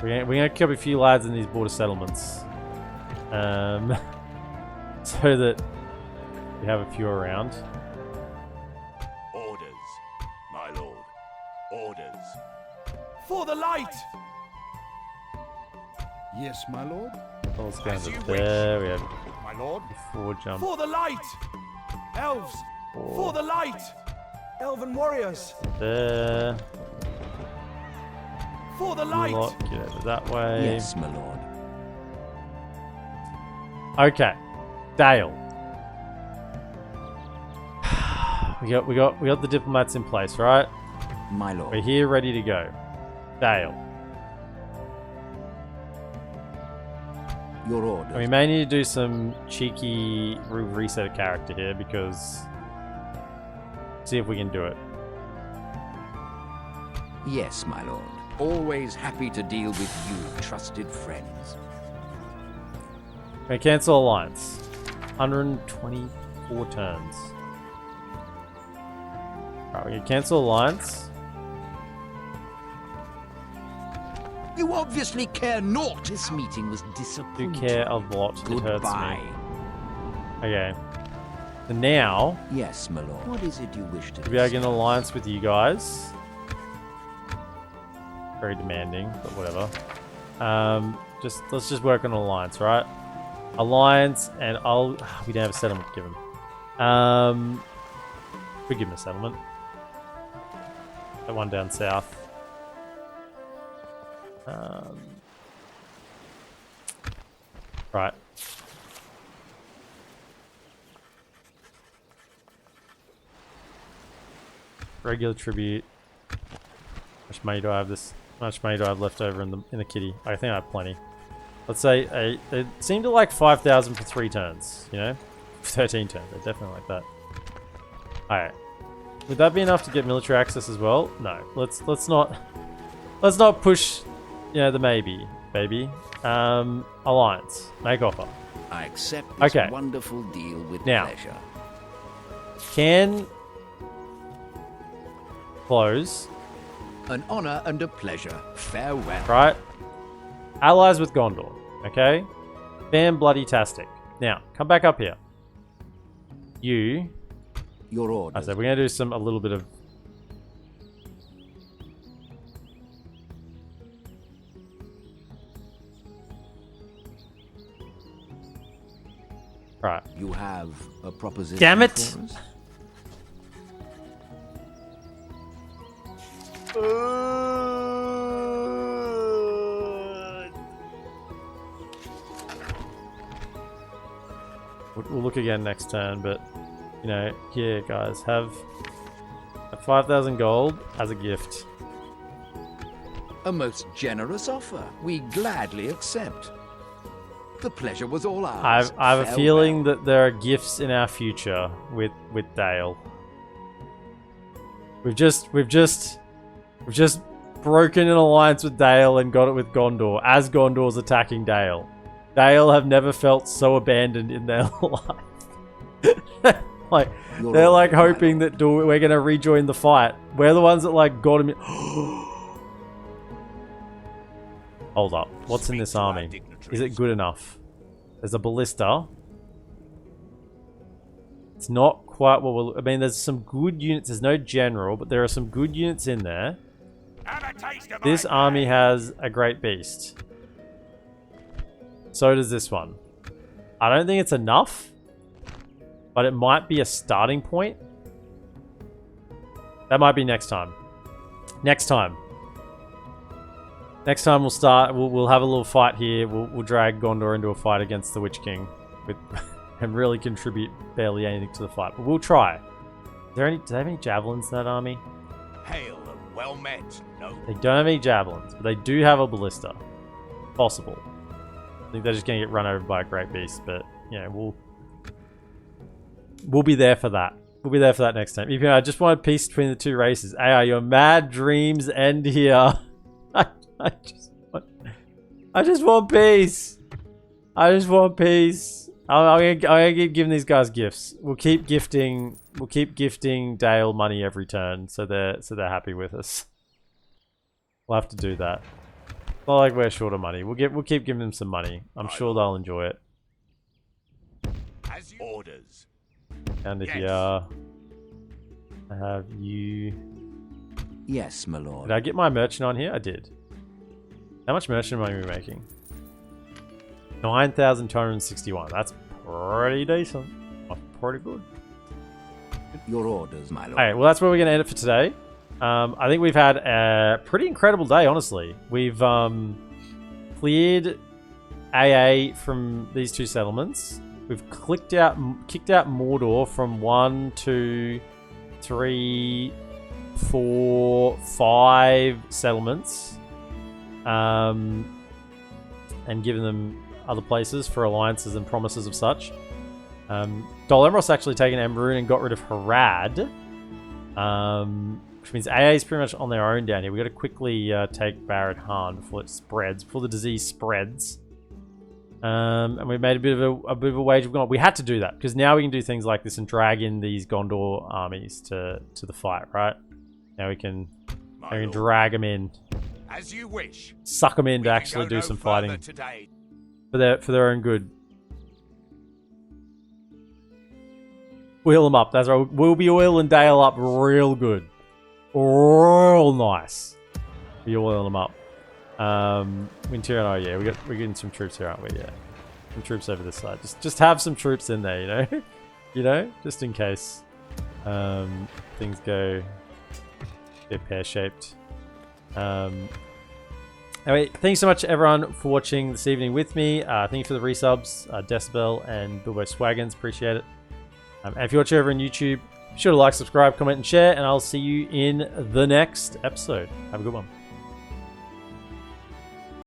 We're gonna queue up a few lads in these border settlements. So that we have a few around. Orders, my lord. Orders. For the light! Yes, my lord. Oh, let's go As under you there. We have My lord. 4 jump. For the light! Elves! For the light! Elven warriors! There. For the light! Lot, get over that way. Yes, my lord. Okay. Dale. We got the diplomats in place, right? My lord. We're here ready to go. Dale. Your orders. We may need to do some cheeky reset a character here because see if we can do it. Yes, my lord. Always happy to deal with you, trusted friends. Okay, cancel alliance. 124 turns. Alright, we can cancel alliance. You obviously care not. This meeting was disappointing. Do care a lot. It hurts Goodbye. me. Okay. So now, Yes, my lord. What is it you wish to we are in an alliance with you guys. Very demanding, but whatever. Let's just work on an alliance, right? Alliance, and we don't have a settlement to give him. We give him a settlement. That one down south. Right. Regular tribute. How much money do I have left over in the kitty? I think I have plenty. Let's say they seem to like 5,000 for 3 turns, you know? 13 turns, they definitely like that. Alright. Would that be enough to get military access as well? No. Let's not push, you know, the maybe, baby. Alliance. Make offer. I accept this Okay. wonderful deal with Now. pleasure. Can close, An honor and a pleasure. Farewell. right? Allies with Gondor, okay? Fan bloody tastic. Now, come back up here. You, Your I orders. said we're gonna do a little bit of. Right. You have a proposition. Damn it! for us? We'll look again next turn, but you know, here guys, have 5,000 gold as a gift. A most generous offer. We gladly accept. The pleasure was all ours. I have a Farewell. feeling that there are gifts in our future with Dale. We've just broken an alliance with Dale and got it with Gondor as Gondor's attacking Dale. Dale have never felt so abandoned in their life. Like You're they're all like right. hoping that we're gonna rejoin the fight. We're the ones that like got him. Hold up, what's in this army? Is it good enough? There's a ballista. It's not quite what we're... I mean, there's some good units. There's no general, but there are some good units in there. This army has a great beast. So does this one. I don't think it's enough, but it might be a starting point. That might be next time. Next time we'll start. We'll have a little fight here. We'll drag Gondor into a fight against the Witch King, and really contribute barely anything to the fight. But we'll try. Do they have any javelins in that army? Hail and well met, no. They don't have any javelins, but they do have a ballista. Possible. I think they're just gonna get run over by a great beast, but you know, we'll be there for that. We'll be there for that next time. Even I just wanted peace between the two races. AI, your mad dreams end here. I just want peace. I just want peace. I'm gonna keep giving these guys gifts. We'll keep gifting Dale money every turn, so they're happy with us. We'll have to do that. Not like we're short of money. We'll keep giving them some money. I'm sure they'll enjoy it. As you orders. And if Yes. I have you. Yes, my lord. Did I get my merchant on here? I did. How much merchant money are we making? 9,261. That's pretty decent. That's pretty good. Your orders, my lord. Alright, well that's where we're going to end it for today. I think we've had a pretty incredible day, honestly. We've cleared AA from these 2 settlements. We've kicked out Mordor from 1, 2, 3, 4, 5 settlements. And given them other places for alliances and promises of such. Dol Amroth's actually taken Emberun and got rid of Harad. Which means AA is pretty much on their own down here. We've got to quickly take Barad Han before it spreads, before the disease spreads. And we made a bit of a wage of God. We had to do that because now we can do things like this and drag in these Gondor armies to the fight, right? Now we can drag them in, As you wish. suck them in We to can actually go do no some further fighting today. for their own good. Oil them up. That's right. We'll be oiling Dale up real good, real nice. We oil them up. Winter, oh yeah, we're getting some troops here, aren't we? Yeah, some troops over this side. Just have some troops in there, you know, just in case things go a bit pear-shaped. Anyway, thanks so much everyone for watching this evening with me. Thank you for the resubs, Decibel and Bilbo Swaggins, appreciate it. And if you're watching over on YouTube, be sure to like, subscribe, comment, and share, and I'll see you in the next episode. Have a good one.